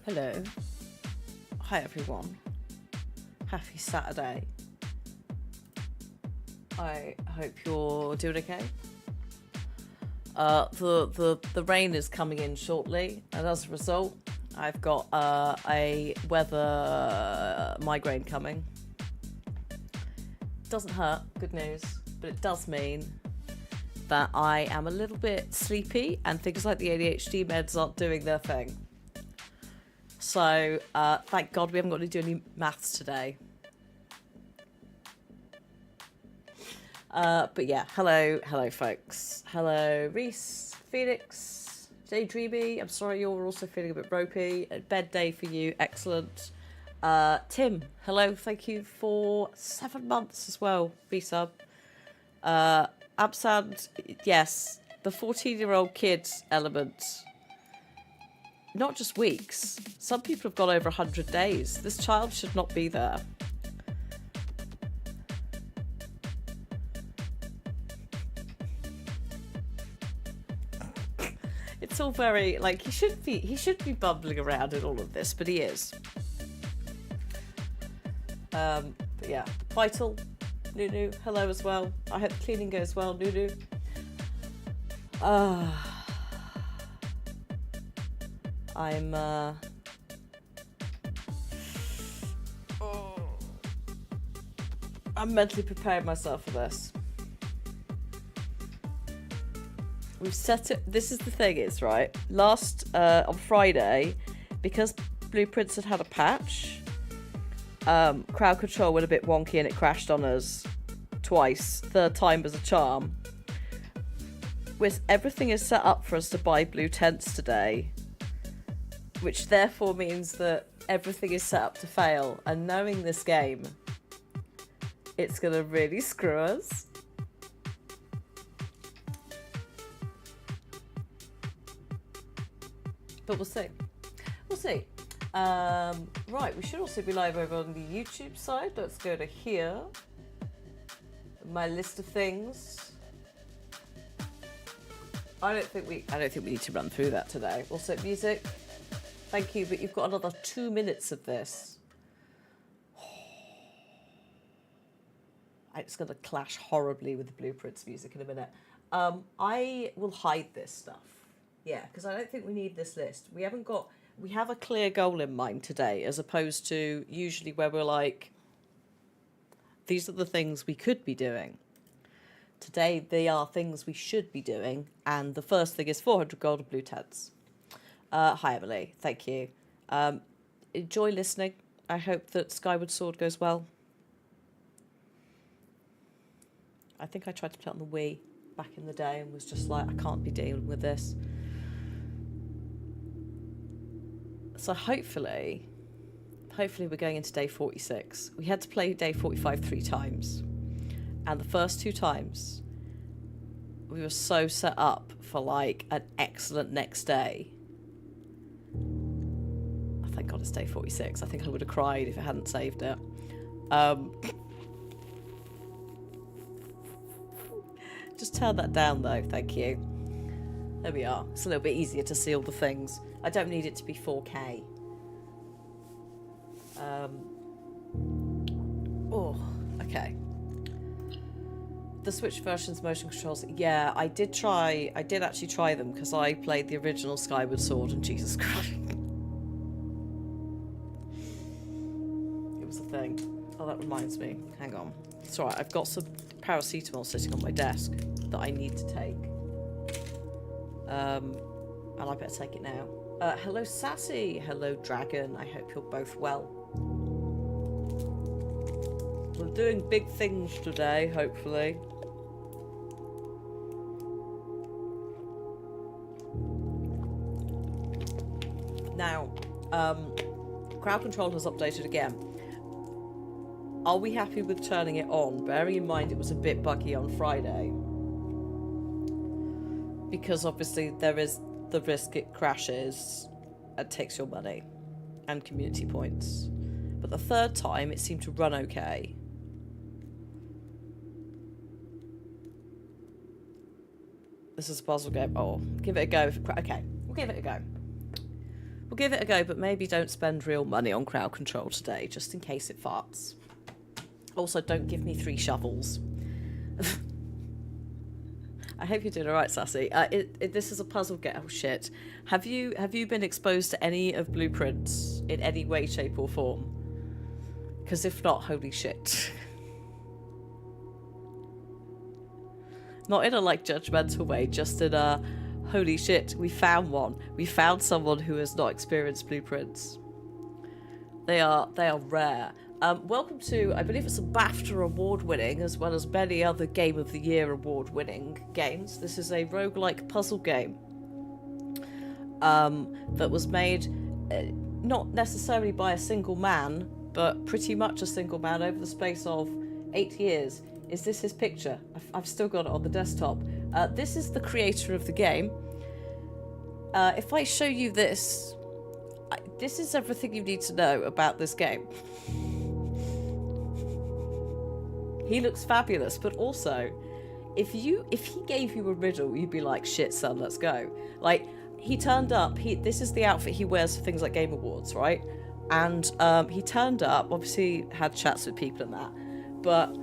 Hello. Hi everyone. Happy Saturday. I hope you're doing okay. The rain is coming in shortly, and as a result, I've got a weather migraine coming. Doesn't hurt, good news, but it does mean that I am a little bit sleepy and things like the ADHD meds aren't doing their thing. So, thank God we haven't got to do any maths today. But yeah, hello folks. Hello Reese, Felix, Daydreamy. I'm sorry you're also feeling a bit ropey. A bed day for you, excellent. Tim, hello, thank you for 7 months as well, resub. Absand, yes, the 14-year-old kid element. Not just weeks. Some people have gone over 100 days. This child should not be there. It's all very like he should be bumbling around in all of this, but he is. But yeah, Vital, Nunu, hello as well. I hope the cleaning goes well, Nunu. I'm I'm mentally preparing myself for this. We've set it. This is the thing is, right? On Friday, because Blueprints had a patch, crowd control went a bit wonky and it crashed on us twice. Third time was a charm. Everything is set up for us to buy blue tents today, which therefore means that everything is set up to fail. And knowing this game, it's going to really screw us. But we'll see. We'll see. Right, we should also be live over on the YouTube side. Let's go to here. My list of things. I don't think we need to run through that today. Also, music. Thank you, but you've got another 2 minutes of this. It's going to clash horribly with the Blueprints music in a minute. I will hide this stuff. Yeah, because I don't think we need this list. We have a clear goal in mind today, as opposed to usually where we're like, these are the things we could be doing. Today, they are things we should be doing, and the first thing is 400 gold and blue tents. Hi, Emily. Thank you. Enjoy listening. I hope that Skyward Sword goes well. I think I tried to play it on the Wii back in the day and was just like, I can't be dealing with this. So hopefully we're going into day 46. We had to play day 45 3 times. And the first 2 times, we were so set up for like an excellent next day. Oh, thank God it's day 46. I think I would have cried if I hadn't saved it. Just turn that down though, thank you. There we are. It's a little bit easier to see all the things. I don't need it to be 4K. Oh, okay. The Switch version's motion controls. Yeah, I did actually try them because I played the original Skyward Sword and Jesus Christ. It was a thing. Oh, that reminds me. Hang on. It's alright, I've got some paracetamol sitting on my desk that I need to take. And I better take it now. Hello, Sassy. Hello, Dragon. I hope you're both well. We're doing big things today, hopefully. Now, crowd control has updated again. Are we happy with turning it on? Bearing in mind it was a bit buggy on Friday. Because obviously there is the risk it crashes and takes your money and community points. But the third time it seemed to run okay. This is a puzzle game. Oh, give it a go. Okay, we'll give it a go. We'll give it a go, but maybe don't spend real money on crowd control today, just in case it farts. Also, don't give me 3 shovels. I hope you're doing all right, Sassy. This is a puzzle game. Oh shit! Have you been exposed to any of Blueprints in any way, shape, or form? Because if not, holy shit. Not in a like judgmental way, just in a holy shit. We found one. We found someone who has not experienced Blueprints. They are rare. Welcome to, I believe it's a BAFTA award-winning, as well as many other Game of the Year award-winning games. This is a roguelike puzzle game that was made not necessarily by a single man, but pretty much a single man over the space of 8 years. Is this his picture? I've still got it on the desktop. This is the creator of the game. If I show you this, this is everything you need to know about this game. He looks fabulous, but also, if he gave you a riddle, you'd be like, shit, son, let's go. Like, he turned up, this is the outfit he wears for things like Game Awards, right? And he turned up, obviously had chats with people and that, but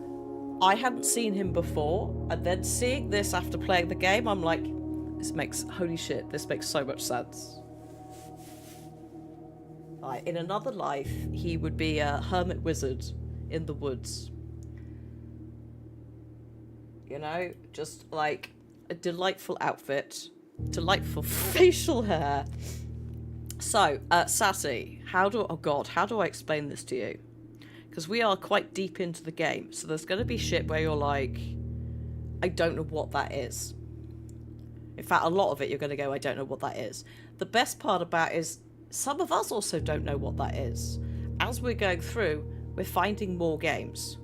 I hadn't seen him before, and then seeing this after playing the game, I'm like, holy shit, this makes so much sense. In another life, he would be a hermit wizard in the woods. you know, just like a delightful outfit, delightful facial hair. So, Sassy, how do I explain this to you? Because we are quite deep into the game, so there's going to be shit where you're like, I don't know what that is. In fact, a lot of it you're going to go, I don't know what that is. The best part about it is some of us also don't know what that is. As we're going through, we're finding more games,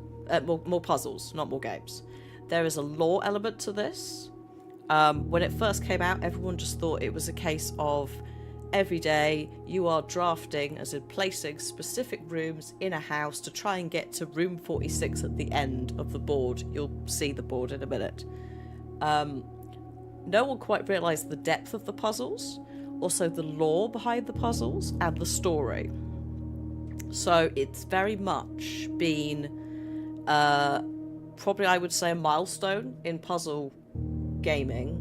more puzzles, not more games. There is a lore element to this. When it first came out, everyone just thought it was a case of every day you are drafting, as in placing specific rooms in a house to try and get to room 46 at the end of the board. You'll see the board in a minute. No one quite realised the depth of the puzzles, also the lore behind the puzzles, and the story. So it's very much been, probably I would say, a milestone in puzzle gaming,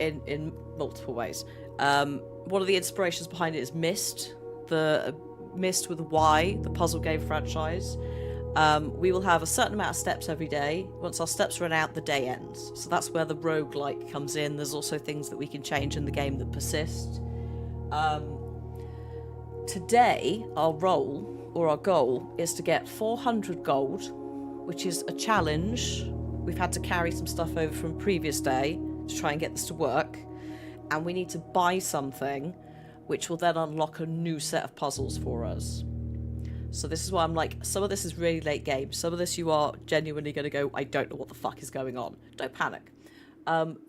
in multiple ways. One of the inspirations behind it is Myst, the Myst with a Y, the puzzle game franchise. We will have a certain amount of steps every day. Once our steps run out, the day ends. So that's where the roguelike comes in. There's also things that we can change in the game that persist. Today, our role, or our goal, is to get 400 gold, which is a challenge. We've had to carry some stuff over from previous day to try and get this to work. And we need to buy something, which will then unlock a new set of puzzles for us. So this is why I'm like, some of this is really late game. Some of this you are genuinely going to go, I don't know what the fuck is going on. Don't panic.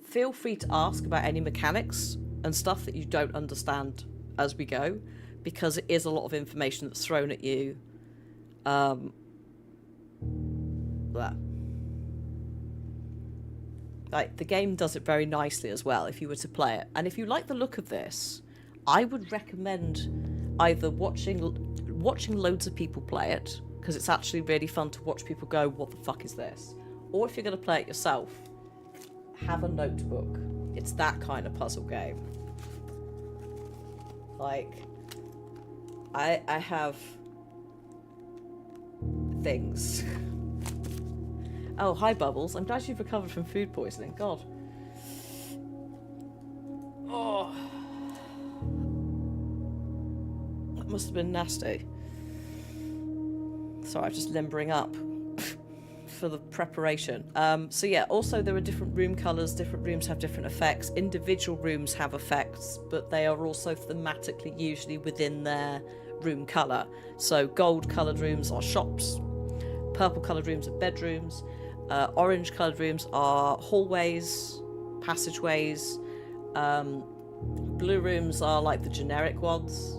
Feel free to ask about any mechanics and stuff that you don't understand as we go, because it is a lot of information that's thrown at you. Like, the game does it very nicely as well if you were to play it. And if you like the look of this, I would recommend either watching loads of people play it, because it's actually really fun to watch people go, what the fuck is this? Or if you're going to play it yourself, have a notebook. It's that kind of puzzle game. Like, I have things. Oh, hi, Bubbles. I'm glad you've recovered from food poisoning. God. Oh. That must have been nasty. Sorry, I'm just limbering up for the preparation. So yeah, also there are different room colours. Different rooms have different effects. Individual rooms have effects, but they are also thematically usually within their room colour. So gold-coloured rooms are shops. Purple-coloured rooms are bedrooms. Orange-coloured rooms are hallways, passageways. Blue rooms are like the generic ones.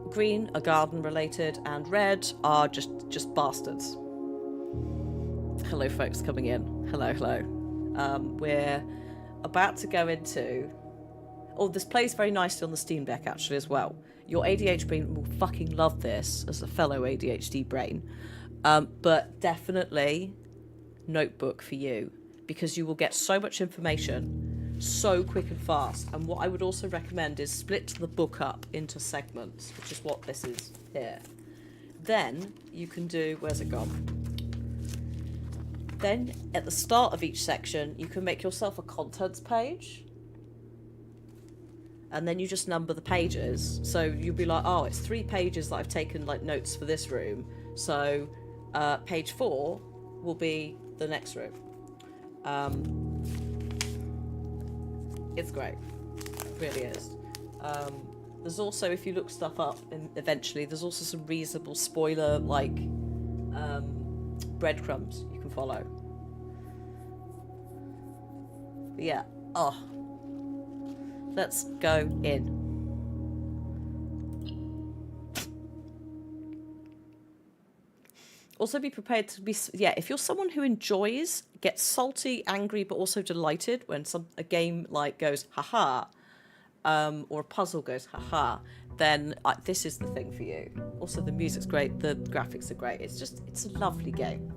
Green are garden-related, and red are just bastards. Hello, folks coming in. Hello, hello. We're about to go into... Oh, this plays very nicely on the Steam Deck, actually, as well. Your ADHD brain will fucking love this, as a fellow ADHD brain. But definitely notebook for you, because you will get so much information so quick and fast. And what I would also recommend is split the book up into segments, which is what this is here. Then you can do, where's it gone? Then at the start of each section, you can make yourself a contents page. And then you just number the pages. So you'll be like, oh, it's 3 pages that I've taken like notes for this room. So page 4 will be the next room. It's great. It really is. There's also, if you look stuff up eventually, there's also some reasonable spoiler, like breadcrumbs you can follow. But yeah. Oh. Let's go in. Also be prepared to be, yeah, if you're someone who enjoys, gets salty, angry, but also delighted when a game like goes, haha, or a puzzle goes, haha, then this is the thing for you. Also, the music's great, the graphics are great. It's a lovely game.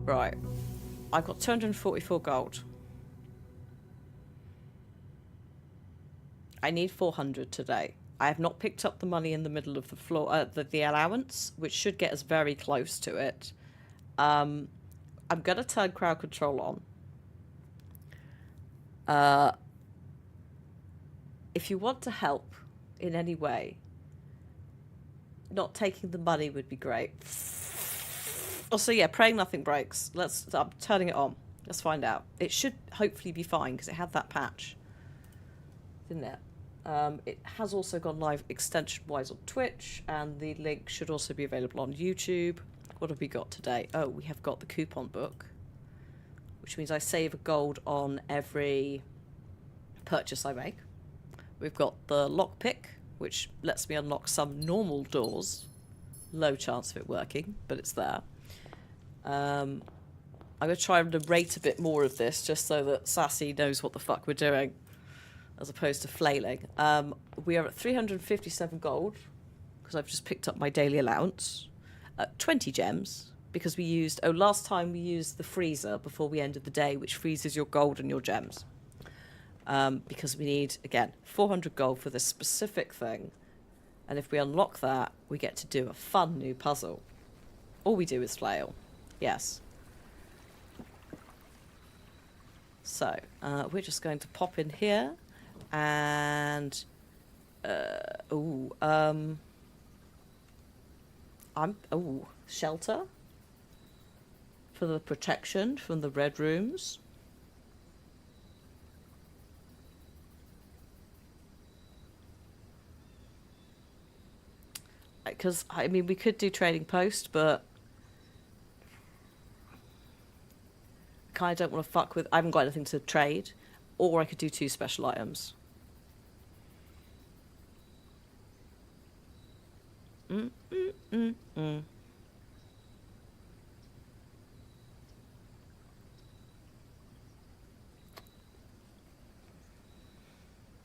Right. I've got 244 gold. I need 400 today. I have not picked up the money in the middle of the floor, the allowance, which should get us very close to it. I'm going to turn crowd control on. If you want to help in any way, not taking the money would be great. Also, yeah, praying nothing breaks. I'm turning it on. Let's find out. It should hopefully be fine because it had that patch, didn't it? It has also gone live extension-wise on Twitch, and the link should also be available on YouTube. What have we got today? Oh, we have got the coupon book, which means I save a gold on every purchase I make. We've got the lockpick, which lets me unlock some normal doors. Low chance of it working, but it's there. I'm going to try and narrate a bit more of this, just so that Sassy knows what the fuck we're doing, as opposed to flailing. We are at 357 gold, because I've just picked up my daily allowance. 20 gems, because we used... Oh, last time we used the freezer before we ended the day, which freezes your gold and your gems. Because we need, again, 400 gold for this specific thing. And if we unlock that, we get to do a fun new puzzle. All we do is flail. Yes. So, we're just going to pop in here. And... shelter. For the protection from the red rooms. Because, I mean, we could do trading post, but I kind of don't want to fuck with... I haven't got anything to trade. Or I could do 2 special items.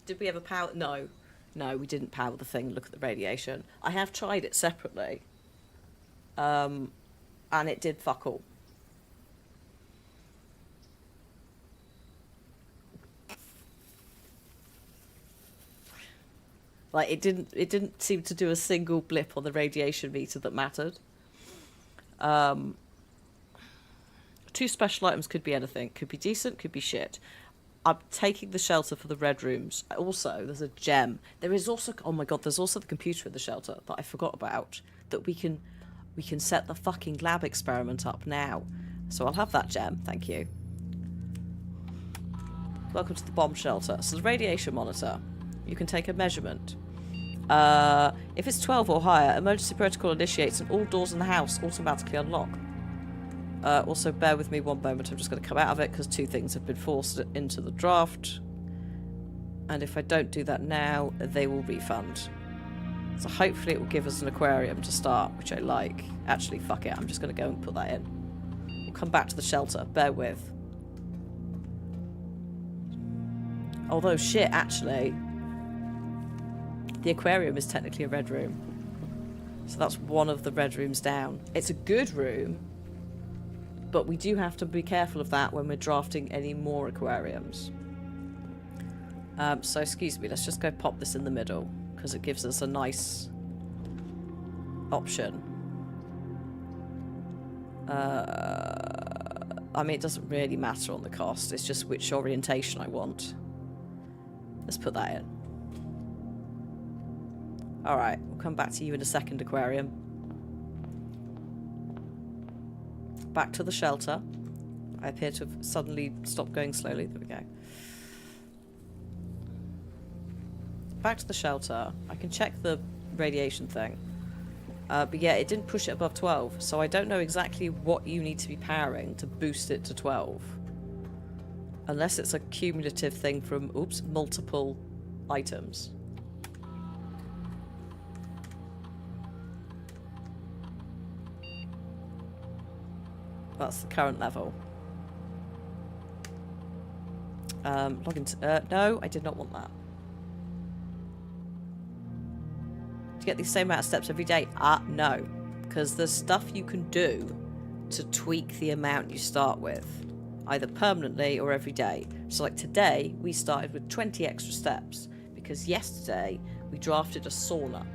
Did we ever power... No. No, we didn't power the thing. Look at the radiation. I have tried it separately. And it did fuck all. Like, it didn't seem to do a single blip on the radiation meter that mattered. 2 special items could be anything. Could be decent, could be shit. I'm taking the shelter for the red rooms. Also, there's a gem. There is also... Oh my god, there's also the computer in the shelter that I forgot about. That we can set the fucking lab experiment up now. So I'll have that gem, thank you. Welcome to the bomb shelter. So the radiation monitor. You can take a measurement. If it's 12 or higher, emergency protocol initiates and all doors in the house automatically unlock. Also, bear with me one moment. I'm just going to come out of it because 2 things have been forced into the draft. And if I don't do that now, they will refund. So hopefully it will give us an aquarium to start, which I like. Actually, fuck it. I'm just going to go and put that in. We'll come back to the shelter. Bear with. Although, shit, actually, the aquarium is technically a red room. So that's one of the red rooms down. It's a good room, but we do have to be careful of that when we're drafting any more aquariums. So, excuse me, let's just go pop this in the middle, because it gives us a nice option. I mean, it doesn't really matter on the cost, it's just which orientation I want. Let's put that in. Alright, we'll come back to you in a second, aquarium. Back to the shelter. I appear to have suddenly stopped going slowly. There we go. Back to the shelter. I can check the radiation thing. But yeah, it didn't push it above 12, so I don't know exactly what you need to be powering to boost it to 12. Unless it's a cumulative thing from, oops, multiple items. That's the current level. Log into... no, I did not want that. To get the same amount of steps every day? No. Because there's stuff you can do to tweak the amount you start with. Either permanently or every day. So like today, we started with 20 extra steps. Because yesterday, We drafted a sauna.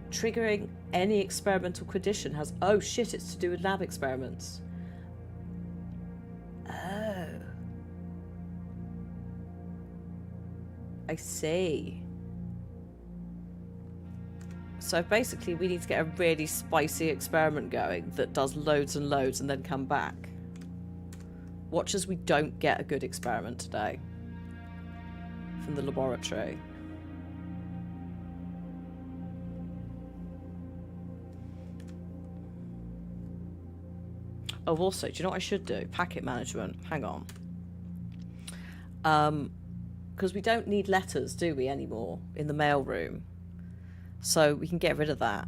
Triggering any experimental condition has... Oh shit, it's to do with lab experiments. Oh. I see. So basically we need to get a really spicy experiment going that does loads and loads and then come back. Watch as we don't get a good experiment today from the laboratory. Oh, also, do you know what I should do? Packet management. Hang on. Because we don't need letters, do we, anymore in the mail room? So we can get rid of that.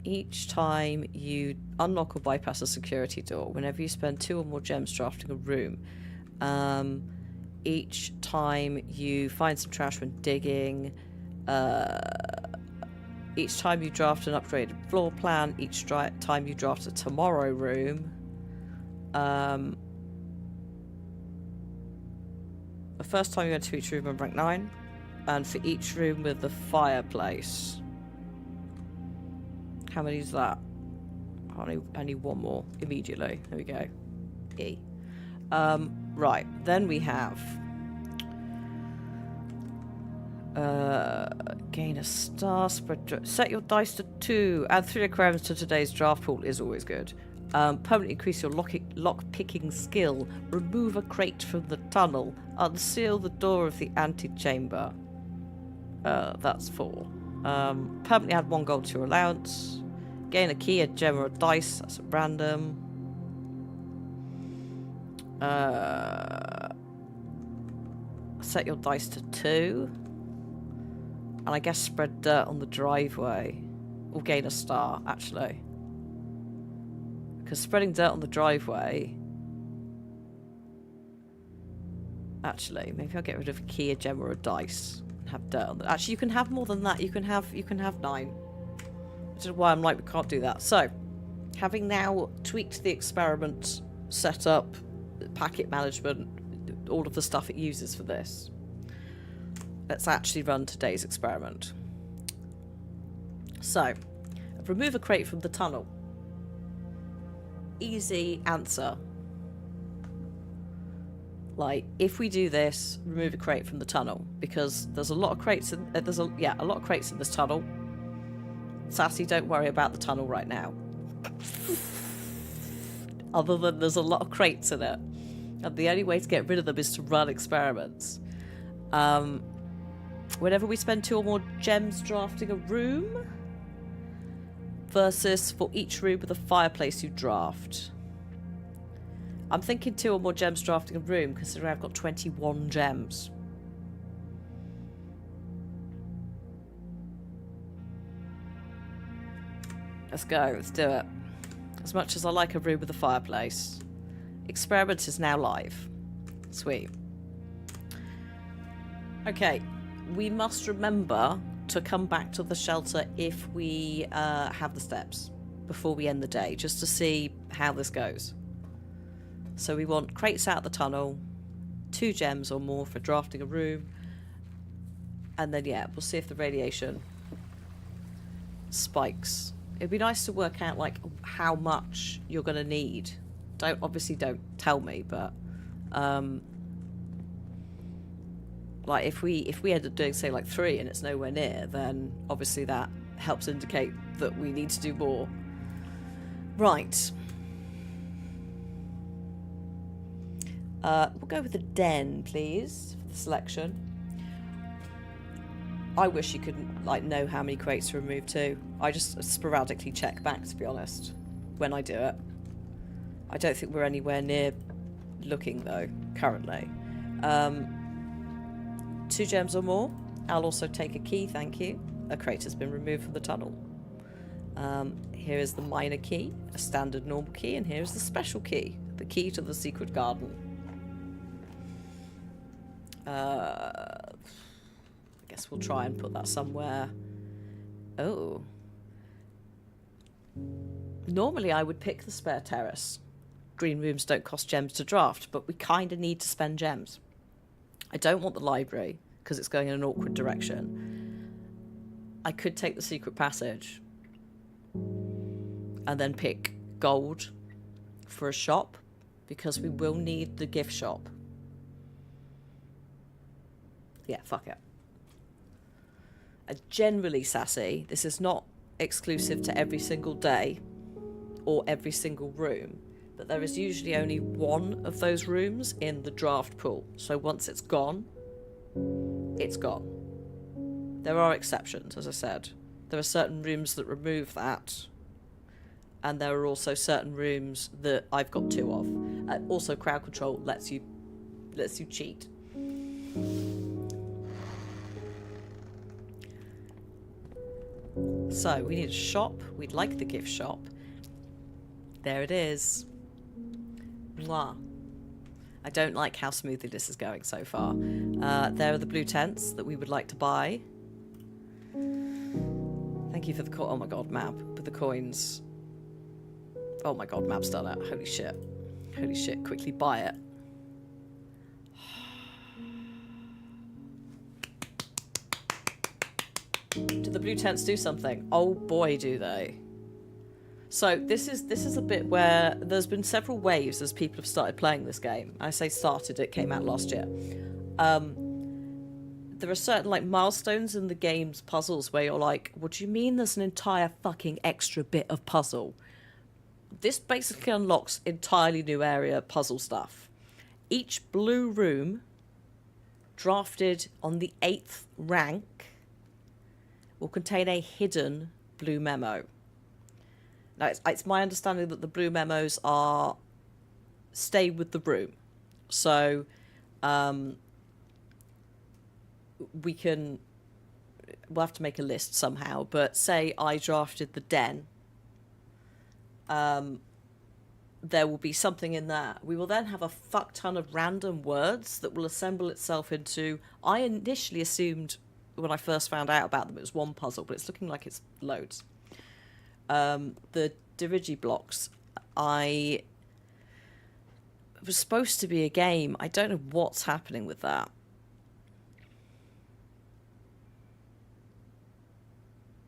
Each time you unlock or bypass a security door, whenever you spend 2 or more gems drafting a room, each time you find some trash when digging, each time you draft an upgraded floor plan, each time you draft a tomorrow room, the first time you enter each room on rank 9, and for each room with the fireplace. How many is that? I need one more immediately. There we go. E. Right, then we have gain a star, set your dice to 2, add 3 aquariums to today's draft pool is always good. Permanently increase your lock picking skill, remove a crate from the tunnel, unseal the door of the antechamber. That's 4. Permanently add 1 gold to your allowance. Gain a key, a gem, or a dice. That's at random. Set your dice to 2. And I guess spread dirt on the driveway. Or gain a star, actually. Because spreading dirt on the driveway... Actually, maybe I'll get rid of a key, a gem, or a dice. And have dirt on the... Actually, you can have more than that. You can have 9. Which is why I'm like, we can't do that. So, having now tweaked the experiment setup, packet management, all of the stuff it uses for this, let's actually run today's experiment. So, remove a crate from the tunnel. Easy answer. Like, if we do this, remove a crate from the tunnel, because there's a lot of crates in, a lot of crates in this tunnel. Sassy, don't worry about the tunnel right now. Other than there's a lot of crates in it. And the only way to get rid of them is to run experiments. Whenever we spend 2 or more gems drafting a room, versus for each room with a fireplace you draft. I'm thinking 2 or more gems drafting a room, considering I've got 21 gems. Let's go, let's do it. As much as I like a room with a fireplace. Experiment is now live. Sweet. Okay, we must remember to come back to the shelter if we have the steps before we end the day, just to see how this goes. So we want crates out the tunnel, 2 gems or more for drafting a room, and then yeah, we'll see if the radiation spikes. It'd be nice to work out like how much you're going to need. Obviously don't tell me, but like if we end up doing say like 3 and it's nowhere near, then obviously that helps indicate that we need to do more. Right. We'll go with the den, please, for the selection. I wish you could like know how many crates to remove too. I just sporadically check back, to be honest, when I do it. I don't think we're anywhere near looking though currently. 2 gems or more. I'll also take a key, thank you. A crate has been removed from the tunnel. Here is the minor key, a standard normal key, and here is the special key, the key to the secret garden. I guess we'll try and put that somewhere. Oh. Normally I would pick the spare terrace. Green rooms don't cost gems to draft, but we kind of need to spend gems. I don't want the library, because it's going in an awkward direction. I could take the secret passage and then pick gold for a shop, because we will need the gift shop. Yeah, fuck it. Generally, Sassy, this is not exclusive to every single day or every single room, but there is usually only one of those rooms in the draft pool. So once it's gone, it's gone. There are exceptions, as I said. There are certain rooms that remove that, and there are also certain rooms that I've got 2 of. Also, crowd control lets you cheat. So we need a shop. We'd like the gift shop. There it is. Mwah. I don't like how smoothly this is going so far. There are the blue tents that we would like to buy. Thank you for the oh my god, map with the coins. Oh my god, map's done it. Holy shit. Holy shit, quickly buy it. Do the blue tents do something? Oh boy, do they. So this is a bit where there's been several waves as people have started playing this game. I say started, it came out last year. There are certain like milestones in the game's puzzles where you're like, what do you mean there's an entire fucking extra bit of puzzle? This basically unlocks entirely new area puzzle stuff. Each blue room drafted on the 8th rank will contain a hidden blue memo. Now, it's my understanding that the blue memos are stay with the room. So, we'll have to make a list somehow, but say I drafted the den. There will be something in that. We will then have a fuck ton of random words that will assemble itself into... I initially assumed when I first found out about them it was one puzzle, but it's looking like it's loads. The Dirigi blocks, I was supposed to be a game. I don't know what's happening with that.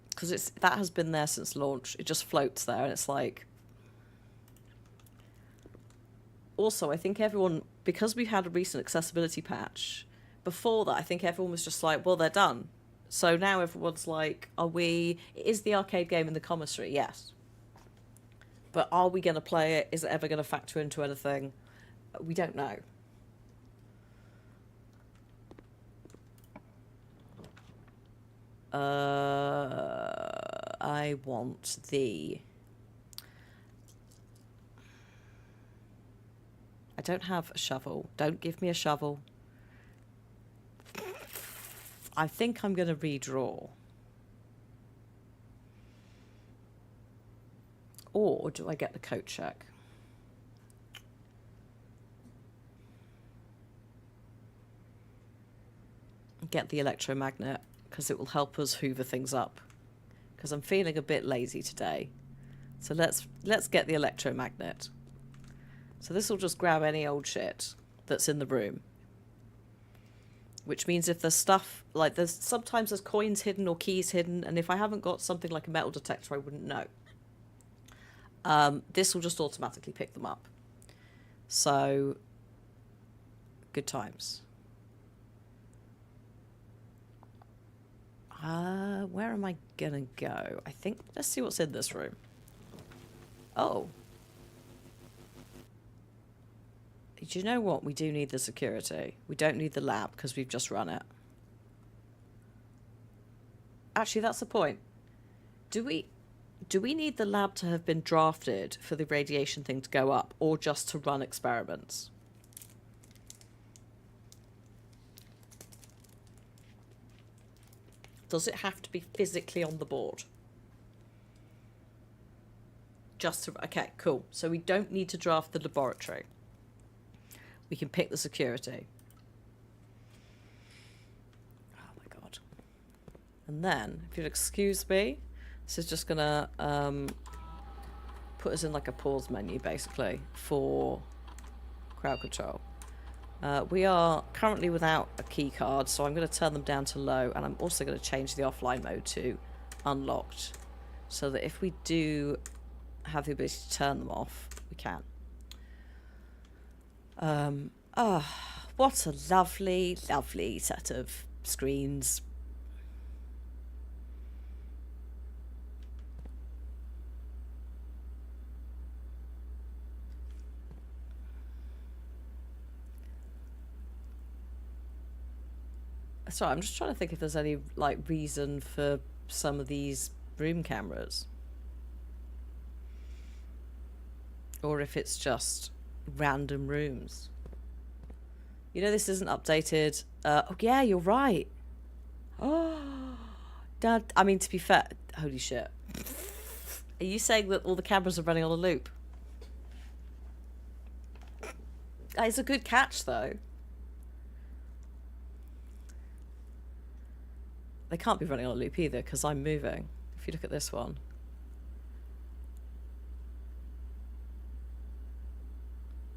Because that has been there since launch. It just floats there, and it's like... Also, I think everyone, because we had a recent accessibility patch, before that, I think everyone was just like, well, they're done. So now everyone's like, is the arcade game in the commissary? Yes. But are we going to play it? Is it ever going to factor into anything? We don't know. I want the... I don't have a shovel. Don't give me a shovel. I think I'm going to redraw. Or do I get the coat check? Get the electromagnet, because it will help us hoover things up. Because I'm feeling a bit lazy today. So let's get the electromagnet. So this will just grab any old shit that's in the room. Which means if there's stuff, like sometimes there's coins hidden or keys hidden, and if I haven't got something like a metal detector, I wouldn't know. This will just automatically pick them up. So, good times. Where am I gonna go? I think, let's see what's in this room. Oh. Do you know what? We do need the security. We don't need the lab because we've just run it. Actually, that's the point. Do we need the lab to have been drafted for the radiation thing to go up, or just to run experiments? Does it have to be physically on the board? Just to... Okay, cool. So we don't need to draft the laboratory. We can pick the security. Oh my god. And then, if you'll excuse me, this is just gonna put us in like a pause menu, basically, for crowd control. We are currently without a key card, so I'm going to turn them down to low, and I'm also going to change the offline mode to unlocked, so that if we do have the ability to turn them off, we can. What a lovely, lovely set of screens. Sorry, I'm just trying to think if there's any like reason for some of these room cameras, or if it's just random rooms. You know, this isn't updated. Oh yeah, you're right. Oh, Dad. I mean, to be fair, holy shit. Are you saying that all the cameras are running on a loop? That is a good catch, though. They can't be running on a loop either, because I'm moving. If you look at this one.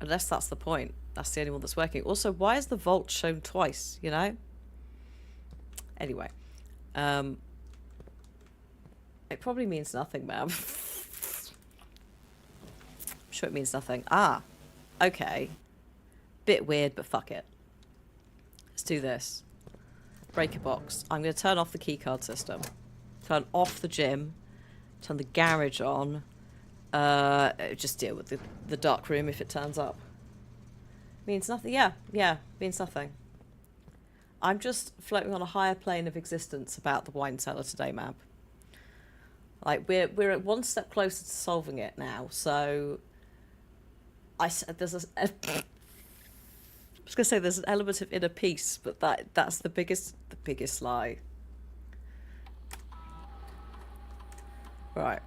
Unless that's the point. That's the only one that's working. Also, why is the vault shown twice, you know? Anyway. It probably means nothing, ma'am. I'm sure it means nothing. Ah. Okay. Bit weird, but fuck it. Let's do this. Breaker box. I'm going to turn off the keycard system. Turn off the gym. Turn the garage on. Just deal with the dark room if it turns up. Means nothing. Yeah, means nothing. I'm just floating on a higher plane of existence about the wine cellar today, map. Like we're at one step closer to solving it now. So I was gonna say there's an element of inner peace, but that's the biggest lie. Right.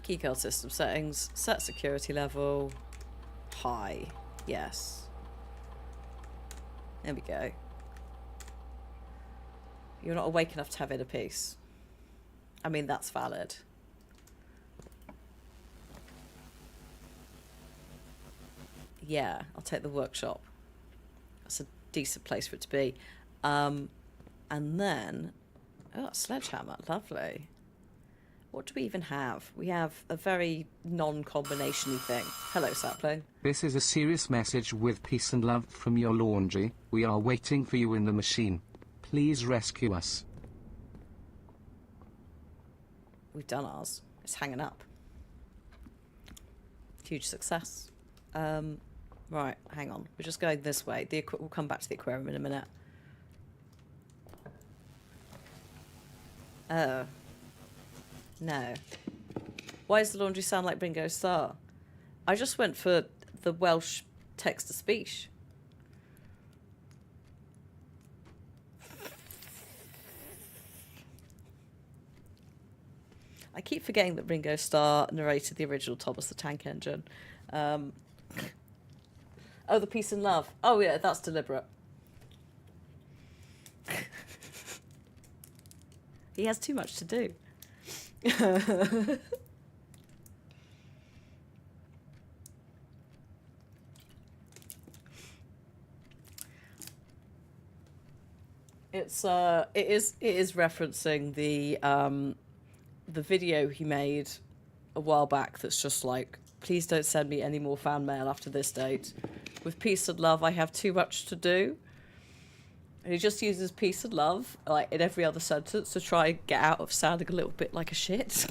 Keycard system settings. Set security level. High. Yes. There we go. You're not awake enough to have inner peace. I mean, that's valid. Yeah, I'll take the workshop. That's a decent place for it to be. And then... Oh, a sledgehammer. Lovely. What do we even have? We have a very non-combination-y thing. Hello, sapling. This is a serious message with peace and love from your laundry. We are waiting for you in the machine. Please rescue us. We've done ours. It's hanging up. Huge success. Right, hang on. We're just going this way. We'll come back to the aquarium in a minute. Oh. No. Why does the laundry sound like Ringo Starr? I just went for the Welsh text-to-speech. I keep forgetting that Ringo Starr narrated the original Thomas the Tank Engine. Oh, the peace and love. Oh, yeah, that's deliberate. He has too much to do. It is referencing the video he made a while back that's just like, please don't send me any more fan mail after this date. With peace and love, I have too much to do. And he just uses peace and love, like, in every other sentence to try and get out of sounding a little bit like a shit.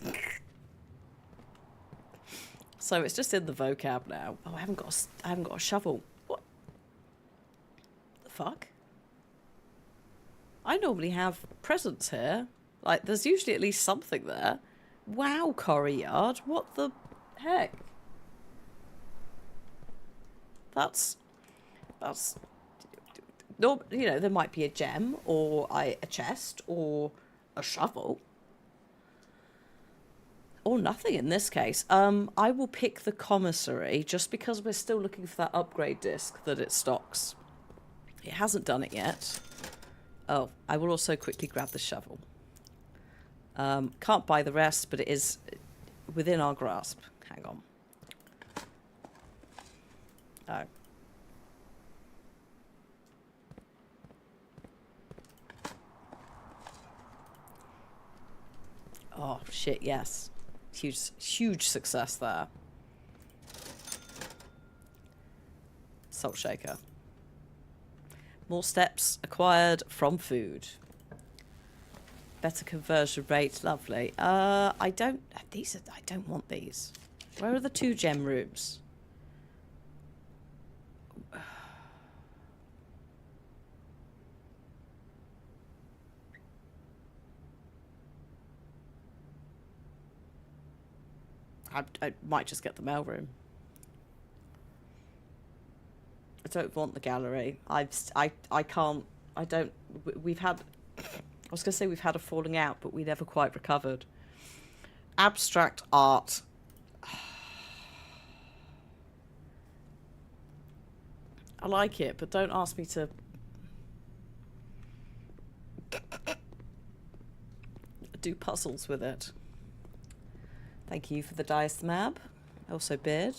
So it's just in the vocab now. Oh, I haven't got a shovel. What the fuck? I normally have presents here. Like, there's usually at least something there. Wow, Corrie Yard. What the heck? That's no, you know, there might be a gem or a chest or a shovel or nothing in this case. I will pick the commissary just because we're still looking for that upgrade disc that it stocks. It hasn't done it yet. Oh, I will also quickly grab the shovel. Can't buy the rest, but it is within our grasp. Hang on. Oh. Oh, shit, yes. Huge success there. Salt shaker. More steps acquired from food. Better conversion rate, lovely. I don't want these. Where are the 2 gem rooms? I might just get the mail room. I don't want the gallery. I can't. I don't. We've had. I was going to say we've had a falling out, but we never quite recovered. Abstract art. I like it, but don't ask me to do puzzles with it. Thank you for the dice, Mab. Also beard.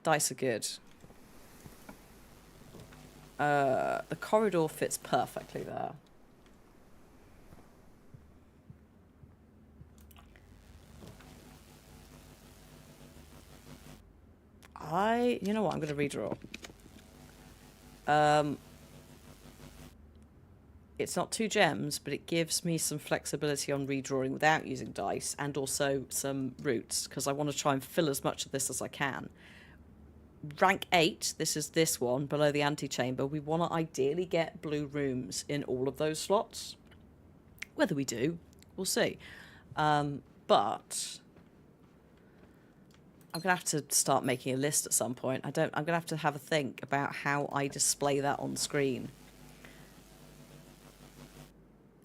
Dice are good. The corridor fits perfectly there. You know what, I'm going to redraw. It's not 2 gems, but it gives me some flexibility on redrawing without using dice, and also some roots, because I want to try and fill as much of this as I can. Rank 8, this is this one, below the antechamber. We want to ideally get blue rooms in all of those slots. Whether we do, we'll see. But I'm going to have to start making a list at some point. I'm going to have a think about how I display that on screen.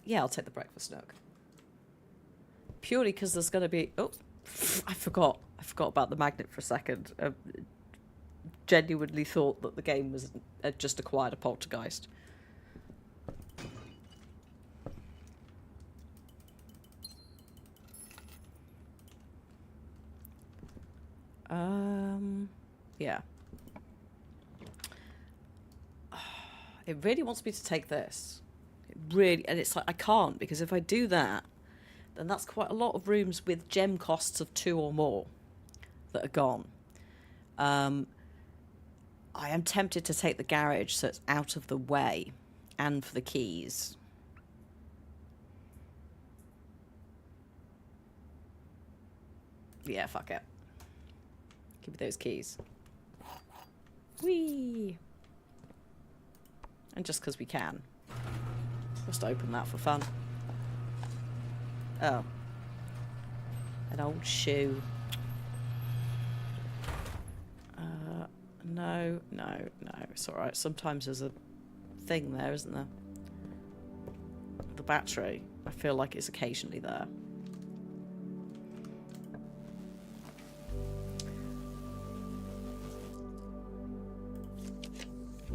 Yeah, I'll take the breakfast nook. Purely because there's going to be... Oh, I forgot. I forgot about the magnet for a second. Genuinely thought that the game had just acquired a poltergeist. Yeah. It really wants me to take this. It really, and it's like, I can't, because if I do that, then that's quite a lot of rooms with gem costs of 2 or more that are gone. I am tempted to take the garage so it's out of the way, and for the keys. Yeah, fuck it. Give me those keys. Whee! And just because we can. Just open that for fun. Oh. An old shoe. No. It's alright. Sometimes there's a thing there, isn't there? The battery. I feel like it's occasionally there.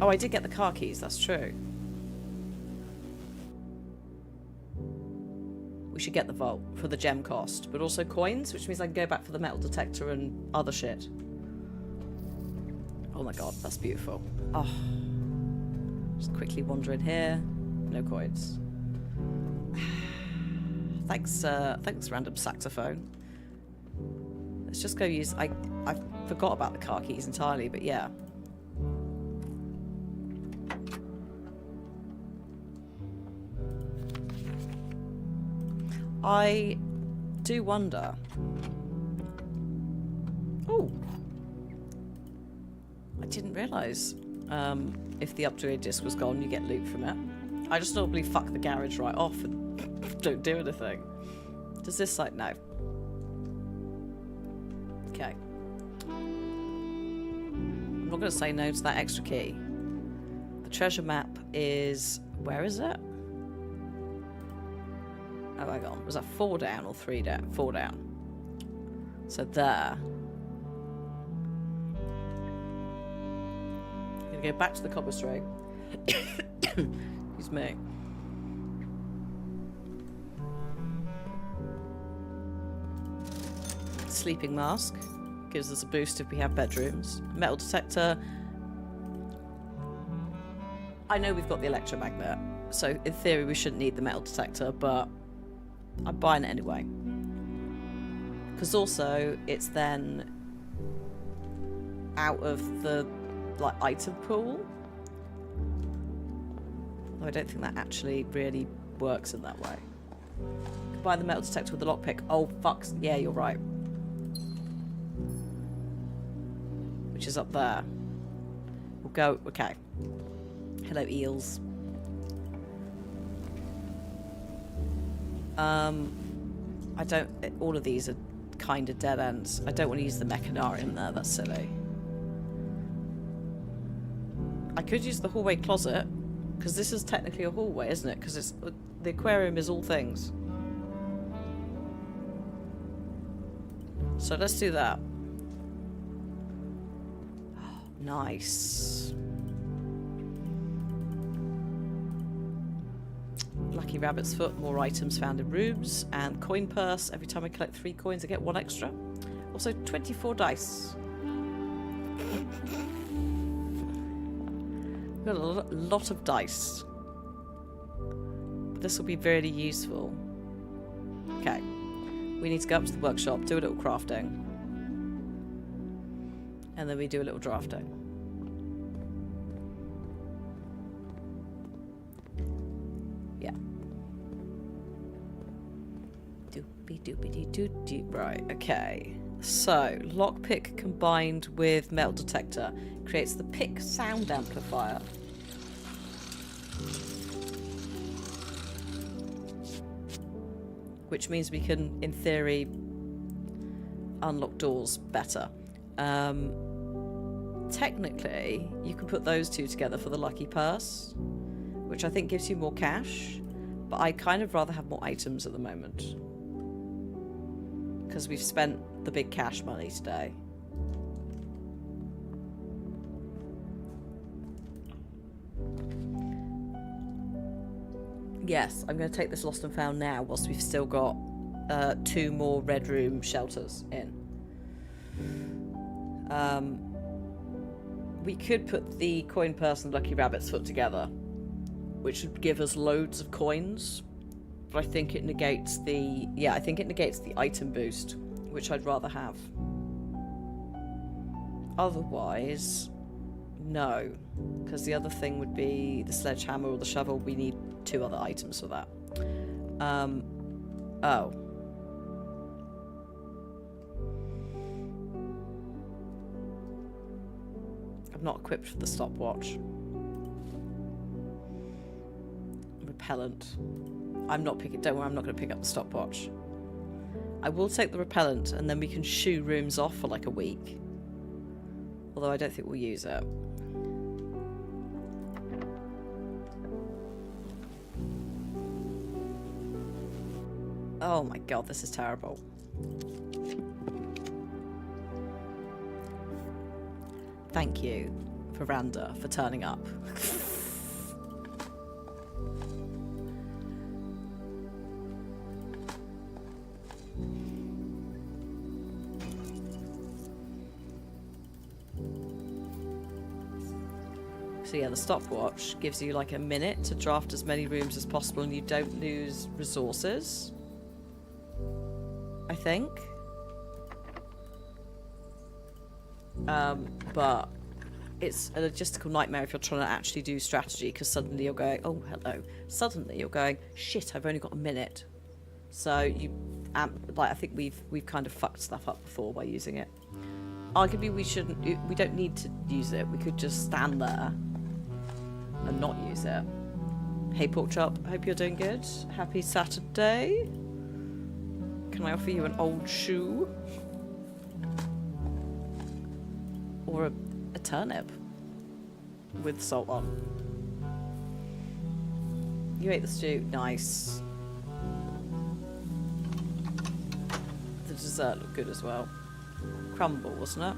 Oh, I did get the car keys, that's true. We should get the vault for the gem cost, but also coins, which means I can go back for the metal detector and other shit. Oh my god, that's beautiful. Oh. Just quickly wander in here. No coins. Thanks, random saxophone. Let's just go use... I forgot about the car keys entirely, but yeah. I do wonder... Oh! I didn't realise if the upgrade disc was gone, you get loot from it. I just normally fuck the garage right off and don't do anything. Does this like... No. Okay. I'm not going to say no to that extra key. The treasure map is... Where is it? Oh, hang on. Was that 4 down or 3 down? 4 down. So there. I'm going to go back to the cobblestone. Excuse me. Sleeping mask. Gives us a boost if we have bedrooms. Metal detector. I know we've got the electromagnet, so in theory we shouldn't need the metal detector, but I'm buying it anyway. Because also, it's then out of the like item pool. Though I don't think that actually really works in that way. Buy the metal detector with the lockpick. Oh, fuck. Yeah, you're right. Which is up there. We'll go... Okay. Hello, eels. I don't... All of these are kind of dead ends. I don't want to use the mechanarium there. That's silly. I could use the hallway closet. Because this is technically a hallway, isn't it? Because it's... The aquarium is all things. So let's do that. Oh, nice. Lucky rabbit's foot, more items found in rooms, and coin purse. Every time I collect 3 coins, I get 1 extra. Also, 24 dice. We've got a lot of dice. This will be really useful. Okay. We need to go up to the workshop, do a little crafting. And then we do a little drafting. Yeah. Doopy doopy dee doo doo. Right, okay. So, lockpick combined with metal detector creates the pick sound amplifier. Which means we can, in theory, unlock doors better. Technically, you can put those 2 together for the lucky purse, which I think gives you more cash, but I kind of rather have more items at the moment. Because we've spent the big cash money today. Yes, I'm going to take this lost and found now whilst we've still got 2 more red room shelters in. We could put the coin purse and lucky rabbit's foot together, which would give us loads of coins, but I think it negates the... Yeah, I think it negates the item boost, which I'd rather have. Otherwise, no, because the other thing would be the sledgehammer or the shovel. We need 2 other items for that. Oh. I'm not equipped for the stopwatch. Repellent. I'm not picking... Don't worry, I'm not going to pick up the stopwatch. I will take the repellent, and then we can shoo rooms off for like a week. Although I don't think we'll use it. Oh my god, this is terrible. Thank you, Veranda, for turning up. So yeah, the stopwatch gives you like a minute to draft as many rooms as possible and you don't lose resources. I think. But it's a logistical nightmare if you're trying to actually do strategy, because suddenly you're going, oh hello, suddenly you're going, shit, I've only got a minute. So you, like, I think we've kind of fucked stuff up before by using it. Arguably we don't need to use it. We could just stand there and not use it. Hey Pork Chop, hope you're doing good. Happy Saturday. Can I offer you an old shoe? Or a turnip with salt on. You ate the stew. Nice. The dessert looked good as well. Crumble, wasn't it?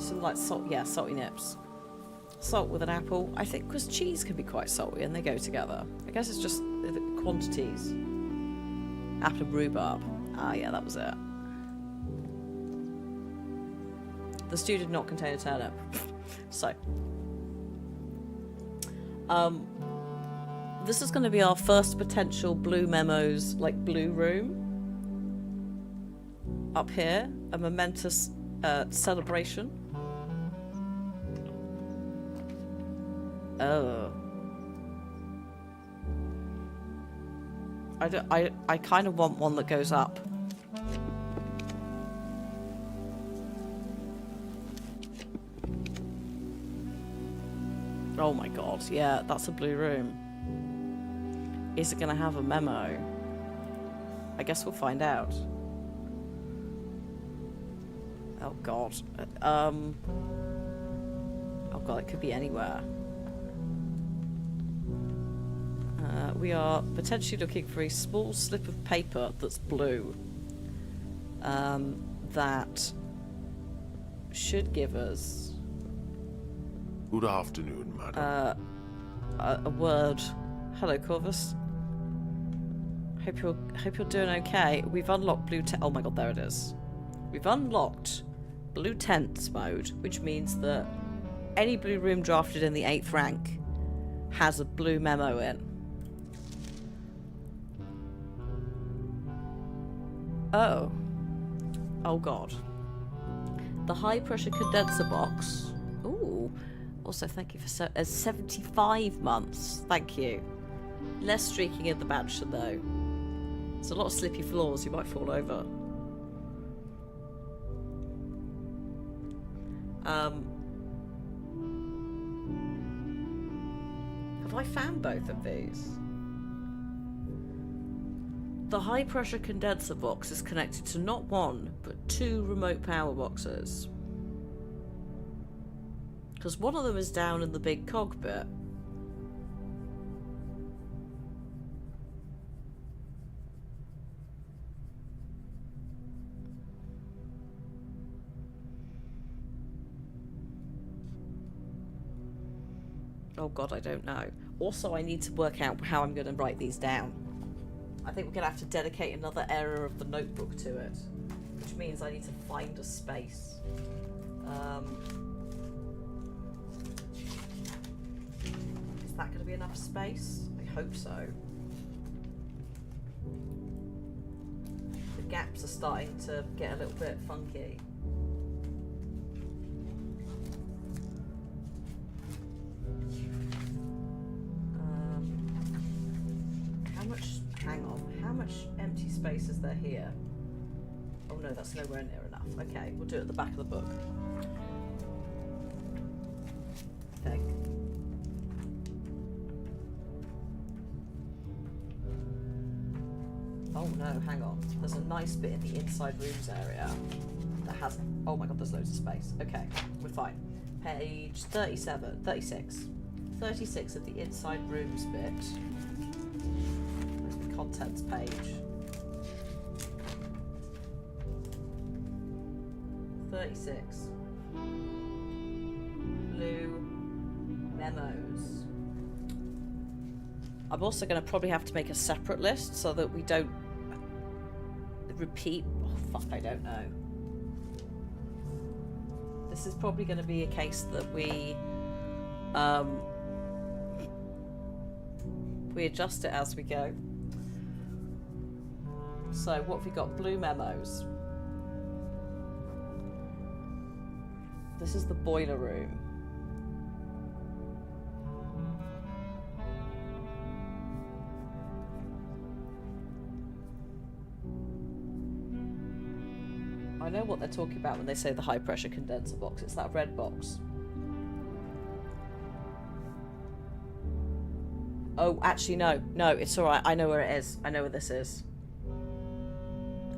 Some like salt, yeah, salty nips. Salt with an apple. I think because cheese can be quite salty and they go together. I guess it's just the quantities. Apple and rhubarb. Ah, yeah, that was it. The stew did not contain a turnip. So. This is going to be our first potential blue memos, like blue room. Up here, a momentous celebration. Oh. I kind of want one that goes up. Oh my god, yeah, that's a blue room. Is it going to have a memo? I guess we'll find out. Oh god. Oh god, it could be anywhere. We are potentially looking for a small slip of paper that's blue. That should give us... Good afternoon, madam. a word. Hello, Corvus. Hope you're doing okay. We've unlocked blue oh my god, there it is. We've unlocked blue tents mode, which means that any blue room drafted in the 8th rank has a blue memo in. Oh. Oh god. The high pressure condenser box. Ooh. Also, thank you for 75 months. Thank you. Less streaking in the mansion, though. There's a lot of slippy floors. You might fall over. Have I found both of these? The high pressure condenser box is connected to not one, but 2 remote power boxes. Because one of them is down in the big cog bit. Oh god, I don't know. Also, I need to work out how I'm going to write these down. I think we're going to have to dedicate another area of the notebook to it, which means I need to find a space. Is that going to be enough space? I hope so. The gaps are starting to get a little bit funky. Hang on, how much empty space is there here? Oh no, that's nowhere near enough. Okay, we'll do it at the back of the book. I think. Oh no, hang on. There's a nice bit in the inside rooms area that has... Oh my god, there's loads of space. Okay, we're fine. Page 37, 36. 36 of the inside rooms bit. Contents page. 36. Blue memos. I'm also going to probably have to make a separate list so that we don't repeat. Oh fuck, I don't know. This is probably going to be a case that we adjust it as we go. So what have we got? Blue memos. This is the boiler room. I know what they're talking about when they say the high pressure condenser box. It's that red box. Oh, actually no. No, it's alright. I know where it is. I know where this is.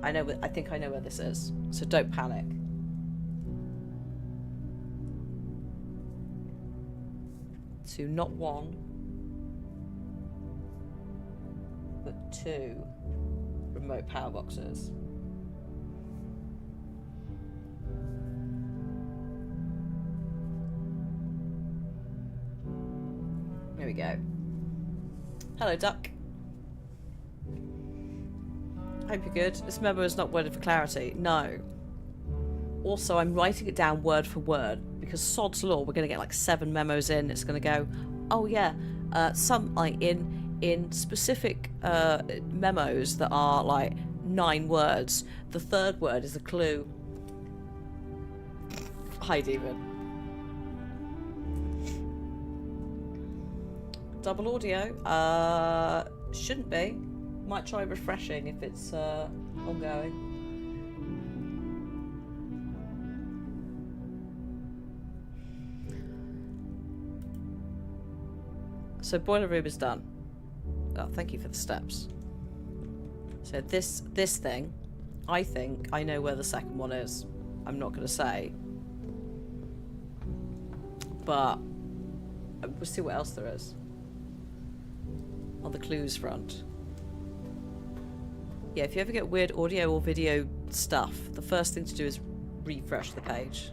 I think I know where this is, so don't panic. To not one, but 2 remote power boxes. Here we go. Hello, duck. Hope you're good. This memo is not worded for clarity. No. Also, I'm writing it down word for word because sod's law, we're going to get like 7 memos in. It's going to go, oh yeah, some like in specific memos that are like 9 words. The third word is a clue. Hi, Demon. Double audio? Shouldn't be. Might try refreshing if it's ongoing. So boiler room is done. Oh, thank you for the steps. So this thing, I think I know where the second one is. I'm not going to say. But we'll see what else there is. On the clues front. Yeah, if you ever get weird audio or video stuff, the first thing to do is refresh the page.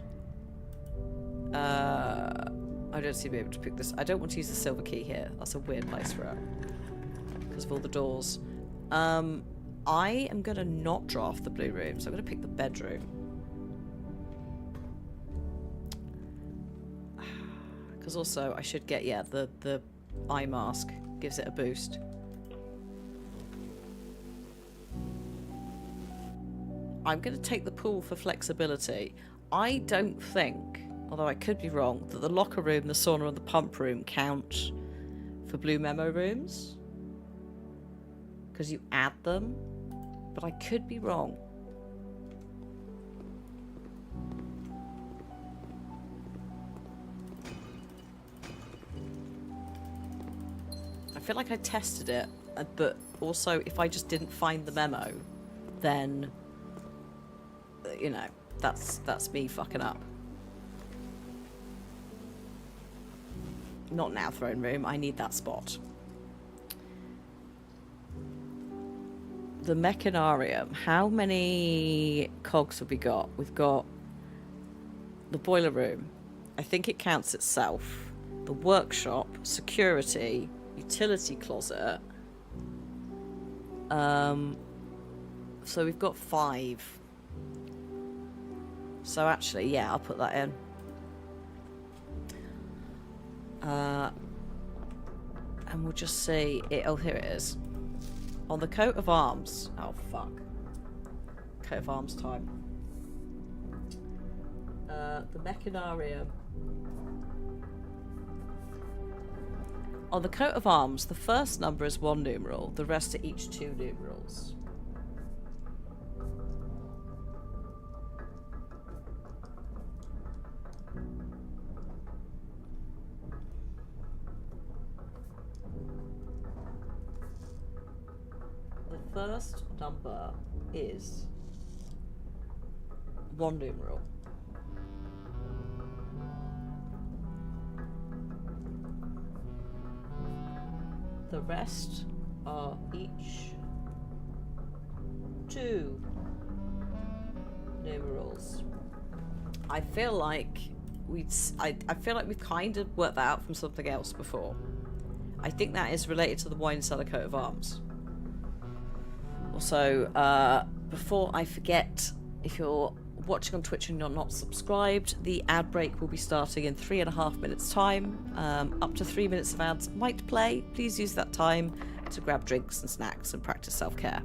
I don't seem to be able to pick this. I don't want to use the silver key here. That's a weird place for it. Because of all the doors. I am going to not draft the blue room, so I'm going to pick the bedroom. Because also I should get, yeah, the eye mask. Gives it a boost. I'm going to take the pool for flexibility. I don't think, although I could be wrong, that the locker room, the sauna and the pump room count for blue memo rooms. Because you add them. But I could be wrong. I feel like I tested it, but also if I just didn't find the memo, then, you know, that's me fucking up. Not now, throne room. I need that spot. The mechanarium. How many cogs have we got? We've got the boiler room. I think it counts itself. The workshop, security, utility closet. So we've got 5. So actually, yeah, I'll put that in. And we'll just see it. Oh, here it is. On the coat of arms. Oh, fuck. Coat of arms time. The mechanarium. On the coat of arms, the first number is 1 numeral, the rest are each 2 numerals. The first number is 1 numeral. The rest are each 2 numerals. I feel like I feel like we've kind of worked that out from something else before. I think that is related to the wine cellar coat of arms. Also, before I forget, if you're watching on Twitch and you're not subscribed, the ad break will be starting in 3.5 minutes time. Up to 3 minutes of ads might play. Please use that time to grab drinks and snacks and practice self-care.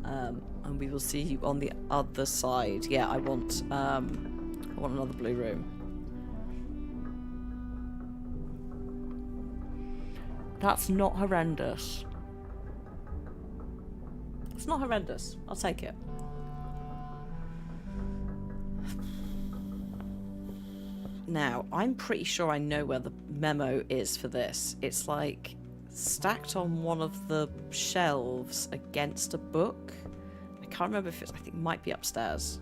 And we will see you on the other side. Yeah, I want another blue room. That's not horrendous. It's not horrendous. I'll take it. Now, I'm pretty sure I know where the memo is for this. It's like stacked on one of the shelves against a book. I can't remember if it's, I think it might be upstairs.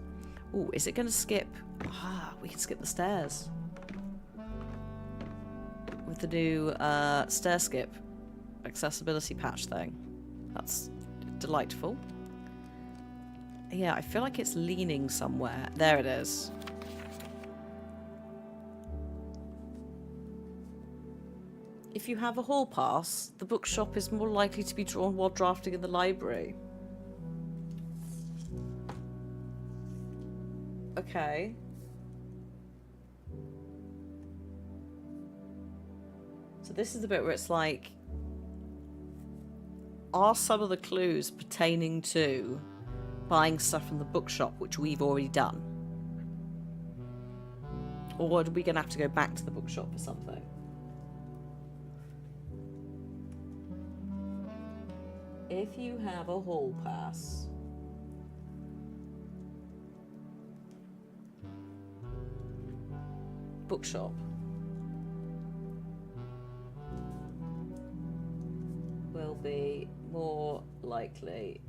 Oh, is it going to skip? Ah, we can skip the stairs. With the new stair skip accessibility patch thing. That's delightful. Yeah, I feel like it's leaning somewhere. There it is. If you have a hall pass, the bookshop is more likely to be drawn while drafting in the library. Okay. So this is the bit where it's like, are some of the clues pertaining to buying stuff from the bookshop, which we've already done? Or are we going to have to go back to the bookshop for something? If you have a hall pass, bookshop will be more likely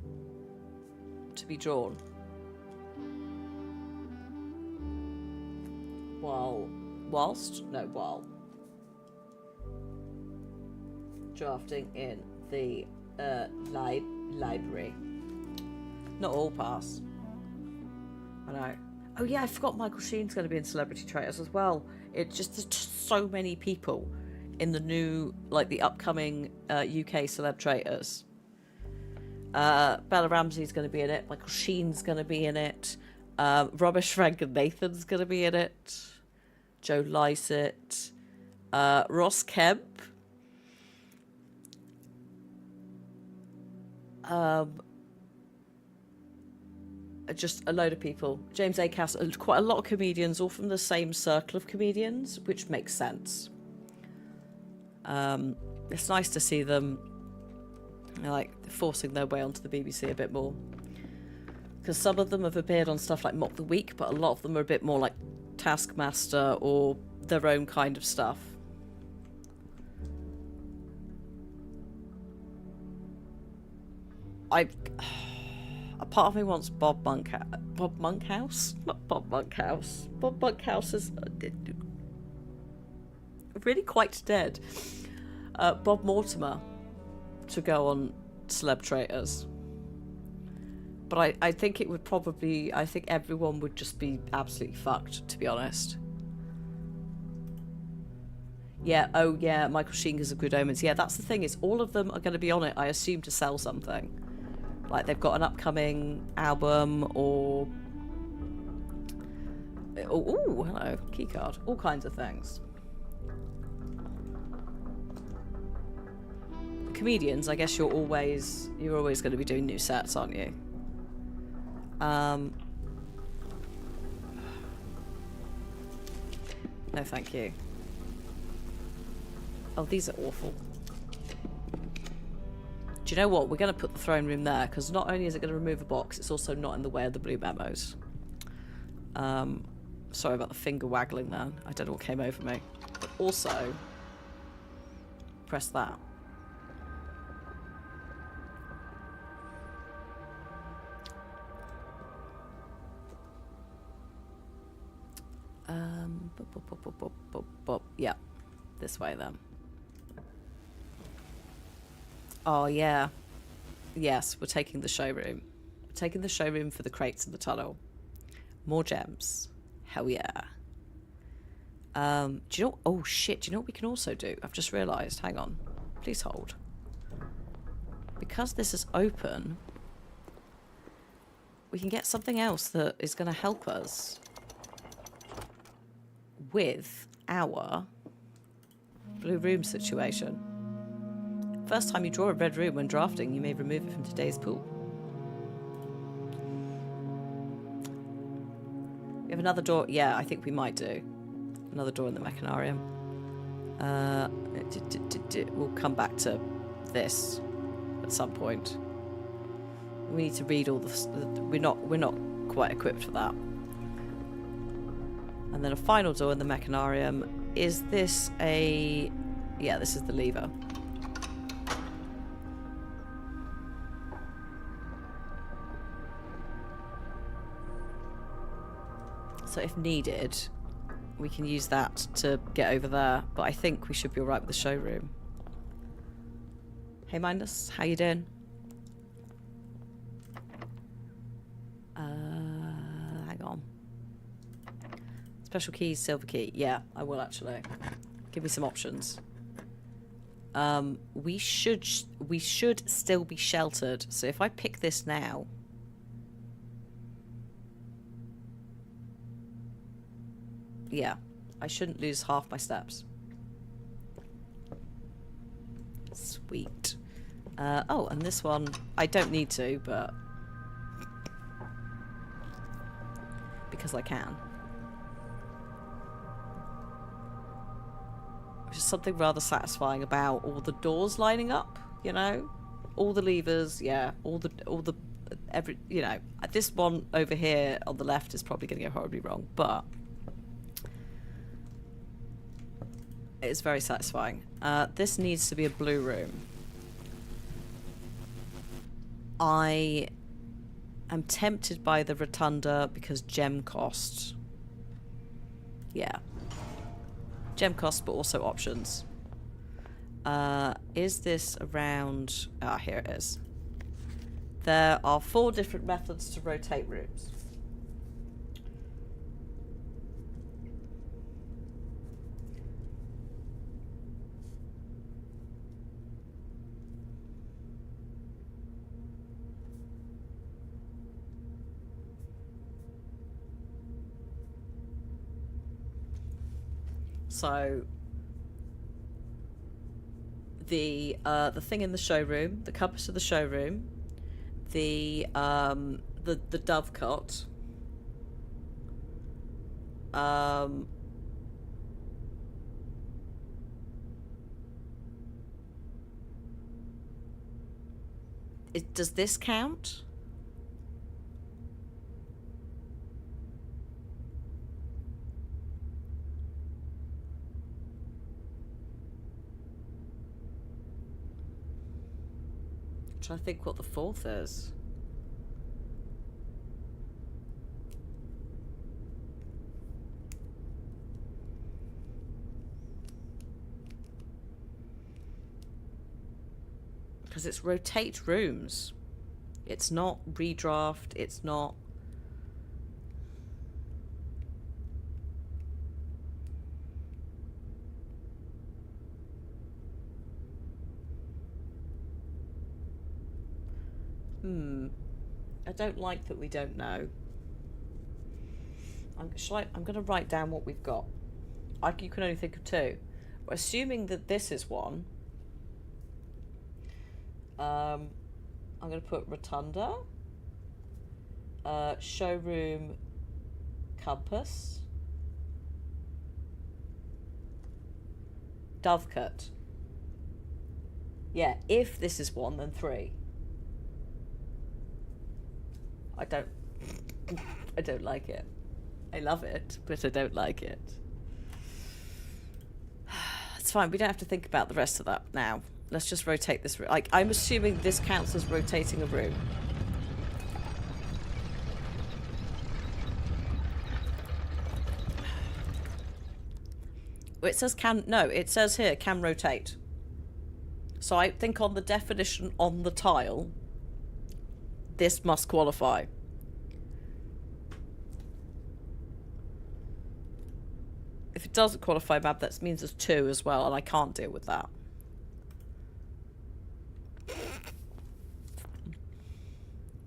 to be drawn while drafting in the library. Not all pass. I know. Oh yeah, I forgot Michael Sheen's going to be in Celebrity Traitors as well. It's just there's just so many people in the new, like the upcoming UK Celeb Traitors. Bella Ramsey's going to be in it. Michael Sheen's going to be in it. Rubbish Frank and Nathan's going to be in it. Joe Lycett. Ross Kemp. Just a load of people. James Acaster, quite a lot of comedians, all from the same circle of comedians, which makes sense. It's nice to see them like forcing their way onto the BBC a bit more, because some of them have appeared on stuff like Mock the Week, but a lot of them are a bit more like Taskmaster or their own kind of stuff. A part of me wants Bob Monkhouse? Not Bob Monkhouse. Bob Monkhouse is really quite dead. Bob Mortimer to go on Celeb Traitors. But I think it would probably... I think everyone would just be absolutely fucked, to be honest. Yeah, oh yeah, Michael Sheen is a Good Omens. Yeah, that's the thing, is all of them are going to be on it, I assume, to sell something. Like they've got an upcoming album or... Oh, hello, keycard. All kinds of things. Comedians, I guess you're always going to be doing new sets, aren't you? No, thank you. Oh, these are awful. Do you know what? We're going to put the throne room there, because not only is it going to remove a box, it's also not in the way of the blue memos. Sorry about the finger waggling there. I don't know what came over me. But also, press that. Yeah, this way then. Oh yeah, yes, we're taking the showroom. We're taking the showroom for the crates in the tunnel. More gems, hell yeah. Do you know? Oh shit! Do you know what we can also do? I've just realised. Hang on, please hold. Because this is open, we can get something else that is going to help us with our blue room situation. First time you draw a red room when drafting, you may remove it from today's pool. We have another door. Yeah, I think we might do. Another door in the mechanarium. We'll come back to this at some point. We need to read all the... We're not quite equipped for that. And then a final door in the mechanarium. Is this a... Yeah, this is the lever. So if needed, we can use that to get over there. But I think we should be alright with the showroom. Hey Mindus, how you doing? Hang on. Special keys, silver key. Yeah, I will actually. Give me some options. We should still be sheltered. So if I pick this now... Yeah, I shouldn't lose half my steps. Sweet. Oh, and this one, I don't need to, but... because I can. Which is something rather satisfying about all the doors lining up, you know? All the levers, yeah, every, you know, this one over here on the left is probably going to go horribly wrong, but it's very satisfying. This needs to be a blue room. I am tempted by the rotunda because gem cost. Yeah. Gem cost, but also options. Is this around... ah, here it is. There are 4 different methods to rotate rooms. So the thing in the showroom, the compass of the showroom, the dovecot, does this count? Trying to think what the 4th is. Because it's rotate rooms. It's not redraft, it's not... I don't like that we don't know. I'm going to write down what we've got. You can only think of 2. We're assuming that this is one. I'm going to put rotunda, showroom, compass, dovecot. Yeah, if this is 1, then 3. I don't like it. I love it, but I don't like it. It's fine. We don't have to think about the rest of that now. Let's just rotate this room. Like, I'm assuming this counts as rotating a room. It says it says here can rotate. So I think on the definition on the tile, this must qualify. If it doesn't qualify, Mab, that means there's 2 as well, and I can't deal with that.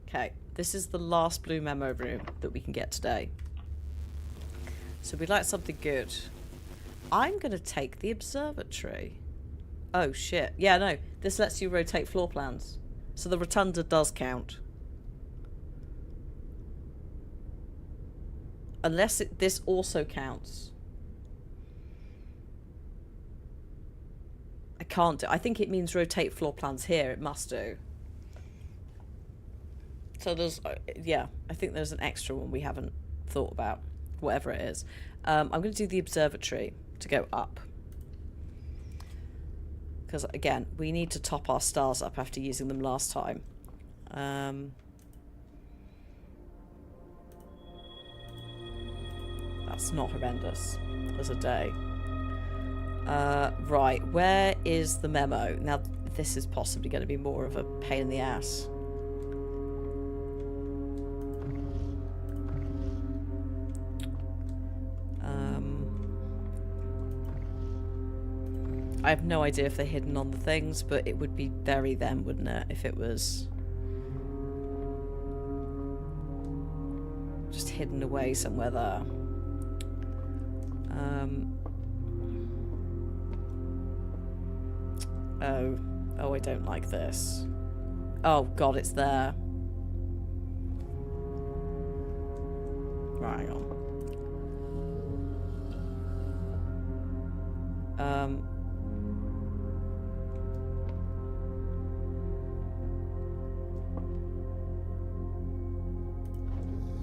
Okay, this is the last blue memo room that we can get today. So we'd like something good. I'm going to take the observatory. Oh, shit. Yeah, no, this lets you rotate floor plans. So the rotunda does count. Unless this also counts. I can't do... I think it means rotate floor plans here. It must do. So there's... yeah, I think there's an extra one we haven't thought about. Whatever it is. I'm going to do the observatory to go up. Because, again, we need to top our stars up after using them last time. That's not horrendous as a day. Right, where is the memo? Now, this is possibly going to be more of a pain in the ass. I have no idea if they're hidden on the things, but it would be very them, wouldn't it, if it was just hidden away somewhere there. Oh, Oh, I don't like this. Oh, God, it's there. Right, hang on.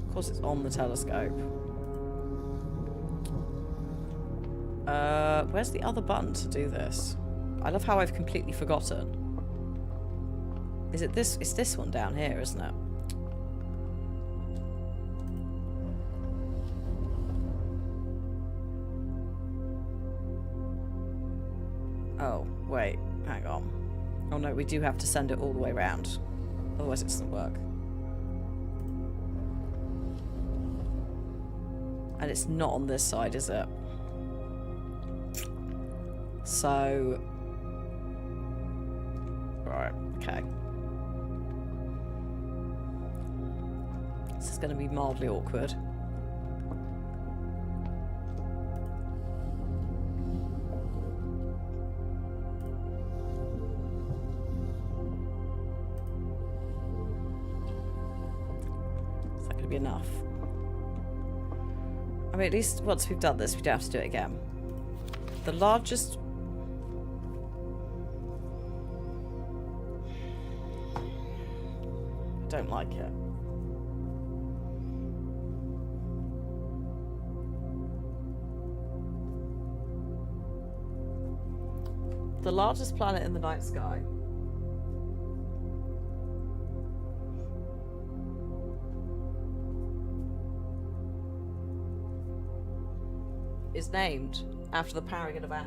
Of course, it's on the telescope. Where's the other button to do this? I love how I've completely forgotten. Is it this? It's this one down here, isn't it? Oh, wait. Hang on. Oh no, we do have to send it all the way around. Otherwise it doesn't work. And it's not on this side, is it? So... Right, okay. This is going to be mildly awkward. Is that going to be enough? I mean, at least once we've done this, we don't have to do it again. The largest... I don't like it. The largest planet in the night sky. Is named after the Paragon of Ash.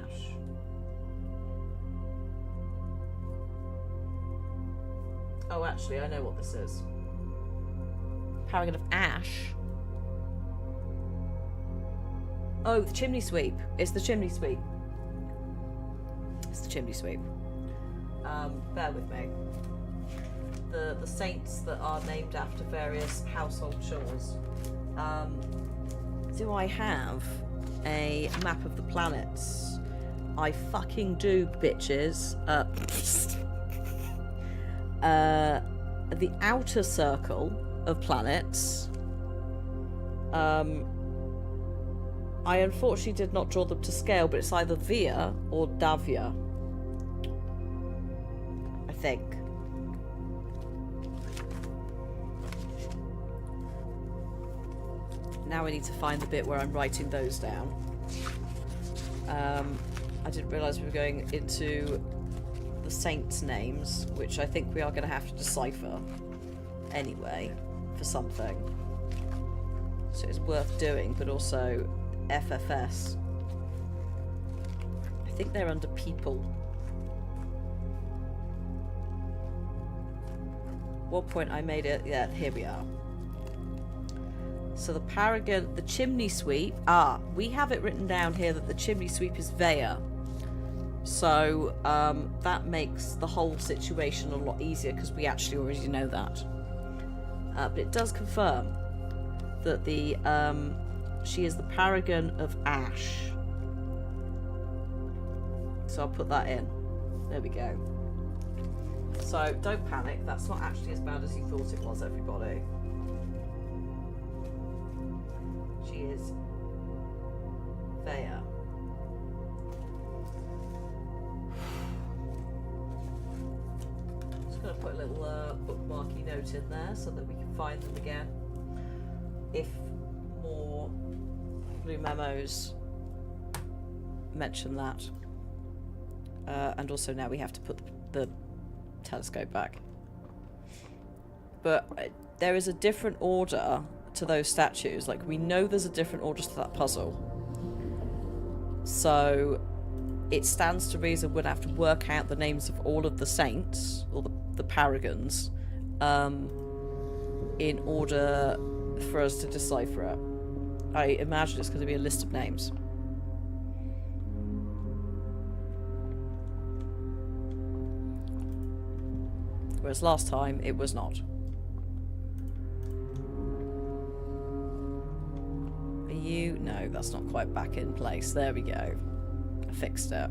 Oh, actually, I know what this is. Paragon of Ash. Oh, the chimney sweep. It's the chimney sweep. It's the chimney sweep. Bear with me. The saints that are named after various household chores. Do I have a map of the planets? I fucking do, bitches. The outer circle of planets. I unfortunately did not draw them to scale, but it's either Via or Davia. I think. Now I need to find the bit where I'm writing those down. I didn't realise we were going into the saints' names, which I think we are going to have to decipher anyway for something. So it's worth doing, but also FFS. I think they're under people. What point I made it? Yeah, here we are. So the Paragon, the chimney sweep. Ah, we have it written down here that the chimney sweep is Vea. So that makes the whole situation a lot easier because we actually already know that. But it does confirm that the she is the Paragon of Ash. So I'll put that in. There we go. So don't panic. That's not actually as bad as you thought it was, everybody. She is Vea. Just going to put a little bookmarky note in there so that we can find them again if more blue memos mention that. And also now we have to put the telescope back. But there is a different order to those statues. Like, we know there's a different order to that puzzle. So it stands to reason we'd have to work out the names of all of the saints, or the paragons, in order for us to decipher it. I imagine it's going to be a list of names. Whereas last time it was not. Are you? No, that's not quite back in place. There we go. I fixed it.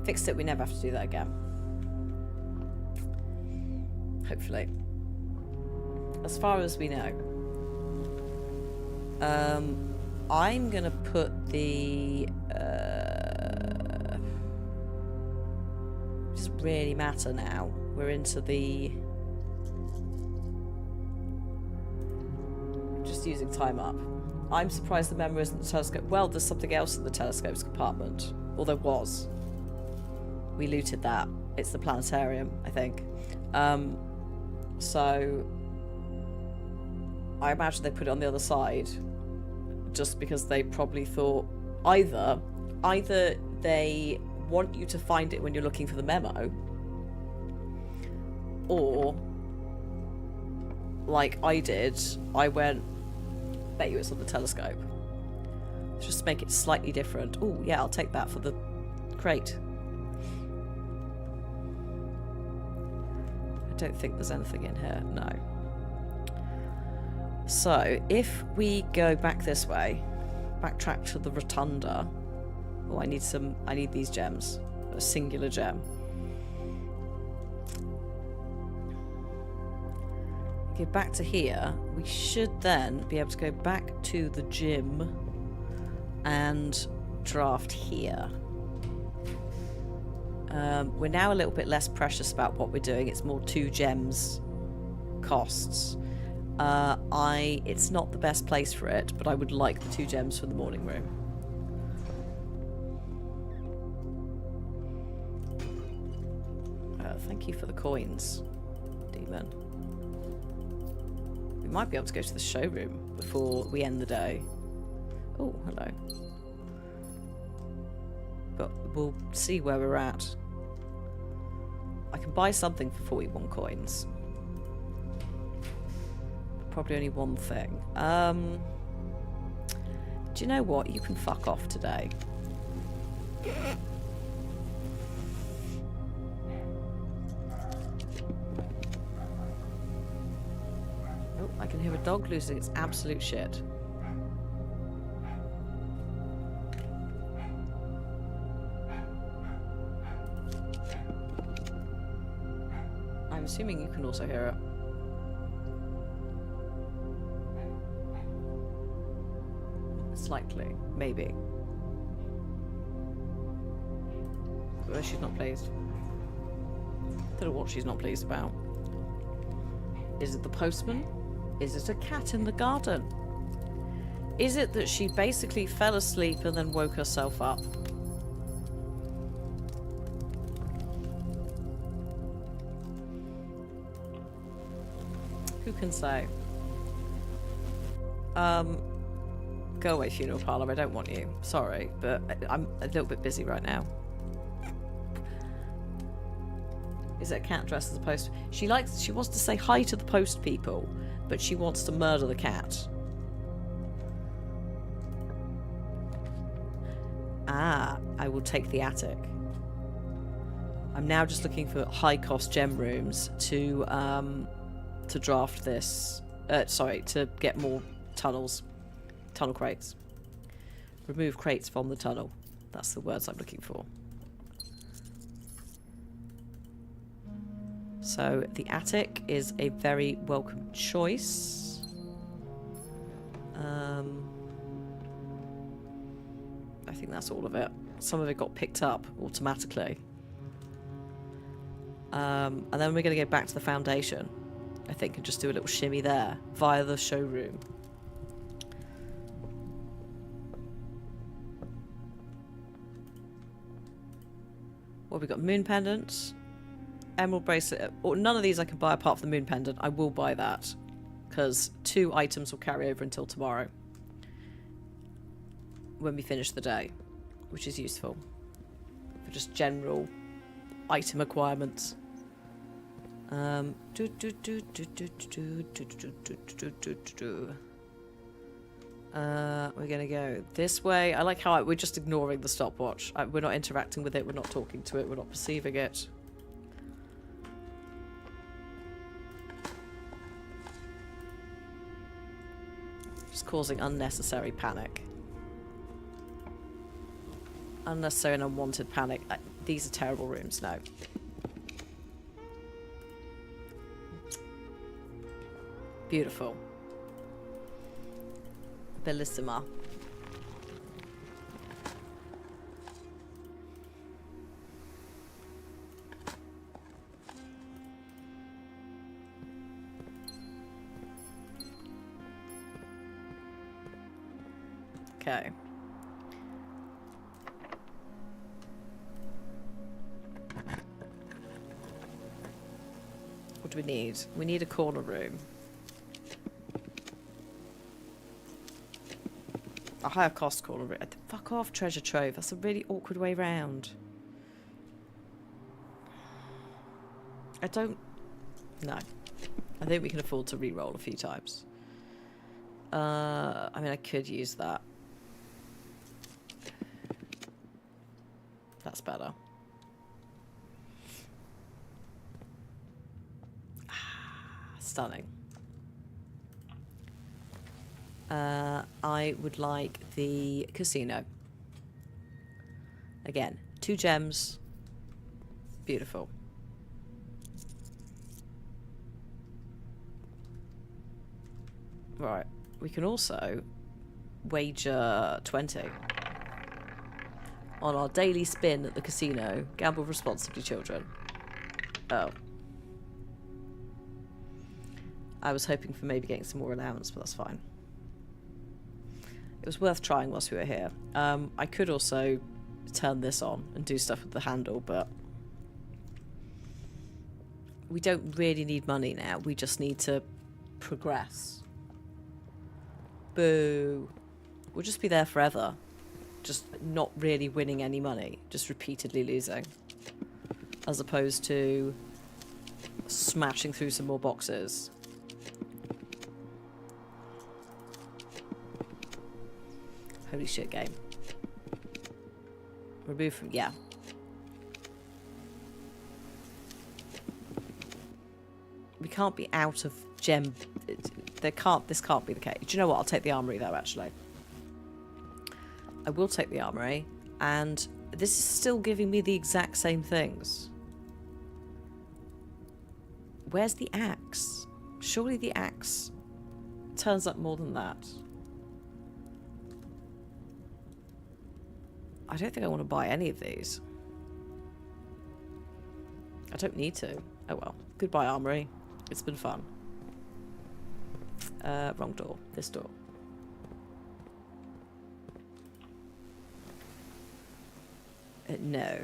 Fixed it, we never have to do that again. Hopefully. As far as we know. I'm gonna put the... it doesn't really matter now. We're into the... just using time up. I'm surprised the memo isn't the telescope. Well, there's something else in the telescope's compartment. Or there was. We looted that. It's the planetarium, I think. So I imagine they put it on the other side just because they probably thought either they want you to find it when you're looking for the memo, or like I did, I went, bet you it's on the telescope. Just make it slightly different. Oh yeah, I'll take that for the crate. I don't think there's anything in here, no. So if we go back this way, backtrack to the rotunda. Oh, I need these gems. A singular gem. Go back to here. We should then be able to go back to the gym and draft here. We're now a little bit less precious about what we're doing. It's more 2 gems costs. It's not the best place for it, but I would like the 2 gems for the morning room. Thank you for the coins, demon. We might be able to go to the showroom before we end the day. Oh, hello. But we'll see where we're at. I can buy something for 41 coins. Probably only one thing. Do you know what? You can fuck off today. Oh, I can hear a dog losing its absolute shit. I'm assuming you can also hear it. Slightly, maybe. Well, she's not pleased. Don't know what she's not pleased about. Is it the postman? Is it a cat in the garden? Is it that she basically fell asleep and then woke herself up? Who can say? Go away, funeral parlour. I don't want you. Sorry, but I'm a little bit busy right now. Is it a cat dressed as a post? She wants to say hi to the post people, but she wants to murder the cat. Ah, I will take the attic. I'm now just looking for high-cost gem rooms to draft this. To get more tunnels. Tunnel crates. Remove crates from the tunnel. That's the words I'm looking for. So the attic is a very welcome choice. I think that's all of it. Some of it got picked up automatically. And then we're going to go back to the foundation, I think, and just do a little shimmy there via the showroom. Well, we've got moon pendants, emerald bracelet. Or none of these I can buy apart from the moon pendant. I will buy that because 2 items will carry over until tomorrow when we finish the day, which is useful for just general item acquirements. We're gonna go this way. I like how we're just ignoring the stopwatch. We're not interacting with it, we're not talking to it, we're not perceiving it. Just causing unnecessary panic. Unnecessary and unwanted panic. These are terrible rooms, no. Beautiful. Bellissima. Okay. What do we need? We need a corner room. A higher cost corner room. Fuck off, treasure trove. That's a really awkward way round. I don't... No. I think we can afford to re-roll a few times. I mean, I could use that. That's better. Stunning. I would like the casino. Again, 2 gems. Beautiful. Right. We can also wager 20 on our daily spin at the casino. Gamble responsibly, children. Oh. I was hoping for maybe getting some more allowance, but that's fine. It was worth trying whilst we were here. I could also turn this on and do stuff with the handle, but we don't really need money now. We just need to progress. Boo. We'll just be there forever. Just not really winning any money. Just repeatedly losing. As opposed to smashing through some more boxes. Holy shit, game. Remove from... yeah. We can't be out of gem... This can't be the case. Do you know what? I'll take the armory, though, actually. I will take the armory. And this is still giving me the exact same things. Where's the axe? Surely the axe turns up more than that. I don't think I want to buy any of these. I don't need to. Oh well. Goodbye, armory. It's been fun. Wrong door. This door. No.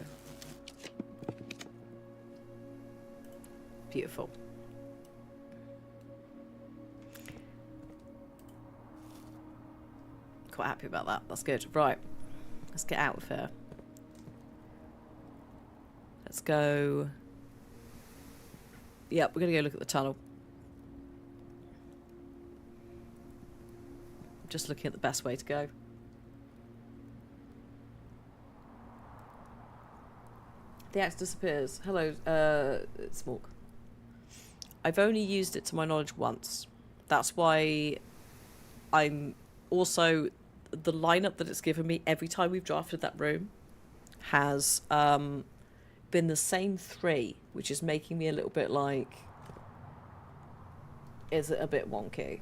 Beautiful. Quite happy about that. That's good. Right. Let's get out of here. Let's go... Yep, we're going to go look at the tunnel. Just looking at the best way to go. The axe disappears. Hello, Smork. I've only used it to my knowledge once. That's why I'm also... The lineup that it's given me every time we've drafted that room has been the same 3, which is making me a little bit like... Is it a bit wonky?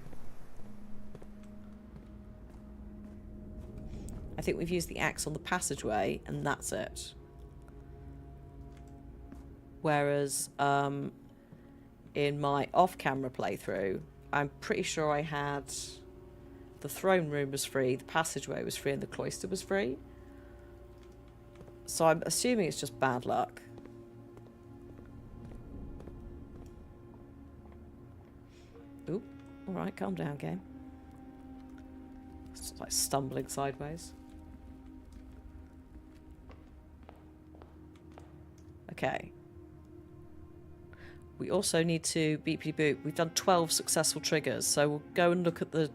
I think we've used the axe on the passageway, and that's it. Whereas in my off-camera playthrough, I'm pretty sure I had... The throne room was free, the passageway was free, and the cloister was free. So I'm assuming it's just bad luck. Oop. Alright, calm down, game. It's like stumbling sideways. Okay. We also need to beepity boop. We've done 12 successful triggers, so we'll go and look at the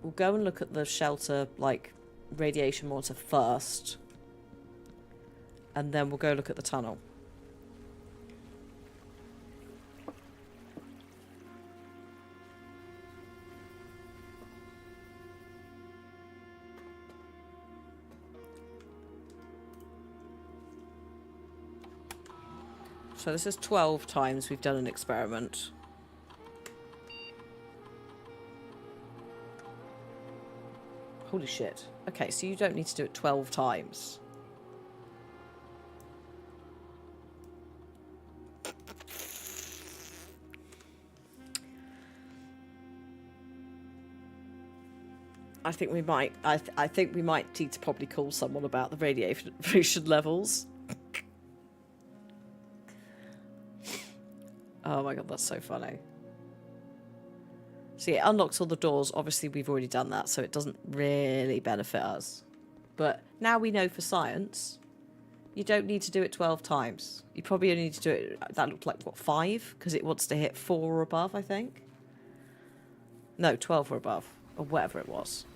we'll go and look at the shelter, like, radiation monitor first. And then we'll go look at the tunnel. So this is 12 times we've done an experiment. Holy shit. Okay, so you don't need to do it 12 times. I think we might. I think we might need to probably call someone about the radiation levels. Oh my god, that's so funny. So yeah, it unlocks all the doors. Obviously, we've already done that, so it doesn't really benefit us. But now we know for science, you don't need to do it 12 times. You probably only need to do it, that looked like, what, 5? Because it wants to hit 4 or above, I think. No, 12 or above. Or whatever it was.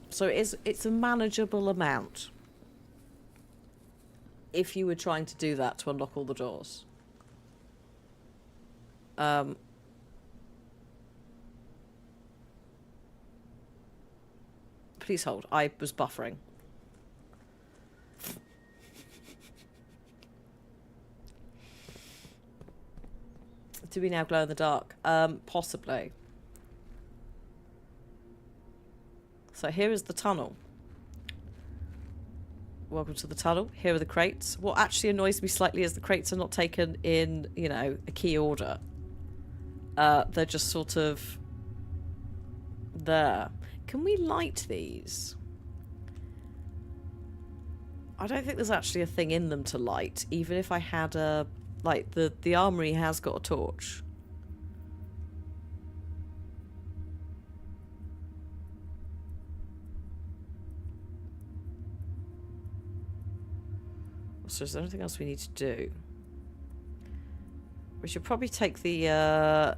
So it's a manageable amount. If you were trying to do that to unlock all the doors. Please hold. I was buffering. Do we now glow in the dark? Possibly. So here is the tunnel. Welcome to the tunnel. Here are the crates. What actually annoys me slightly is the crates are not taken in, you know, a key order. They're just sort of there. Can we light these? I don't think there's actually a thing in them to light, even if I had a... Like, the armory has got a torch. So is there anything else we need to do? We should probably take the...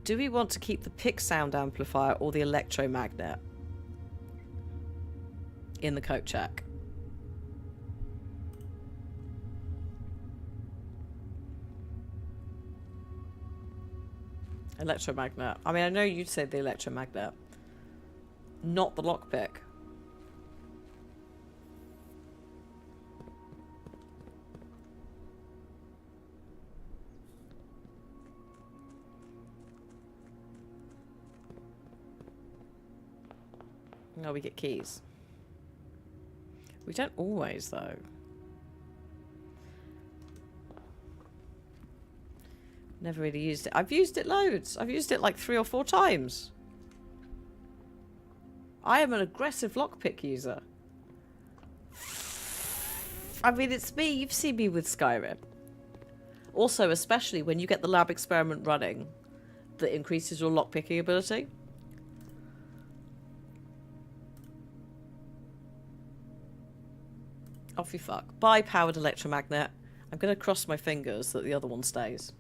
Do we want to keep the pick sound amplifier or the electromagnet in the coat check? Electromagnet. I mean, I know you'd say the electromagnet. Not the lockpick. No, we get keys. We don't always, though. Never really used it. I've used it loads. I've used it like 3 or 4 times. I am an aggressive lockpick user. I mean, it's me. You've seen me with Skyrim. Also, especially when you get the lab experiment running that increases your lockpicking ability. Off you fuck. Bye, powered electromagnet. I'm going to cross my fingers that the other one stays.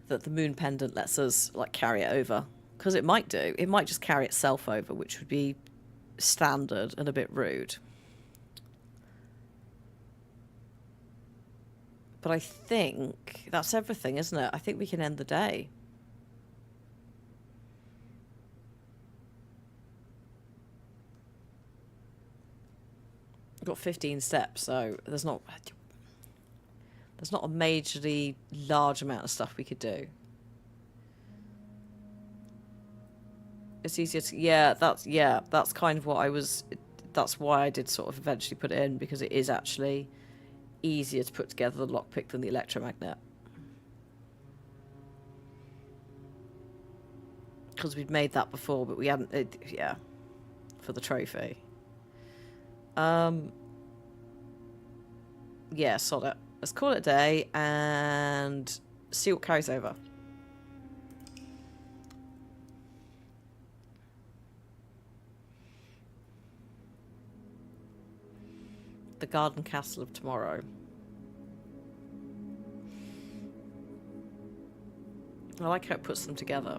That the moon pendant lets us, like, carry it over. Because it might do. It might just carry itself over, which would be standard and a bit rude. But I think that's everything, isn't it? I think we can end the day. We've got 15 steps, so there's not a majorly large amount of stuff we could do. It's easier to... Yeah, that's kind of what I was... That's why I did sort of eventually put it in, because it is actually easier to put together the lockpick than the electromagnet. Because we'd made that before, but we hadn't... yeah, for the trophy. Yeah, sod it. Let's call it a day and see what carries over. The Garden Castle of Tomorrow. I like how it puts them together.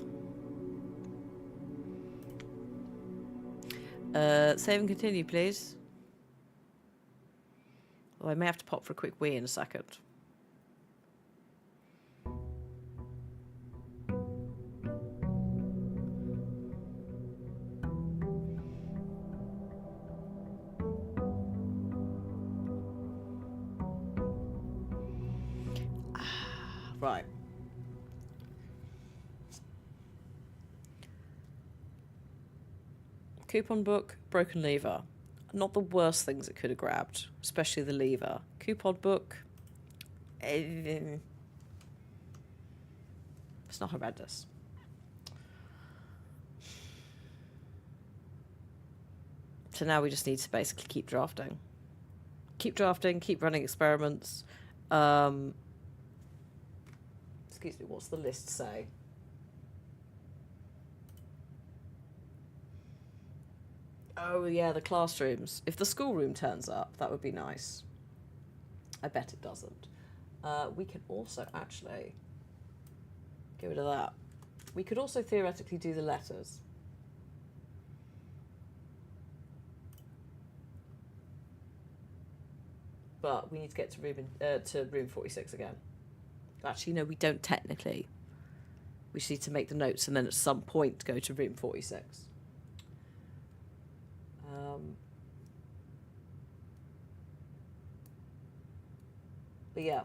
Save and continue, please. Well, I may have to pop for a quick wee in a second. Right. Coupon book, broken lever. Not the worst things it could have grabbed, especially the lever. Coupon book. It's not horrendous. So now we just need to basically keep drafting. Keep drafting, keep running experiments. Excuse me, what's the list say? Oh, yeah, the classrooms. If the schoolroom turns up, that would be nice. I bet it doesn't. We can also actually get rid of that. We could also theoretically do the letters. But we need to get to room 46 again. Actually, no, we don't technically. We just need to make the notes and then at some point go to room 46. But yeah,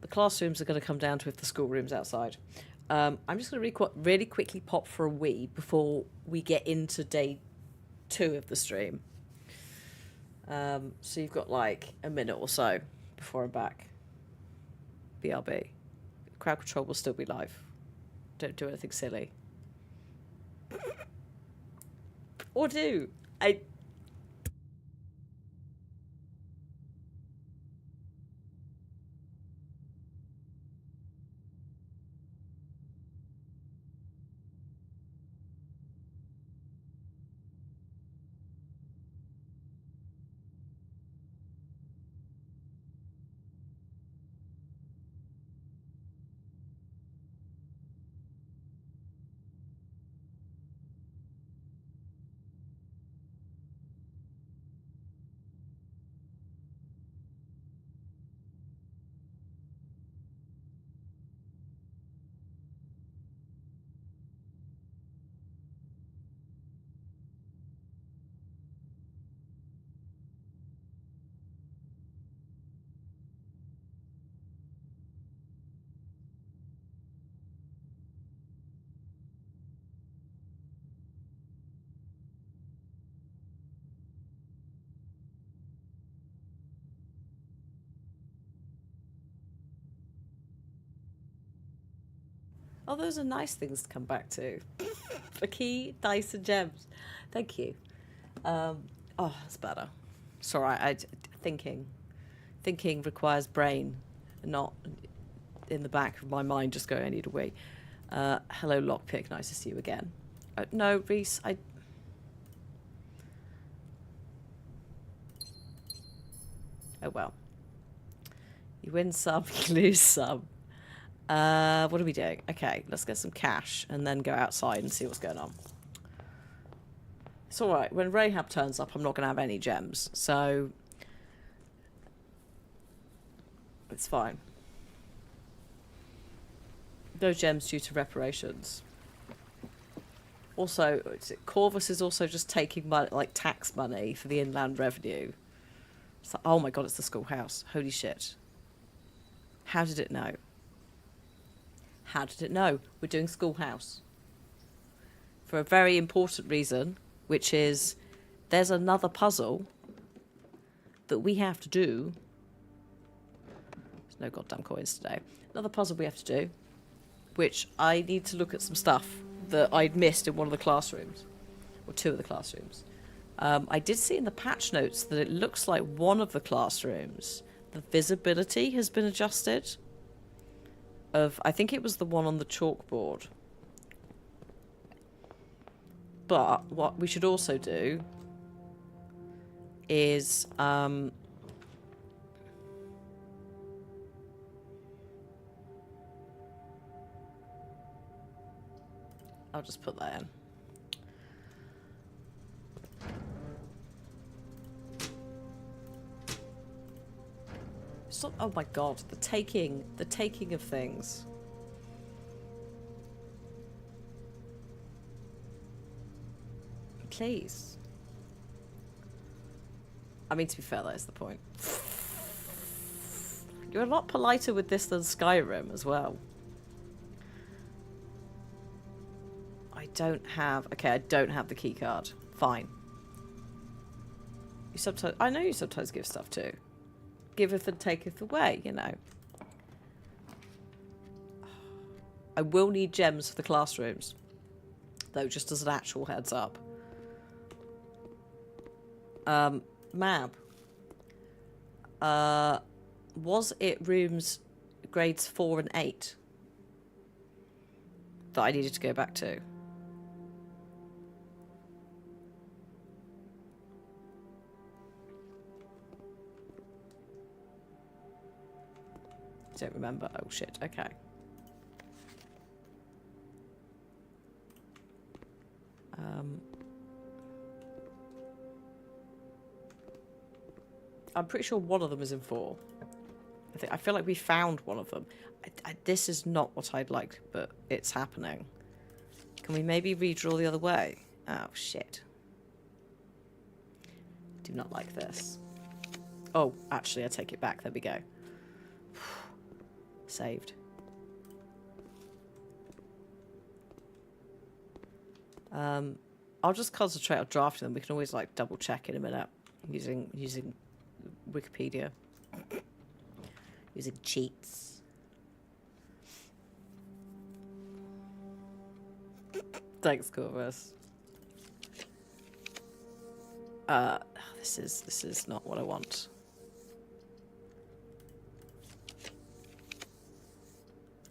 the classrooms are going to come down to if the schoolroom's outside. I'm just going to really quickly pop for a wee before we get into day 2 of the stream. So you've got like a minute or so before I'm back. BRB. Crowd control will still be live. Don't do anything silly. Or do. Oh, those are nice things to come back to. A key, dice, and gems. Thank you. Oh, that's better. It's all right. Thinking requires brain, not in the back of my mind just going, I need a wee. Hello, Lockpick. Nice to see you again. No, Reese, Oh, well. You win some, you lose some. What are we doing? Okay, let's get some cash and then go outside and see what's going on. It's alright. When Rahab turns up, I'm not going to have any gems. So, it's fine. No gems due to reparations. Also, Corvus is also just taking money, like tax money for the inland revenue. It's like, oh my god, it's the schoolhouse. Holy shit. How did it know? How did it know? We're doing schoolhouse. For a very important reason, which is there's another puzzle that we have to do. There's no goddamn coins today. Another puzzle we have to do, which I need to look at some stuff that I'd missed in one of the classrooms, or 2 of the classrooms. I did see in the patch notes that it looks like one of the classrooms, the visibility has been adjusted. I think it was the one on the chalkboard. But what we should also do is I'll just put that in. Stop, oh my god, the taking of things. Please. I mean, to be fair, that is the point. You're a lot politer with this than Skyrim as well. I don't have... Okay, I don't have the key card. Fine. You sometimes... I know you sometimes give stuff too. Giveth and taketh away, you know. I will need gems for the classrooms. Though, just as an actual heads up. Mab. Was it rooms grades 4 and 8 that I needed to go back to? Don't remember. Oh shit, okay. I'm pretty sure one of them is in 4. I feel like we found one of them. This is not what I'd like, but it's happening. Can we maybe redraw the other way? Oh, shit. Do not like this. Oh, actually, I take it back. There we go. Saved. I'll just concentrate on drafting them. We can always, like, double check in a minute using Wikipedia. Using cheats. Thanks, Corvus. This is not what I want.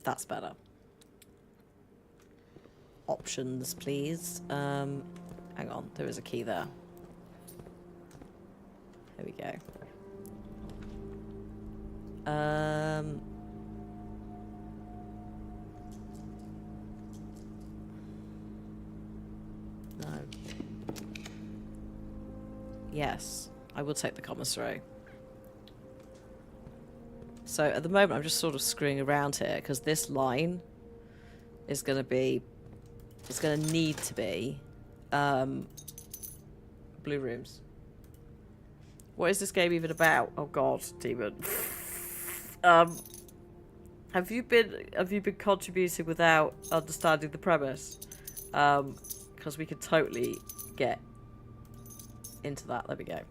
That's better. Options, please. Hang on, there is a key there. There we go. No. Yes, I will take the commissary. So at the moment I'm just sort of screwing around here because this line is going to be, it's going to need to be blue rooms. What is this game even about? Oh god, demon. Have you been contributing without understanding the premise? Because we could totally get into that. There we go.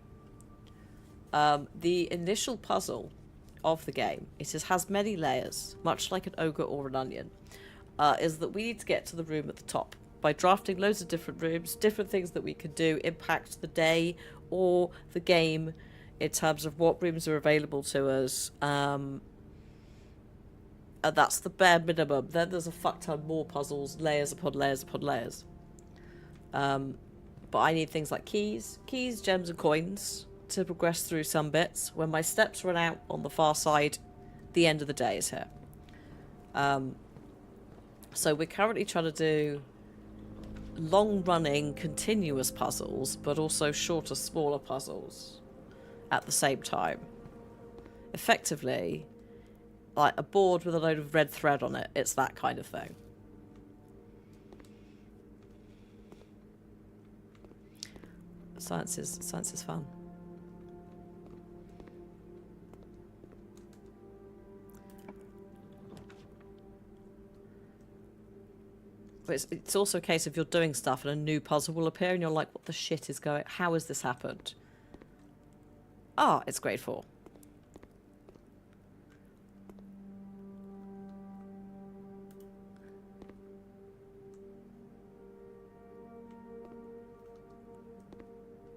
The initial puzzle of the game, it says, has many layers, much like an ogre or an onion, is that we need to get to the room at the top. By drafting loads of different rooms, different things that we can do impact the day or the game in terms of what rooms are available to us. And that's the bare minimum. Then there's a fuck ton more puzzles, layers upon layers upon layers. But I need things like keys, gems and coins to progress through some bits. When my steps run out on the far side, the end of the day is here. So we're currently trying to do long-running, continuous puzzles, but also shorter, smaller puzzles at the same time. Effectively, like a board with a load of red thread on it. It's that kind of thing. Science is fun. But it's also a case of you're doing stuff and a new puzzle will appear and you're like, what the shit is going... How has this happened? Ah, it's grade 4.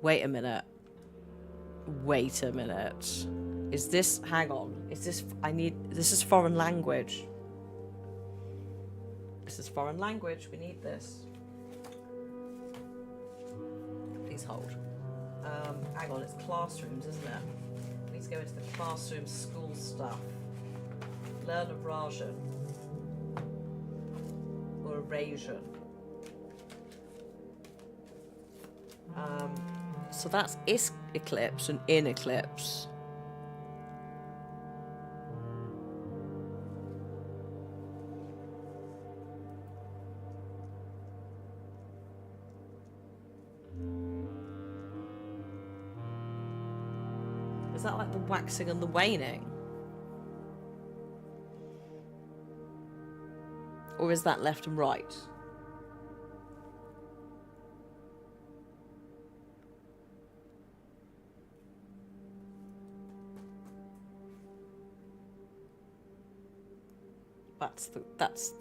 Wait a minute. Wait a minute. Is this... Hang on. Is this... This is foreign language. This is foreign language. We need this. Please hold. Hang on. It's classrooms, isn't it? Please go into the classroom school stuff. Learn a Rajan. Or a Rasian. So that's Eclipse and in Eclipse. Is that like the waxing and the waning? Or is that left and right? That's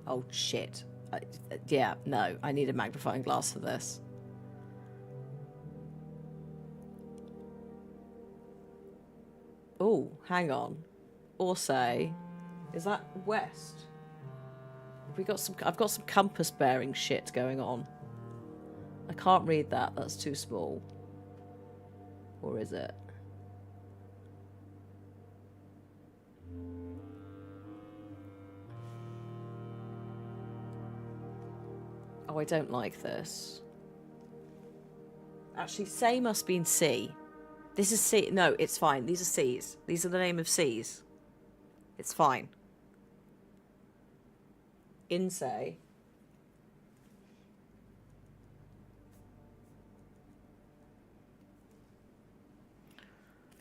Oh shit. Yeah, no, I need a magnifying glass for this. Oh, hang on. Orsay. Is that west? I've got some compass bearing shit going on. I can't read that, that's too small. Or is it? Oh, I don't like this. Actually, say must be in C. This is C. No, it's fine. These are C's. These are the name of C's. It's fine. In say.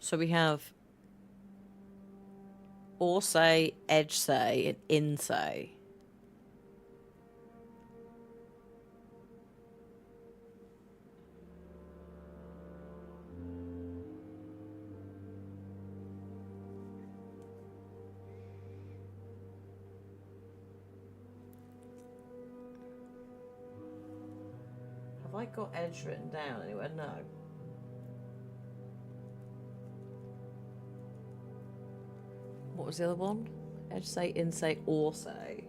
So we have or say, edge say, and in say. Have I got edge written down anywhere? No. What was the other one? Edge say, in say, or say.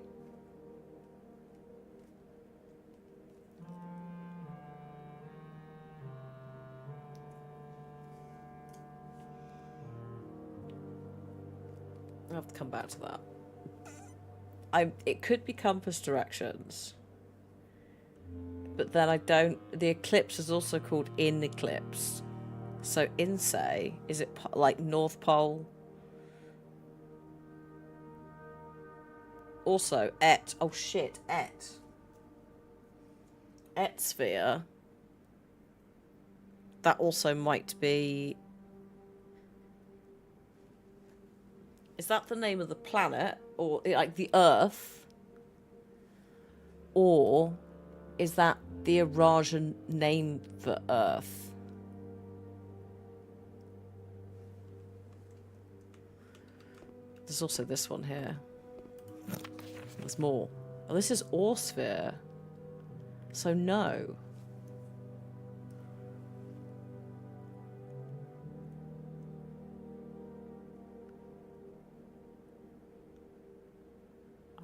I'll have to come back to that. It could be compass directions. But then I don't... The eclipse is also called in eclipse. So in say, is it like North Pole? Also, et. Oh shit, et. Et sphere. That also might be... Is that the name of the planet? Or like the Earth? Or is that the Iranian name for Earth? There's also this one here. There's more. Oh, this is Orsphere. So no.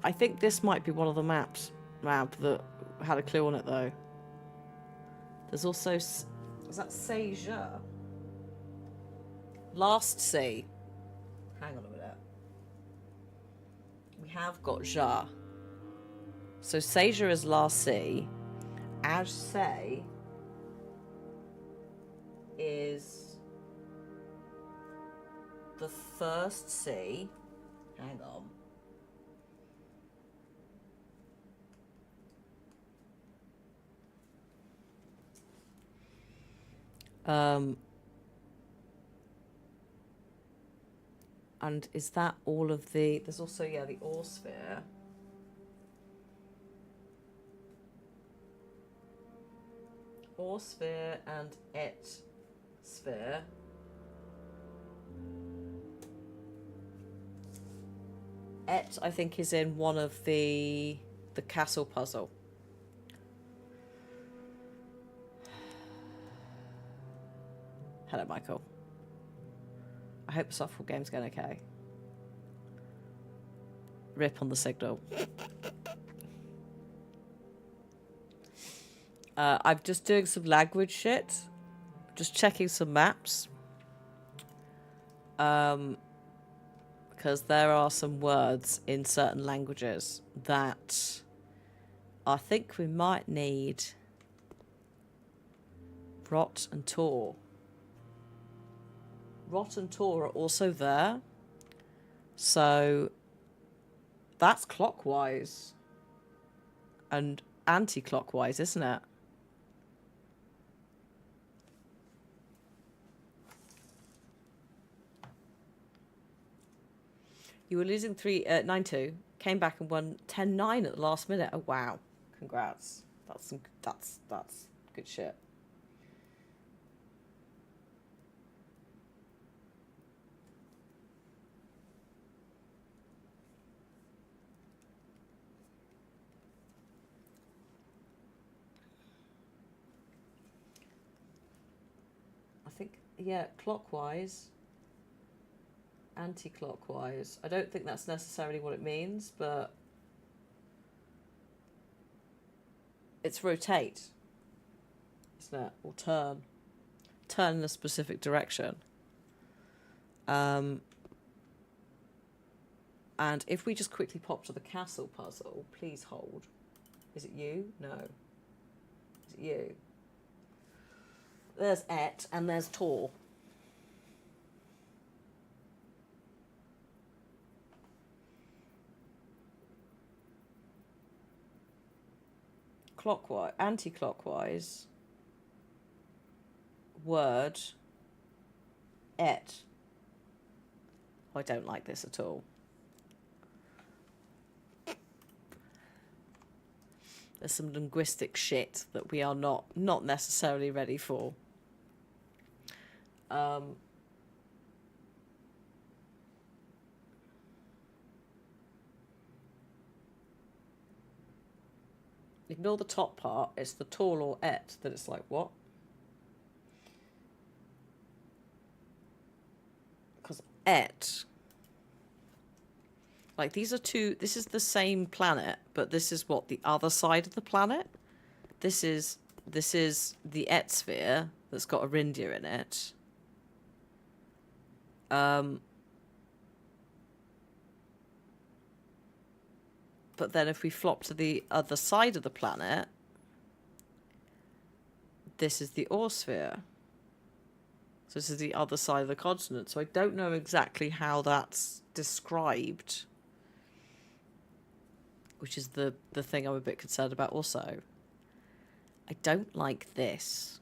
I think this might be one of the map that had a clue on it though. There's also... Is that Seja? Last sea. Hang on a minute. We have got Ja. So Seja is last sea. Aj say is the first sea. Hang on. And is that all of the... There's also, yeah, the Orsphere. Orsphere and Et sphere. Et, I think, is in one of the castle puzzle. Hello, Michael. I hope the softball game's going okay. Rip on the signal. I'm just doing some language shit. Just checking some maps. Because there are some words in certain languages that I think we might need Rot and Tor. Rot and Tor are also there, So that's clockwise and anti-clockwise, isn't it? You were losing 9-2, came back and won 10-9 at the last minute. Oh wow. Congrats. That's good shit. I think, yeah, clockwise, anti-clockwise. I don't think that's necessarily what it means, but it's rotate, isn't it? Or turn. Turn in a specific direction. And if we just quickly pop to the castle puzzle, please hold. Is it you? No. Is it you? There's Et and there's Tor. Clockwise, anti-clockwise. Word. Et. I don't like this at all. There's some linguistic shit that we are not necessarily ready for. Ignore the top part. It's the tall or et that it's like, what? Because et, like these are two, this is the same planet, but this is what, the other side of the planet? This is the Et sphere that's got Arindia in it. But then if we flop to the other side of the planet, this is the Ore sphere. So this is the other side of the continent. So I don't know exactly how that's described, which is the thing I'm a bit concerned about also. I don't like this.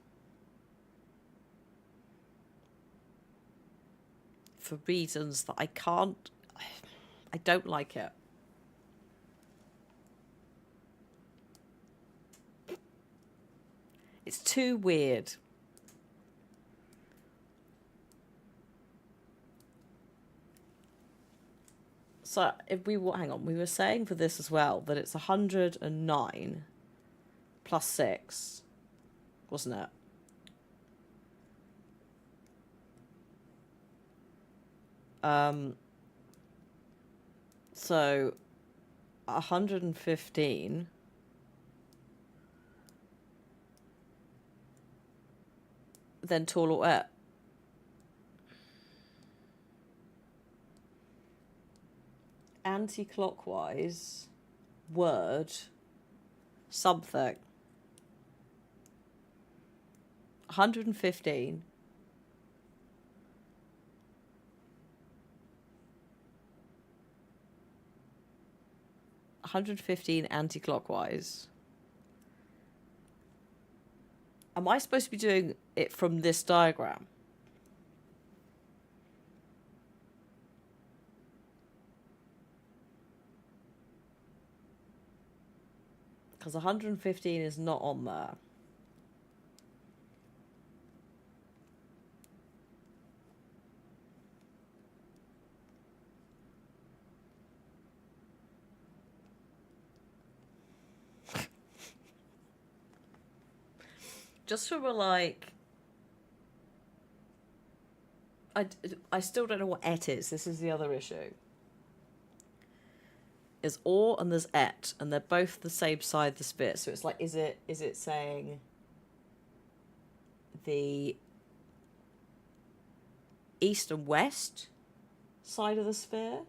For reasons that I don't like it. It's too weird. So if we hang on, we were saying for this as well that it's 109 plus 6, wasn't it? So 115 then tall or et. Anti-clockwise word something 115 115 anti-clockwise. Am I supposed to be doing it from this diagram? Because 115 is not on there. Just from a like... I still don't know what et is. This is the other issue. Is or and there's et, and they're both the same side of the sphere. So it's like, is it saying the east and west side of the sphere?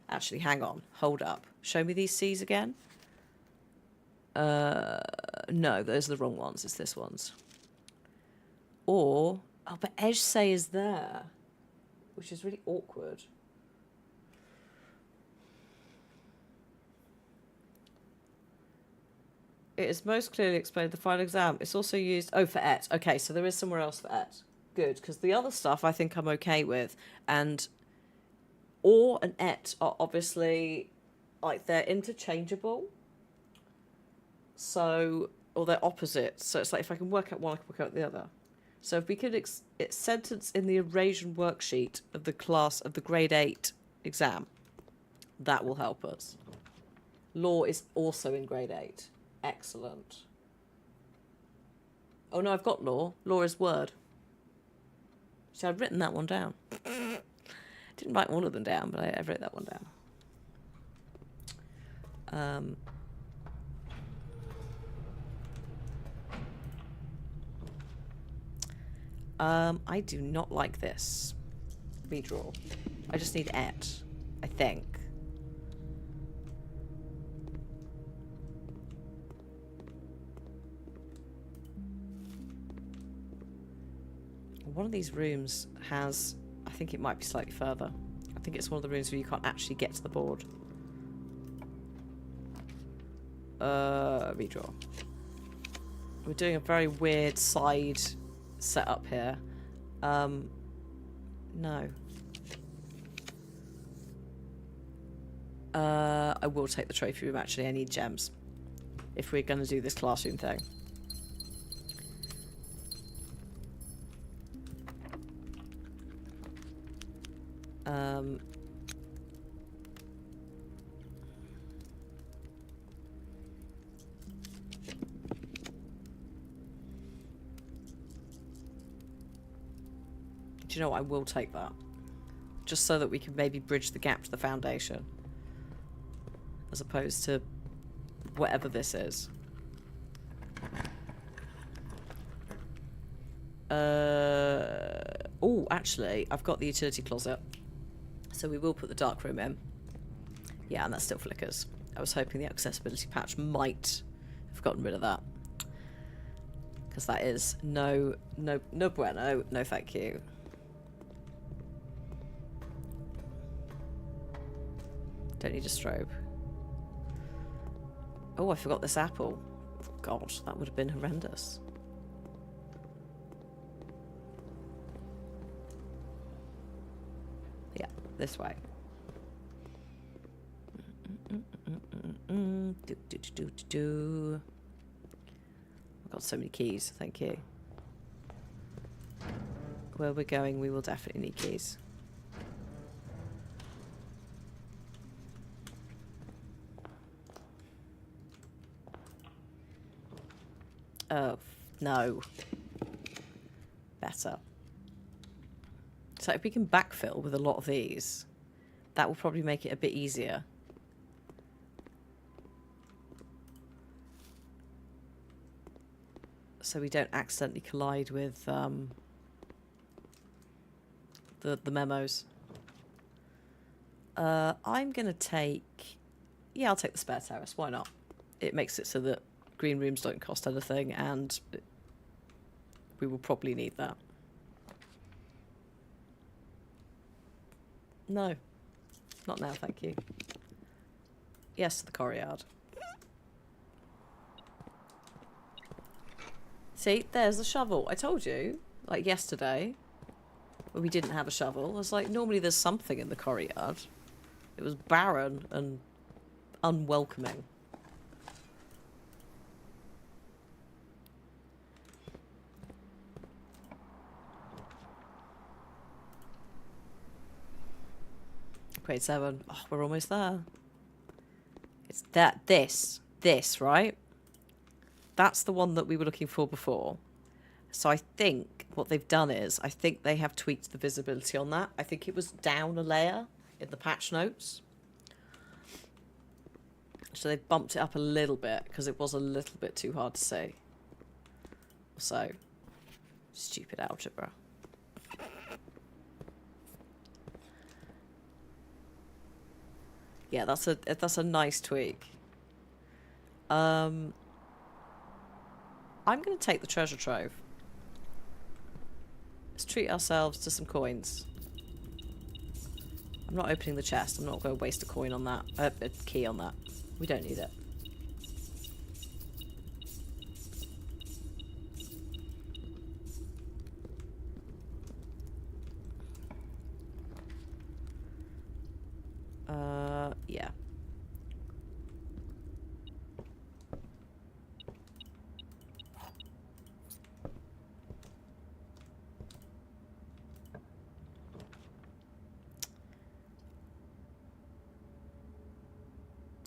Actually, hang on, hold up. Show me these C's again. No, those are the wrong ones. It's this ones. Or, oh, but edge say is there, which is really awkward. It is most clearly explained in the final exam. It's also used... Oh, for et. Okay, so there is somewhere else for et. Good, because the other stuff I think I'm okay with. And or and et are obviously... Like, they're interchangeable. So... Or they're opposites. So it's like if I can work out one, I can work out the other. So if we could... It's sentence in the Eurasian worksheet of the class of the grade 8 exam. That will help us. Law is also in grade 8. Excellent. Oh no, I've got law. Law is word. See, I've written that one down. Didn't write all of them down, but I've written that one down. I do not like this. Redraw. I just need et, I think. One of these rooms has, I think it might be slightly further. I think it's one of the rooms where you can't actually get to the board. Redraw. We're doing a very weird side setup here. No. I will take the trophy room, actually. I need gems. If we're going to do this classroom thing. Do you know what? I will take that. Just so that we can maybe bridge the gap to the foundation. As opposed to whatever this is. Oh, actually, I've got the utility closet. So we will put the dark room in. Yeah, and that still flickers. I was hoping the accessibility patch might have gotten rid of that. Because that is no bueno. No thank you. Don't need a strobe. Oh, I forgot this apple. God, that would have been horrendous. Yeah, this way. I've got so many keys, thank you. Where we're going, we will definitely need keys. Oh, no. Better. So if we can backfill with a lot of these, that will probably make it a bit easier. So we don't accidentally collide with the memos. I'm going to take... Yeah, I'll take the spare terrace. Why not? It makes it so that green rooms don't cost anything, and we will probably need that. No. Not now, thank you. Yes to the courtyard. See, there's the shovel. I told you, like yesterday, when we didn't have a shovel, I was like, normally there's something in the courtyard. It was barren and unwelcoming. Grade 7. Oh, we're almost there. It's this, right? That's the one that we were looking for before. So I think what they've done is, I think they have tweaked the visibility on that. I think it was down a layer in the patch notes. So they've bumped it up a little bit because it was a little bit too hard to see. So, stupid algebra. Yeah, that's a nice tweak. I'm going to take the treasure trove. Let's treat ourselves to some coins. I'm not opening the chest. I'm not going to waste a coin on that. A key on that. We don't need it. Yeah.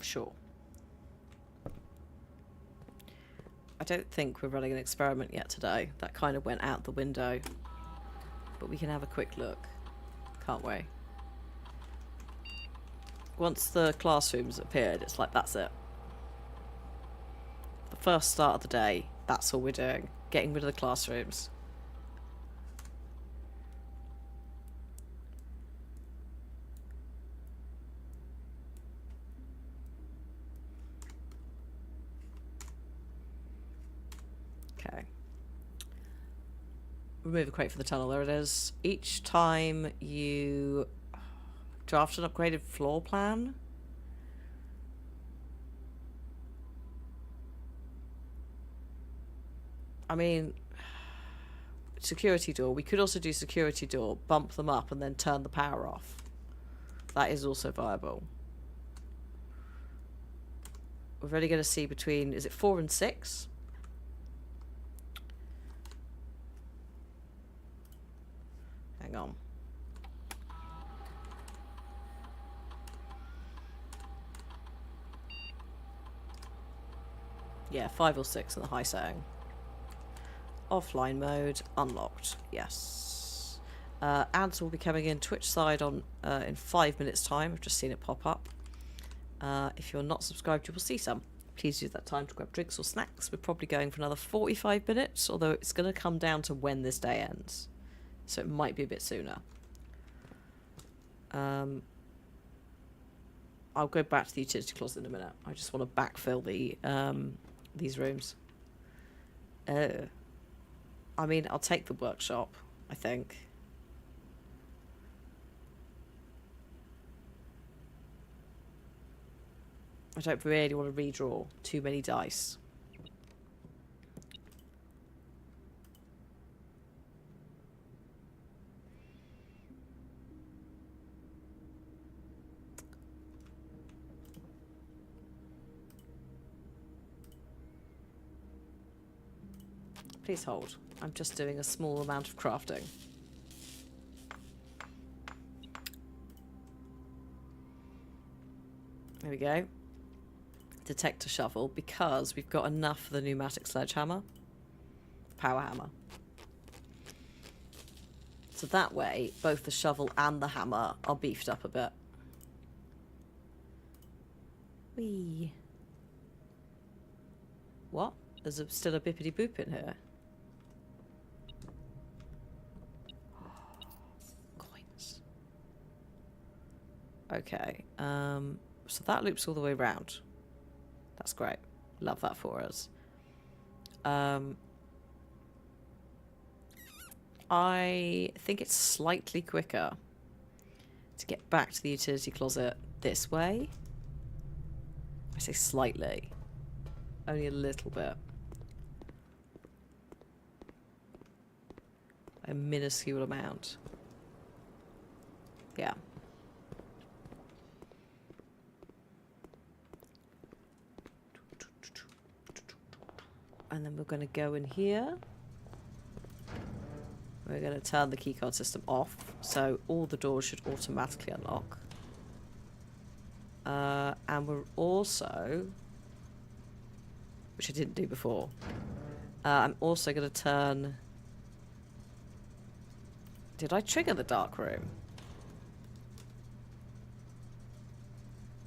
Sure. I don't think we're running an experiment yet today. That kind of went out the window. But we can have a quick look, can't we? Once the classrooms appeared, it's like, that's it. The first start of the day, that's all we're doing. Getting rid of the classrooms. Okay. Remove a crate for the tunnel. There it is. Each time you draft an upgraded floor plan. I mean, security door. We could also do security door, bump them up, and then turn the power off. That is also viable. We're only going to see between, is it 4 and 6? Hang on. Yeah, 5 or 6 in the high setting. Offline mode, unlocked. Yes. Ads will be coming in Twitch side on in 5 minutes time. I've just seen it pop up. If you're not subscribed, you will see some. Please use that time to grab drinks or snacks. We're probably going for another 45 minutes, although it's going to come down to when this day ends. So it might be a bit sooner. I'll go back to the utility closet in a minute. I just want to backfill the these rooms. I mean, I'll take the workshop, I think. I don't really want to redraw too many dice. Please hold. I'm just doing a small amount of crafting. There we go. Detector shovel, because we've got enough for the pneumatic sledgehammer. Power hammer. So that way, both the shovel and the hammer are beefed up a bit. Whee. What? There's still a bippity boop in here. Coins. Okay. So that loops all the way around. That's great. Love that for us. I think it's slightly quicker to get back to the utility closet this way. I say slightly. Only a little bit. A minuscule amount. Yeah. And then we're going to go in here. We're going to turn the keycard system off, so all the doors should automatically unlock. And we're also, which I didn't do before, I'm also going to turn... Did I trigger the dark room?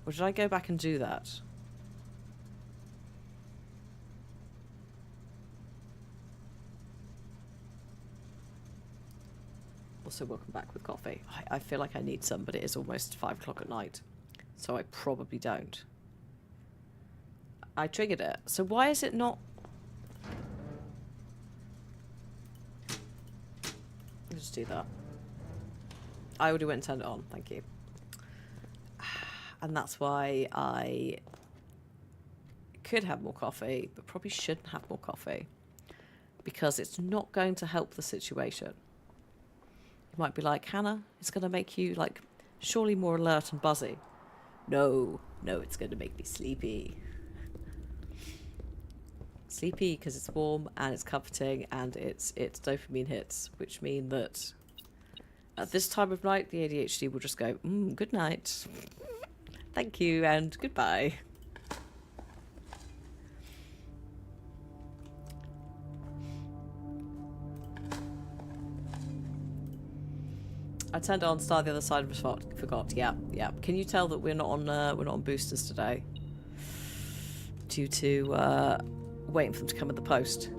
Or did I go back and do that? Also, welcome back with coffee. I feel like I need some, but it is almost 5 o'clock at night. So I probably don't. I triggered it. So why is it not... Let's just do that. I already went and turned it on. Thank you. And that's why I could have more coffee, but probably shouldn't have more coffee. Because it's not going to help the situation. You might be like, Hannah, it's going to make you, like, surely more alert and buzzy. No, it's going to make me sleepy. Sleepy because it's warm and it's comforting and it's dopamine hits, which mean that at this time of night the ADHD will just go, good night, thank you and goodbye. I turned on Star the other side and forgot. Yeah. Can you tell that we're not on boosters today? Due to waiting for them to come in the post.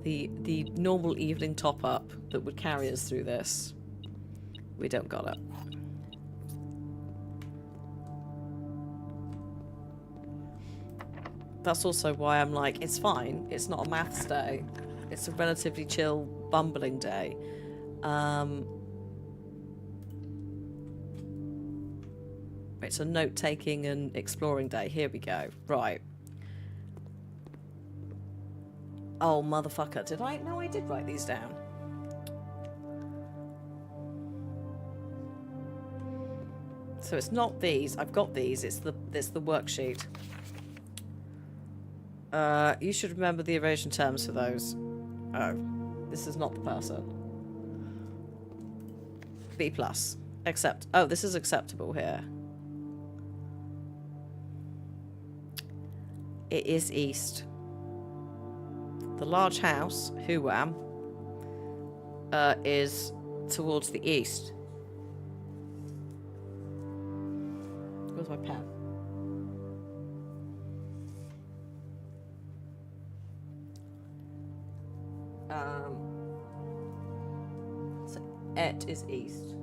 The normal evening top up that would carry us through this. We don't got it. That's also why I'm like, it's fine. It's not a maths day. It's a relatively chill, bumbling day. It's a note-taking and exploring day. Here we go. Right. Oh, motherfucker. Did I? No, I did write these down. So it's not these. I've got these. It's the worksheet. You should remember the erosion terms for those. Oh. This is not the person. B+. Accept. Oh, this is acceptable here. It is east. The large house, Huam, is towards the east. Where's my pen? So Et is east.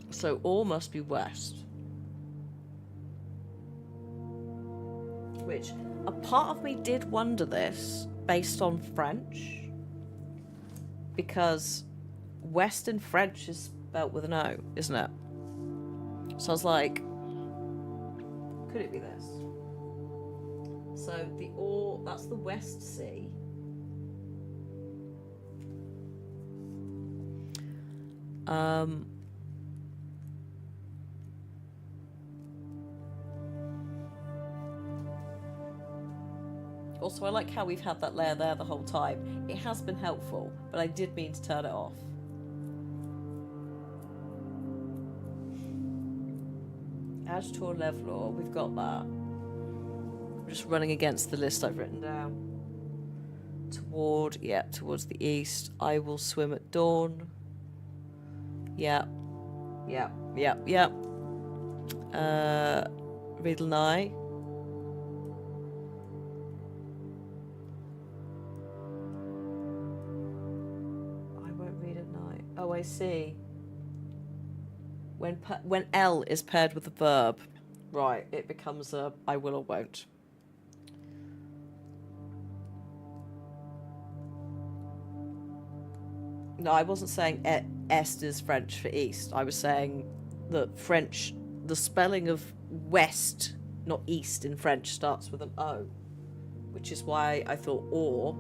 So all must be west. Which, a part of me did wonder this based on French. Because west in French is spelt with an O, isn't it? So I was like, could it be this? So the Or, that's the West Sea. Also, I like how we've had that layer there the whole time. It has been helpful, but I did mean to turn it off. Agitator Levelor, we've got that. I'm just running against the list I've written down. Towards the east. I will swim at dawn. Yeah. Riddlenai. I won't read at night. Oh, I see. When L is paired with the verb, right, it becomes a I will or won't. No, I wasn't saying est is French for east. I was saying that French, the spelling of west, not east in French, starts with an O, which is why I thought or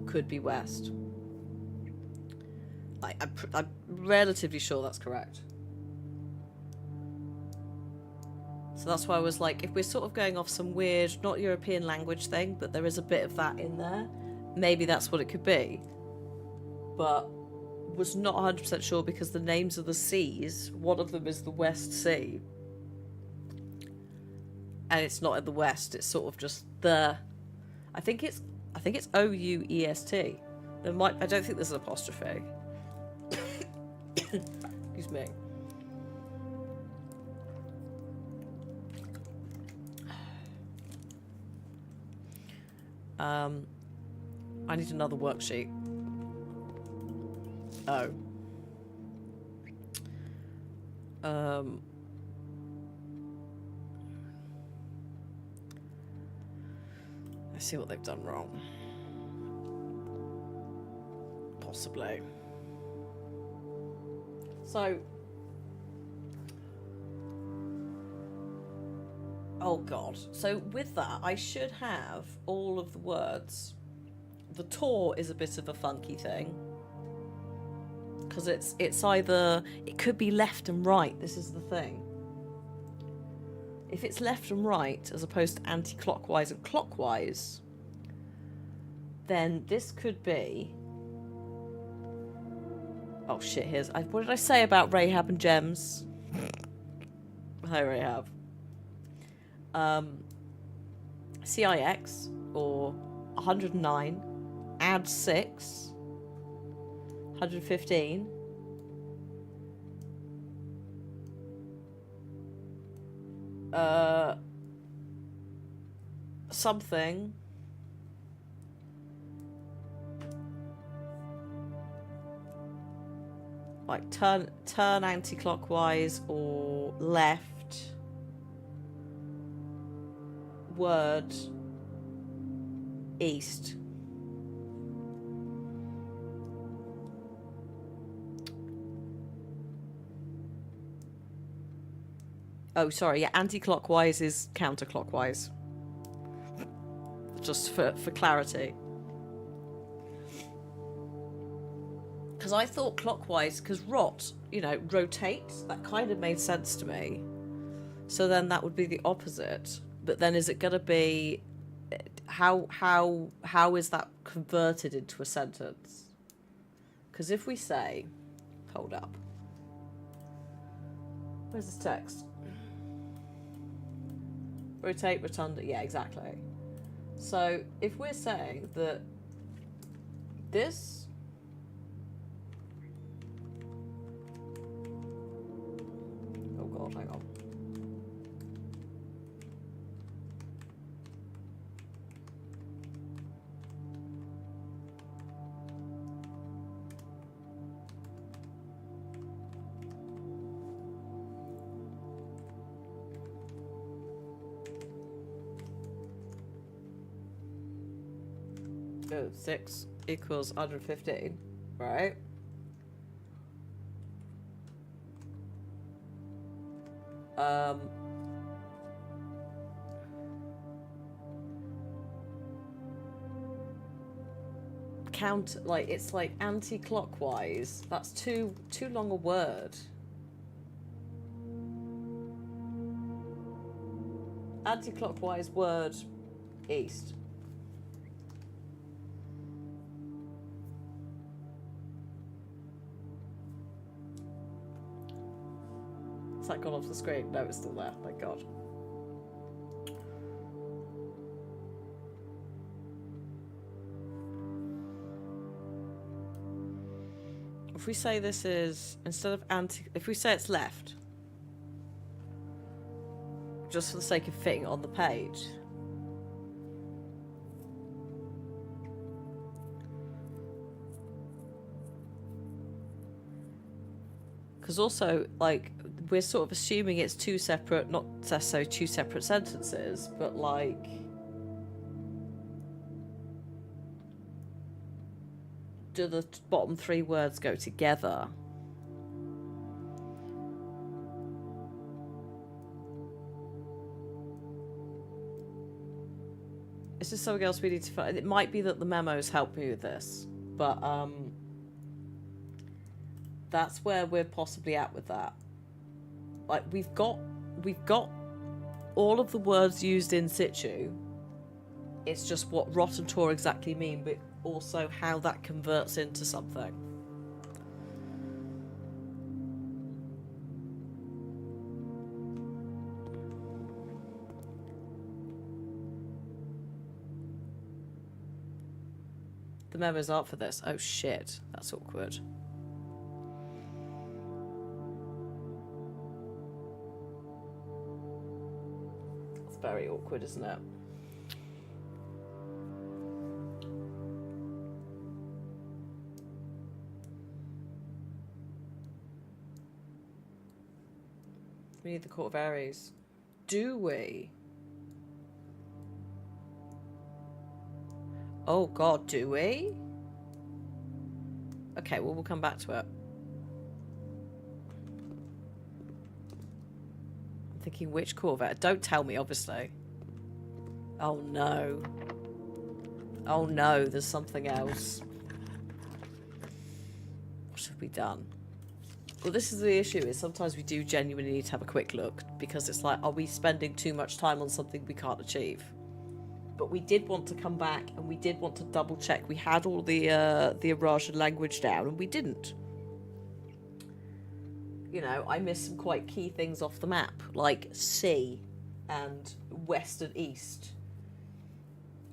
could be west. I'm relatively sure that's correct. So that's why I was like, if we're sort of going off some weird, not European language thing, but there is a bit of that in there, maybe that's what it could be. But was not 100% sure because the names of the seas, one of them is the West Sea. And it's not in the west, it's sort of just the... I think it's O-U-E-S-T. I don't think there's an apostrophe. Excuse me. I need another worksheet. Oh. I see what they've done wrong. Possibly. So, oh god. So with that, I should have all of the words The tour is a bit of a funky thing. Because it's either... It could be left and right. This is the thing. If it's left and right, as opposed to anti-clockwise and clockwise, then this could be... Oh shit, here's... What did I say about Rahab and Gems? Hi, Rahab. CIX, or 109, add 6, 115, something, like turn anti-clockwise or left, word east. Oh, sorry, yeah, anti-clockwise is counterclockwise. Just for clarity. Because I thought clockwise, because rot, you know, rotate, that kind of made sense to me. So then that would be the opposite. But then is it going to be... How is that converted into a sentence? Because if we say... Hold up. Where's this text? Rotate, rotunda. Yeah, exactly. So if we're saying that this... Oh god, hang on. Oh, 6 equals 115, right? Count, like, it's like anti-clockwise. That's too long a word. Anti-clockwise word east. Has that gone off the screen? No, it's still there. My god. If we say this is, instead of if we say it's left, just for the sake of fitting it on the page, because also, like, we're sort of assuming it's two separate, not necessarily two separate sentences, but like... Do the bottom 3 words go together? Is this something else we need to find? It might be that the memos help me with this, but that's where we're possibly at with that. Like, we've got all of the words used in situ. It's just what rot and tor exactly mean, but also how that converts into something. The memos aren't for this. Oh shit, that's awkward. It's very awkward, isn't it? We need the Court of Aries. Do we? Oh god, do we? Okay, well, we'll come back to it. I'm thinking which Court of Aries? Don't tell me, obviously. Oh no. Oh no, there's something else. What have we done? Well, this is the issue, is sometimes we do genuinely need to have a quick look, because it's like, are we spending too much time on something we can't achieve? But we did want to come back, and we did want to double check. We had all the Eurasian language down, and we didn't. You know, I missed some quite key things off the map, like sea and west and east.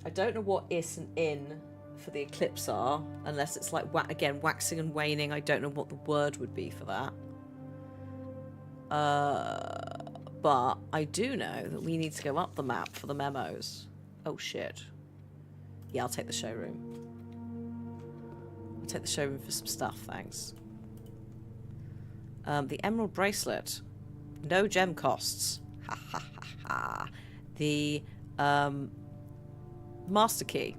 I don't know what is and in for the eclipse are, unless it's like, again, waxing and waning. I don't know what the word would be for that. But I do know that we need to go up the map for the memos. Oh shit. Yeah, I'll take the showroom. I'll take the showroom for some stuff, thanks. The emerald bracelet. No gem costs. Ha ha ha ha. The master key.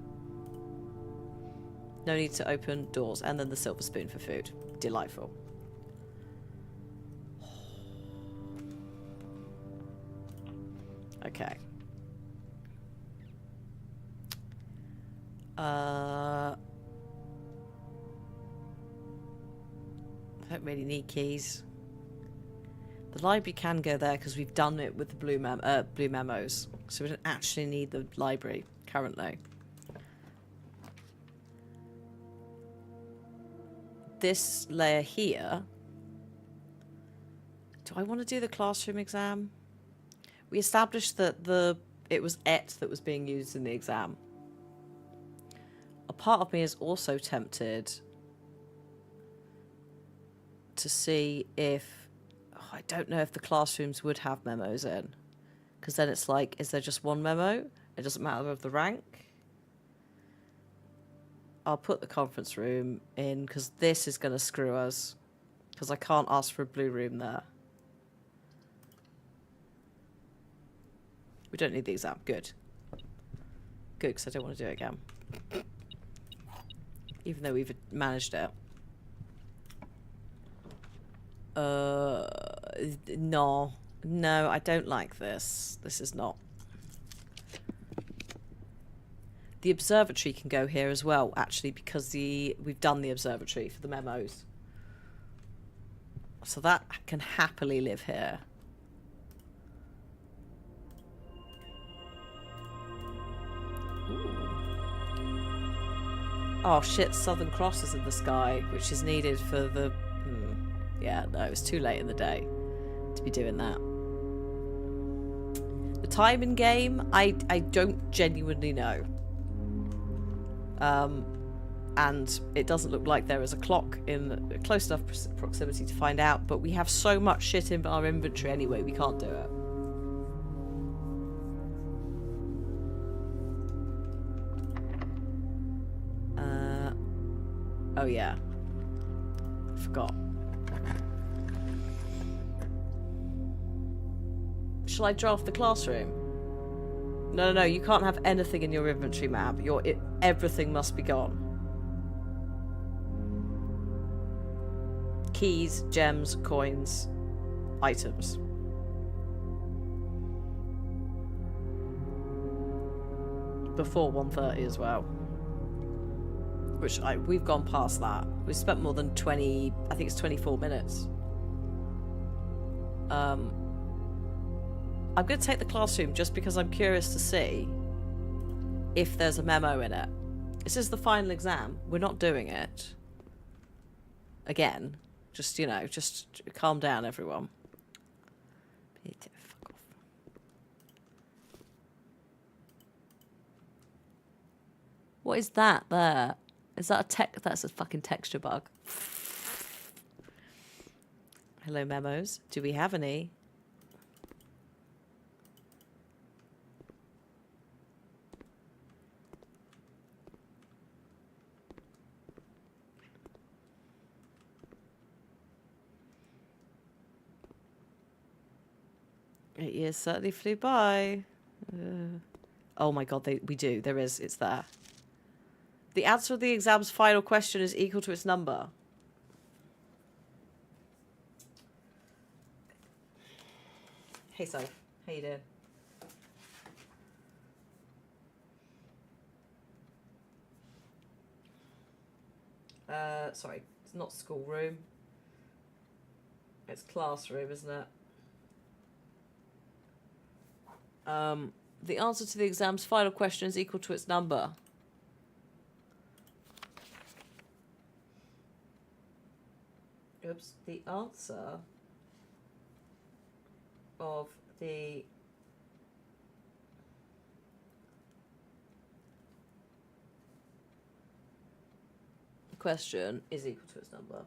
No need to open doors. And then the silver spoon for food. Delightful. Okay. I don't really need keys. The library can go there because we've done it with the blue memos. So we don't actually need the library currently. This layer here. Do I want to do the classroom exam? We established that it was ET that was being used in the exam. A part of me is also tempted to see if... Oh, I don't know if the classrooms would have memos in. Because then it's like, is there just one memo? It doesn't matter of the rank. I'll put the conference room in, because this is going to screw us. Because I can't ask for a blue room there. We don't need the exam. Good. Good, because I don't want to do it again. Even though we've managed it. No. No, I don't like this. This is not. The observatory can go here as well, actually, because we've done the observatory for the memos. So that can happily live here. Ooh. Oh shit, Southern Cross is in the sky, which is needed for the... Yeah, no, it's too late in the day to be doing that. The time in game, I don't genuinely know. And it doesn't look like there is a clock in close enough proximity to find out, but we have so much shit in our inventory anyway, we can't do it. Oh yeah. I forgot. Shall I draft the classroom? No, no, no, you can't have anything in your inventory map. Everything must be gone. Keys, gems, coins, items. Before 1:30 as well. Which we've gone past that. We've spent more than 20, I think it's 24 minutes. I'm going to take the classroom just because I'm curious to see if there's a memo in it. This is the final exam. We're not doing it. Again. Just, you know, just calm down, everyone. Fuck off. What is that there? Is that that's a fucking texture bug. Hello, memos. Do we have any? Eight years certainly flew by. Oh my god, we do. There is. It's there. The answer of the exam's final question is equal to its number. Hey, Soph. How you doing? Sorry, it's not schoolroom. It's classroom, isn't it? The answer to the exam's final question is equal to its number. Oops. The answer of the question is equal to its number.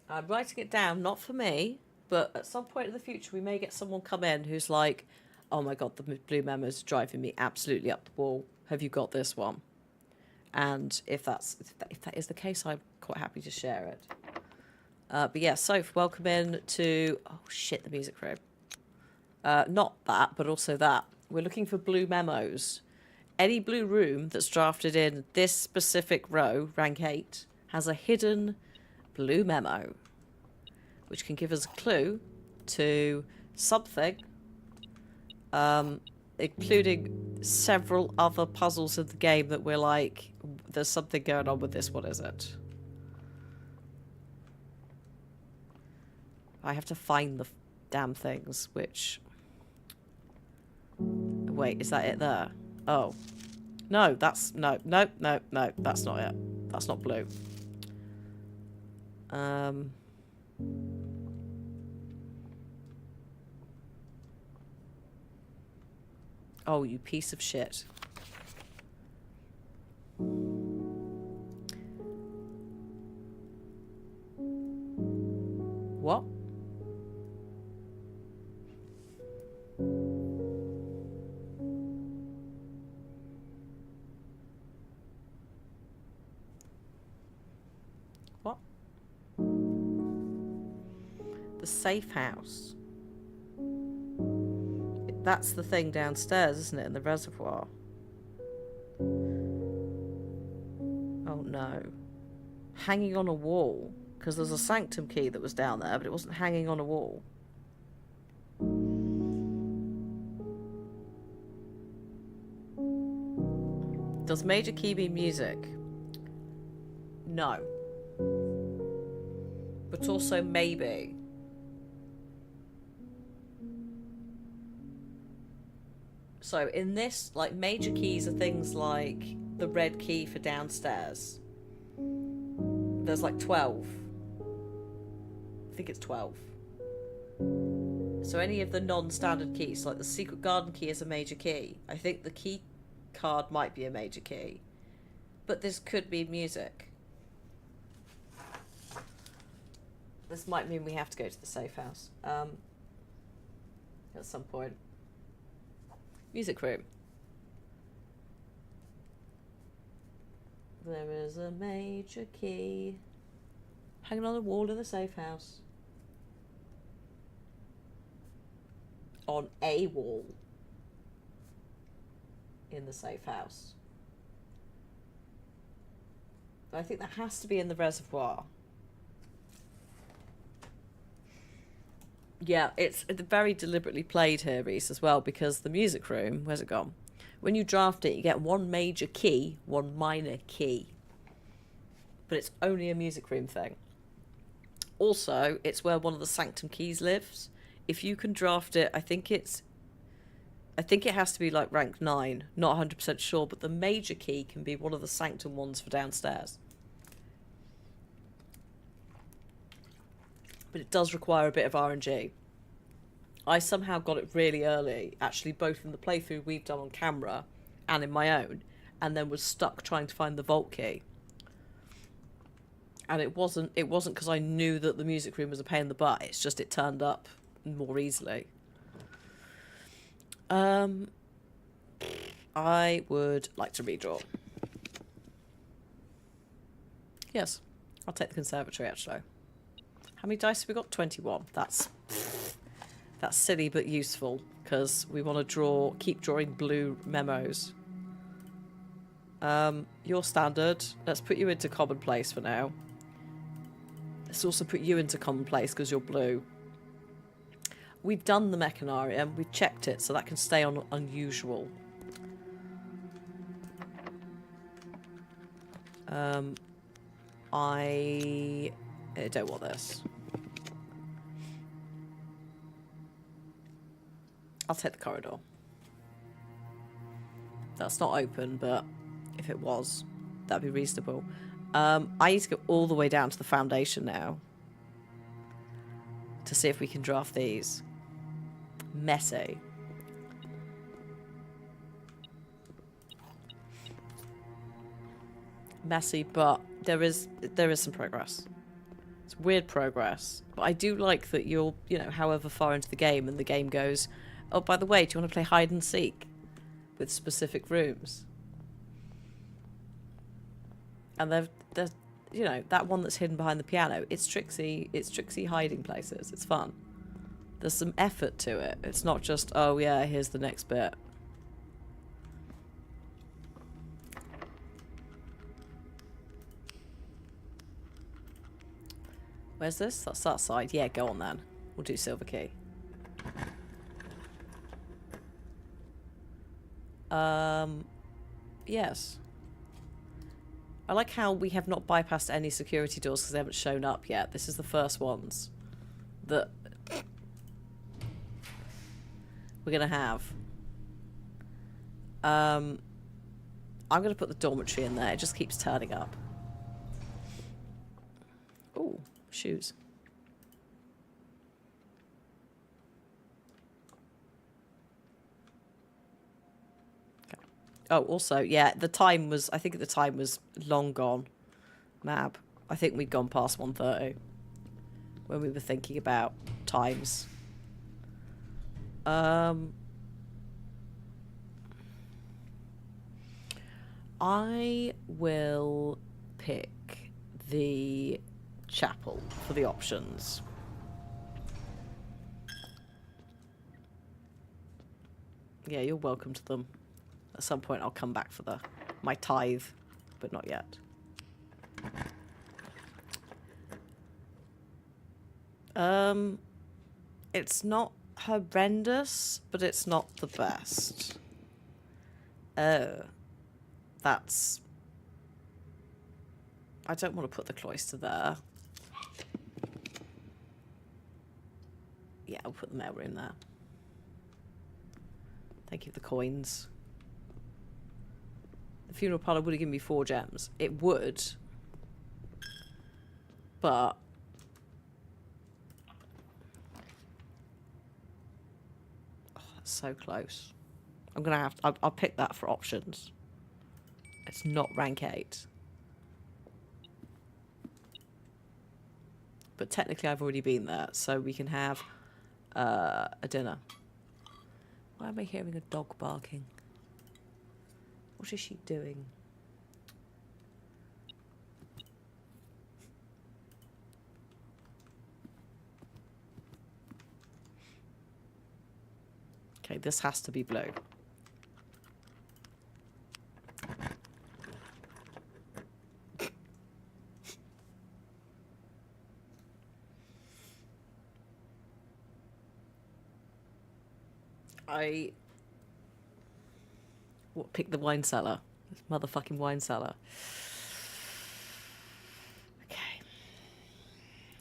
I'm writing it down, not for me, but at some point in the future we may get someone come in who's like, oh my god, the blue memo's driving me absolutely up the wall. Have you got this one? And if that is the case, I'm quite happy to share it. But yeah, Soph, welcome in to... Oh shit, the music room. Not that, but also that. We're looking for blue memos. Any blue room that's drafted in this specific row, rank 8, has a hidden blue memo, which can give us a clue to something, including several other puzzles in the game that we're like, there's something going on with this, what is it? I have to find the damn things, which... Wait, is that it there? Oh. No, that's... No, that's not it. That's not blue. Oh, you piece of shit. What? What? The safe house. That's the thing downstairs, isn't it, in the reservoir? Oh no. Hanging on a wall. Because there's a sanctum key that was down there, but it wasn't hanging on a wall. Does major key mean music? No. But also maybe. So in this, like, major keys are things like the red key for downstairs. There's like 12. I think it's 12. So any of the non-standard keys, like the secret garden key is a major key. I think the key card might be a major key. But this could be music. This might mean we have to go to the safe house. At some point. Music room. There is a major key hanging on the wall of the safe house. On a wall in the safe house. I think that has to be in the reservoir. Yeah, it's very deliberately played here, Reese, as well, because the music room, where's it gone? When you draft it, you get one major key, one minor key. But it's only a music room thing. Also, it's where one of the sanctum keys lives. If you can draft it, I think it has to be like rank 9. Not 100% sure, but the major key can be one of the sanctum ones for downstairs. But it does require a bit of RNG. I somehow got it really early, actually, both in the playthrough we've done on camera and in my own, and then was stuck trying to find the vault key. And it wasn't because I knew that the music room was a pain in the butt. It's just it turned up more easily. I would like to redraw. Yes, I'll take the conservatory actually. How many dice have we got? 21. That's silly but useful because we want to keep drawing blue memos. You're standard. Let's put you into commonplace for now. Let's also put you into commonplace because you're blue. We've done the mechanarium. We've checked it, so that can stay on unusual. I don't want this. I'll take the corridor. That's not open, but if it was, that'd be reasonable. I need to go all the way down to the foundation now to see if we can draft these. Messy. Messy, but there is some progress. It's weird progress, but I do like that you're, you know, however far into the game, and the game goes, oh, by the way, do you want to play hide and seek with specific rooms? And they're you know, that one that's hidden behind the piano, it's tricksy hiding places. It's fun. There's some effort to it. It's not just, oh yeah, here's the next bit. Where's this? That's that side. Yeah, go on then. We'll do silver key. Yes. I like how we have not bypassed any security doors because they haven't shown up yet. This is the first ones that we're going to have. I'm going to put the dormitory in there. It just keeps turning up. Ooh, shoes. Oh, also, yeah, the time was, I think the time was long gone. Mab. I think we'd gone past 1:30 when we were thinking about times. I will pick the chapel for the options. Yeah, you're welcome to them. At some point I'll come back for my tithe, but not yet. It's not horrendous, but it's not the best. Oh. That's... I don't want to put the cloister there. Yeah, I'll put the mail room there. Thank you for the coins. The funeral parlour would have given me 4 gems. It would. But... oh, that's so close. I'm going to have to... I'll pick that for options. It's not rank 8. But technically I've already been there, so we can have a dinner. Why am I hearing a dog barking? What is she doing? Okay, this has to be blue. Pick the wine cellar. This motherfucking wine cellar. Okay.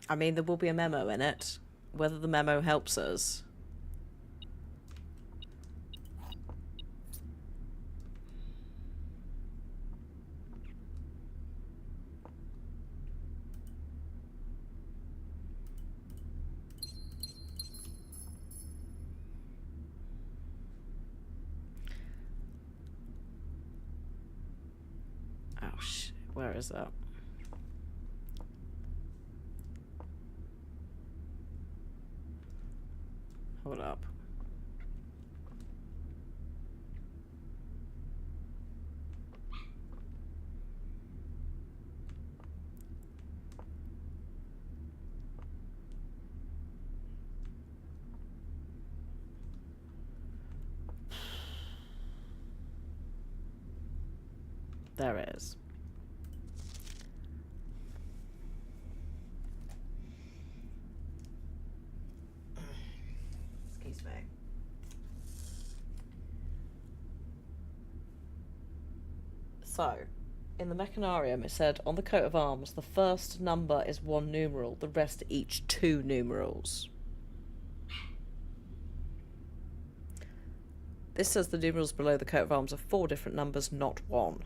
I mean, there will be a memo in it. Whether the memo helps us. Where is that? Hold up. There it is. Excuse me. So, in the Mechanarium, it said on the coat of arms, the first number is 1 numeral, the rest are each 2 numerals. This says the numerals below the coat of arms are 4 different numbers, not 1.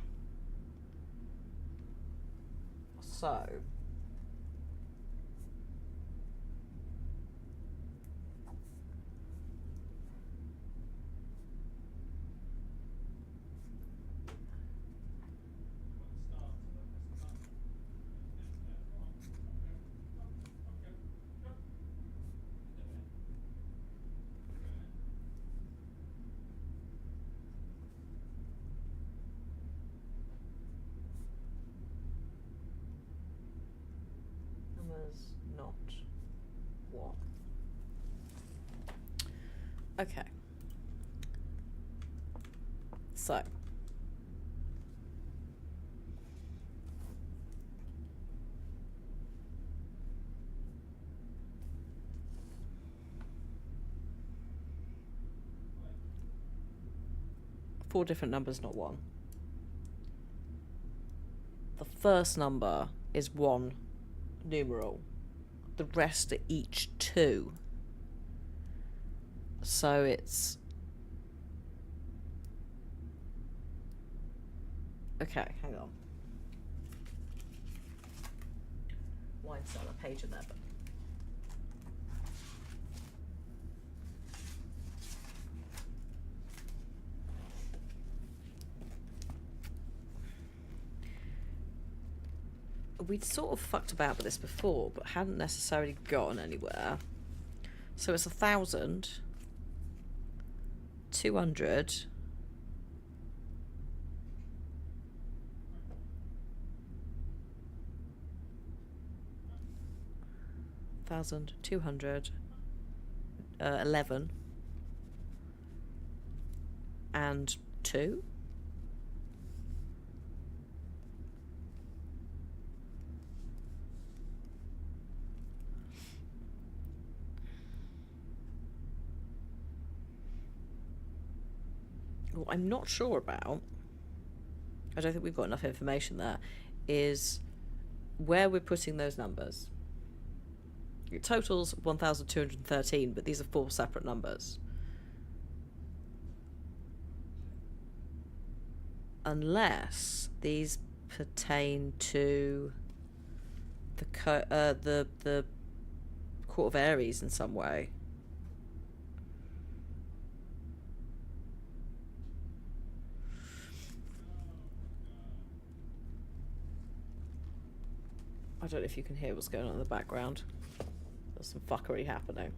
So... numbers, not 1. Okay. So... 4 different numbers, not 1. The first number is 1 numeral. The rest are each 2. So it's... Okay, hang on. Wine cellar page 11. We'd sort of fucked about with this before, but hadn't necessarily gotten anywhere. So it's 1,000, 200, 1,200, 11, and 2. What I'm not sure about, I don't think we've got enough information there, is where we're putting those numbers. It totals 1,213, but these are 4 separate numbers. Unless these pertain to the Court of Aries in some way. I don't know if you can hear what's going on in the background. There's some fuckery happening.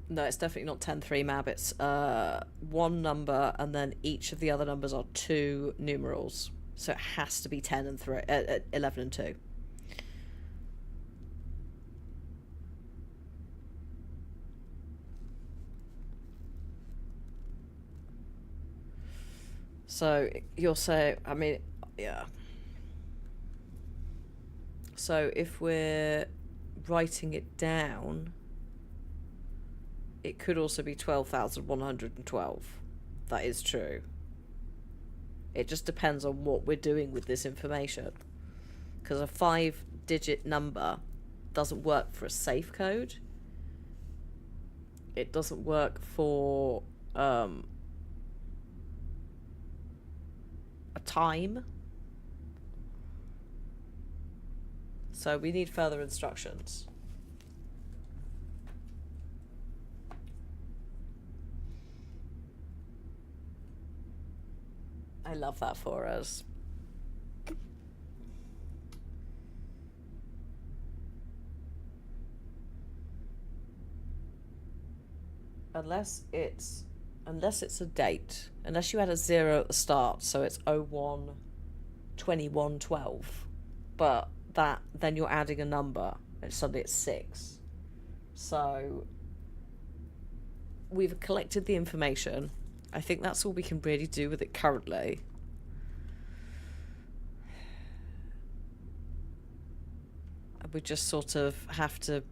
No, it's definitely not 10-3 Mab. It's 1 number, and then each of the other numbers are 2 numerals. So it has to be 10 and 3, 11 and 2. So you'll say, I mean, yeah. So if we're writing it down, it could also be 12,112. That is true. It just depends on what we're doing with this information. Because a 5-digit number doesn't work for a safe code. It doesn't work for a time. So we need further instructions. I love that for us. Unless it's a date. Unless you had a 0 at the start, so it's 01/21/12. But that then you're adding a number and suddenly it's 6. So we've collected the information. I think that's all we can really do with it currently. And we just sort of have to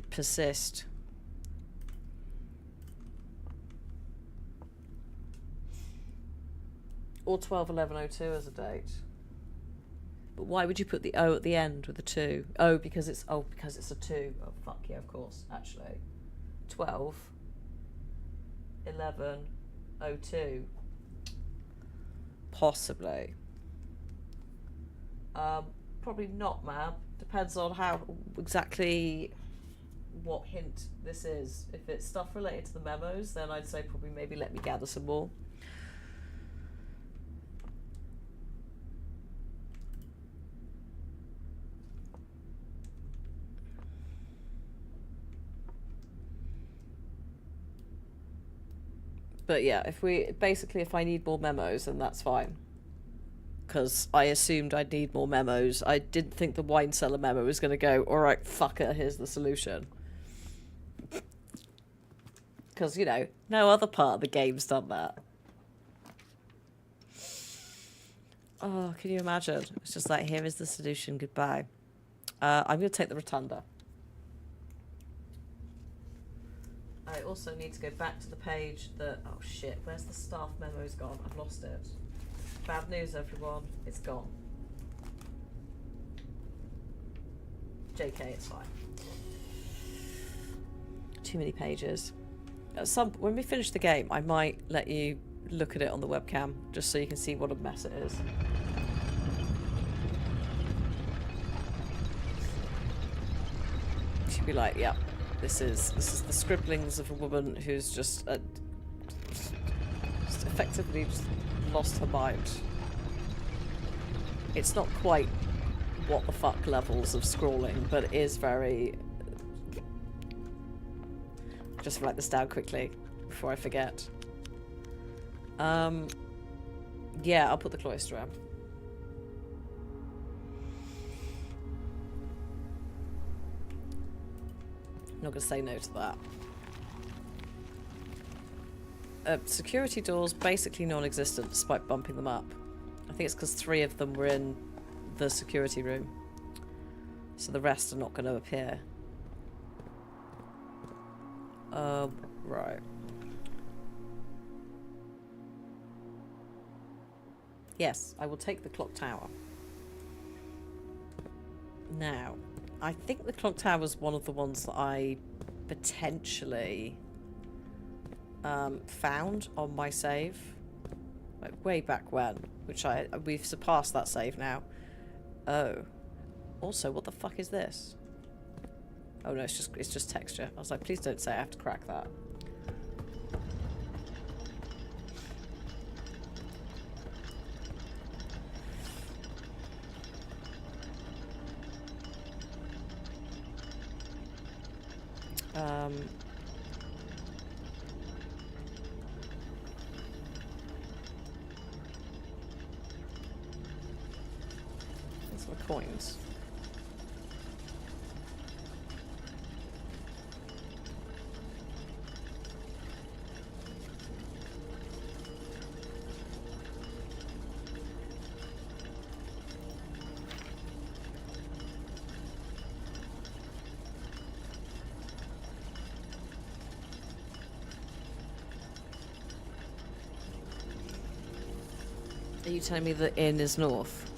persist. Or 12/11/02 as a date. But why would you put the O at the end with the 2? Oh, because it's a 2. Oh, fuck yeah, of course, actually. 12/11/02. Possibly. Probably not, ma'am. Depends on how exactly what hint this is. If it's stuff related to the memos, then I'd say probably maybe let me gather some more. But yeah, if I need more memos, then that's fine. Because I assumed I'd need more memos. I didn't think the wine cellar memo was going to go, alright, fucker, here's the solution. Because, you know, no other part of the game's done that. Oh, can you imagine? It's just like, here is the solution, goodbye. I'm going to take the rotunda. I also need to go back to the page that... Oh, shit. Where's the staff memos gone? I've lost it. Bad news, everyone. It's gone. JK, it's fine. Too many pages. When we finish the game, I might let you look at it on the webcam, just so you can see what a mess it is. She'd be like, yeah. This is the scribblings of a woman who's just effectively just lost her mind. It's not quite what the fuck levels of scrawling, but it is very... Just write this down quickly before I forget. Yeah, I'll put the cloister in. I'm not going to say no to that. Security doors basically non-existent despite bumping them up. I think it's because 3 of them were in the security room. So the rest are not going to appear. Right. Yes, I will take the clock tower. Now, I think the clock tower was one of the ones that I potentially found on my save, like way back when, which we've surpassed that save now. Oh, also, what the fuck is this? Oh no, it's just texture. I was like, please don't say I have to crack that. Those are the coins. Are you telling me the inn is north?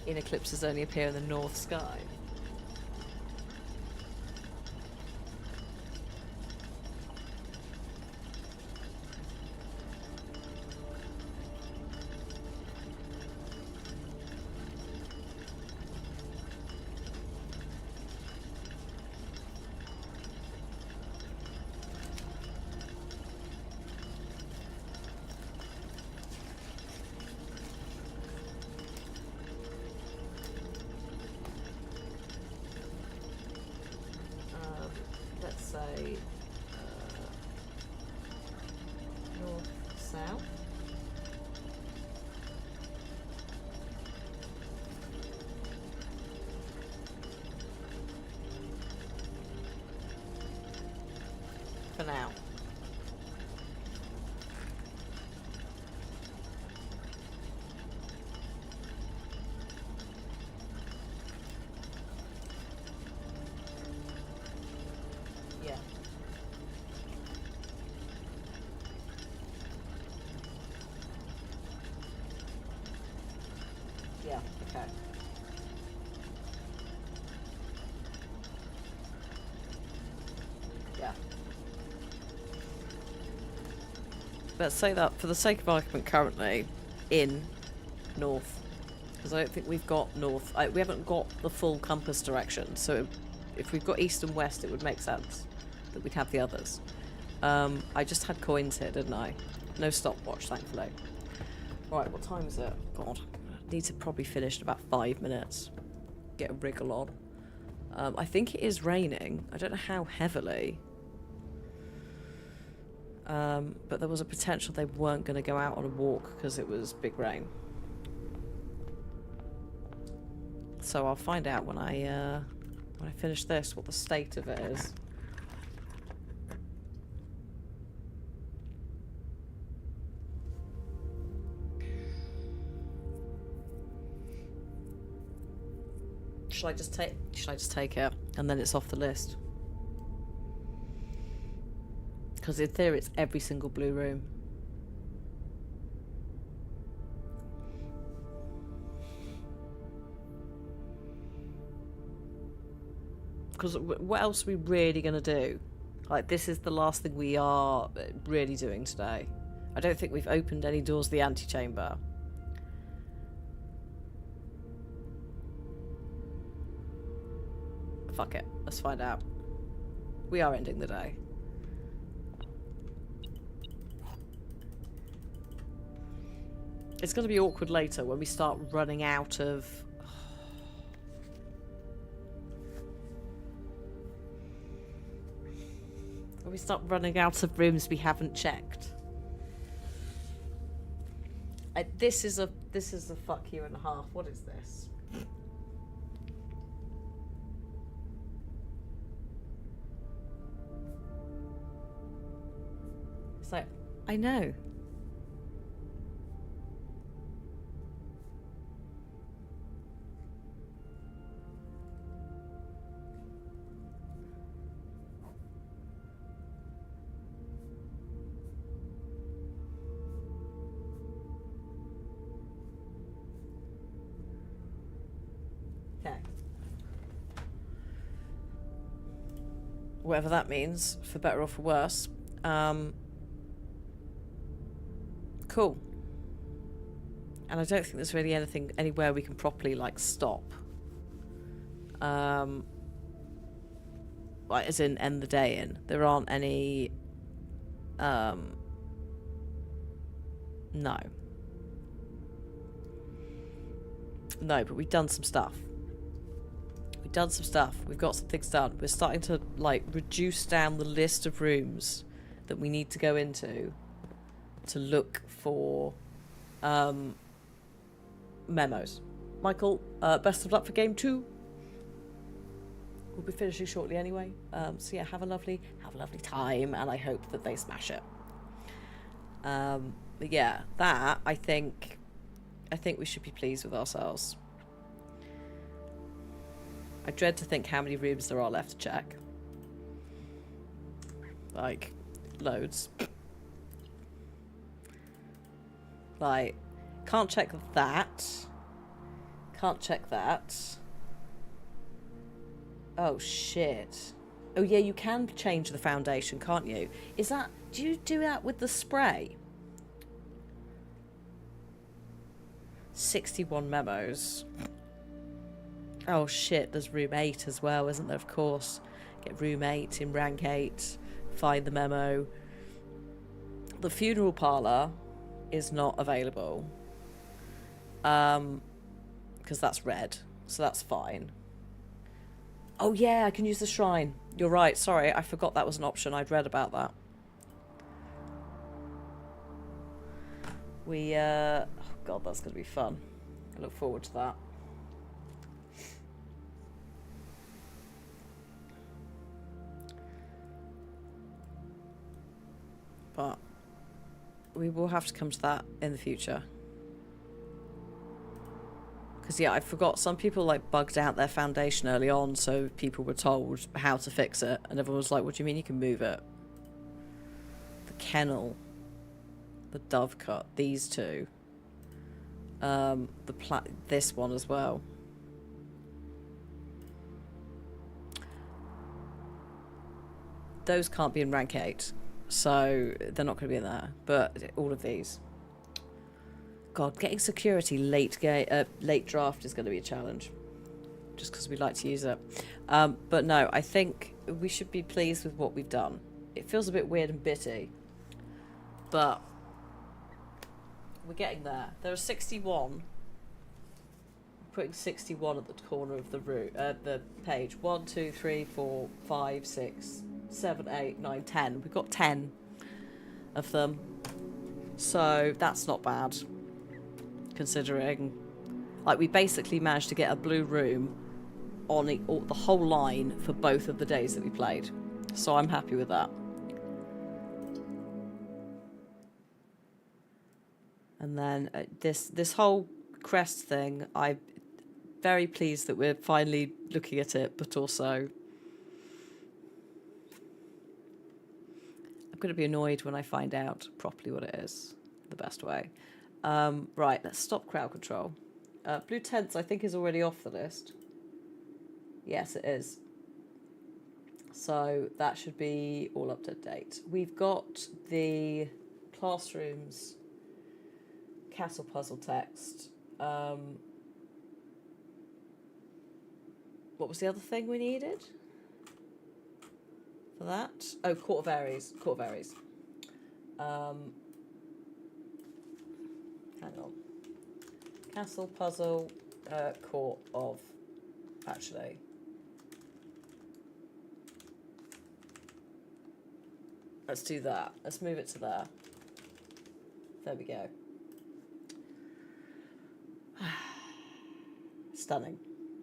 In eclipses only appear in the north sky. Let's say north, south. For now. let's say that for the sake of argument currently, in north. Because I don't think we've got north. We haven't got the full compass direction. So if we've got east and west, it would make sense that we'd have the others. I just had coins here, didn't I? No stopwatch, thankfully. Right, what time is it? God, I need to probably finish in about 5 minutes. Get a wriggle on. I think it is raining. I don't know how heavily. But there was a potential they weren't going to go out on a walk because it was big rain. So I'll find out when I finish this what the state of it is. Should I just take it and then it's off the list? Because in theory it's every single blue room. Because what else are we really going to do? Like, this is the last thing we are really doing today. I don't think we've opened any doors to the antechamber. Fuck it. Let's find out. We are ending the day. It's going to be awkward later when we start running out of... when we start running out of rooms we haven't checked. This is a fuck you and a half. What is this? It's like, I know. Okay. Whatever that means, for better or for worse. Cool. And I don't think there's really anything anywhere we can properly like stop. Like as in end the day in. There aren't any no. No, but we've done some stuff. We've done some stuff. We've got some things done. We're starting to like reduce down the list of rooms that we need to go into to look for memos. Michael, best of luck for game 2. We'll be finishing shortly anyway. So yeah, have a lovely time, and I hope that they smash it. But yeah, that I think we should be pleased with ourselves. I dread to think how many rooms there are left to check. Like, loads. Like, can't check that. Can't check that. Oh, shit. Oh, yeah, you can change the foundation, can't you? Is that... do you do that with the spray? 61 memos. Oh, shit, there's room 8 as well, isn't there? Of course. Get room 8 in rank 8. Find the memo. The funeral parlour is not available. Because that's red. So that's fine. Oh, yeah, I can use the shrine. You're right. Sorry, I forgot that was an option. I'd read about that. Oh, God, that's going to be fun. I look forward to that. But we will have to come to that in the future. Because, yeah, I forgot. Some people, like, bugged out their foundation early on, so people were told how to fix it. And everyone was like, what do you mean you can move it? The kennel. The dove cut. These two. This one as well. Those can't be in rank 8. so they're not going to be in there. But all of these. God, getting security late draft is going to be a challenge. Just because we like to use it. But no, I think we should be pleased with what we've done. It feels a bit weird and bitty, but we're getting there. There are 61. Putting 61 at the corner of the page. 1, 2, 3, 4, 5, 6, 7, 8, 9, 10. We've got 10 of them. So that's not bad. Considering, like, we basically managed to get a blue room on the whole line for both of the days that we played. So I'm happy with that. And then this whole crest thing, I'm very pleased that we're finally looking at it, but also I'm going to be annoyed when I find out properly what it is, the best way. Right, let's stop crowd control. Blue tents, I think, is already off the list. Yes, it is. So that should be all up to date. We've got the classrooms castle puzzle text. What was the other thing we needed for that? Oh, Court of Ares. Court of Ares. Hang on. Castle puzzle, Court of. Actually. Let's do that. Let's move it to there. There we go. Stunning.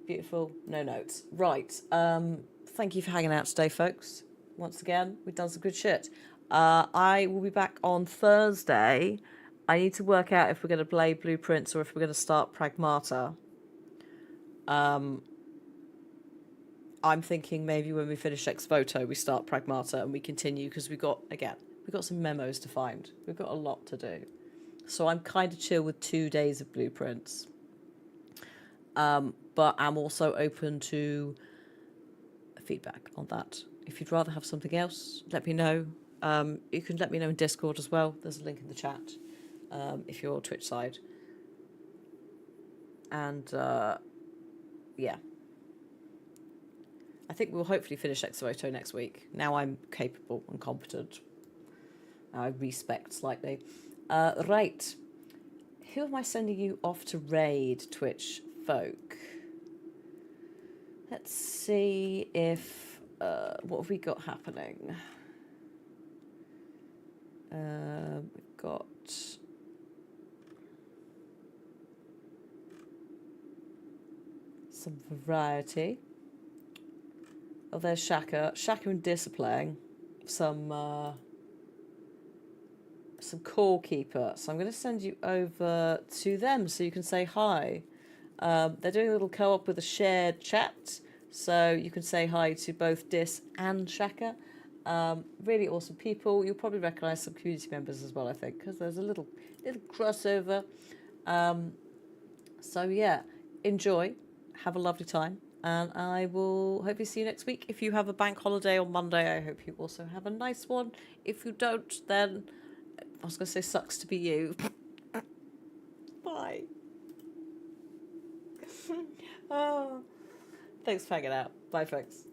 Beautiful. No notes. Right. Thank you for hanging out today, folks. Once again, we've done some good shit. I will be back on Thursday. I need to work out if we're going to play Blueprints or if we're going to start Pragmata. I'm thinking maybe when we finish Ex Voto, we start Pragmata and we continue because we've got some memos to find. We've got a lot to do. So I'm kind of chill with 2 days of Blueprints. But I'm also open to feedback on that. If you'd rather have something else, let me know. You can let me know in Discord as well. There's a link in the chat if you're Twitch side. And yeah. I think we'll hopefully finish Ex Voto next week. Now I'm capable and competent. I respect slightly. Right. Who am I sending you off to raid, Twitch folk? Let's see if... what have we got happening? We've got... some variety. Oh, there's Shaka. Shaka and Dis are playing some Core Keeper. So I'm going to send you over to them so you can say hi. They're doing a little co-op with a shared chat, so you can say hi to both Dis and Shaka. Really awesome people. You'll probably recognise some community members as well, I think, because there's a little crossover. So yeah, enjoy. Have a lovely time. And I will hopefully see you next week. If you have a bank holiday on Monday, I hope you also have a nice one. If you don't, then I was going to say sucks to be you. Bye. Oh, thanks for hanging out. Bye, folks.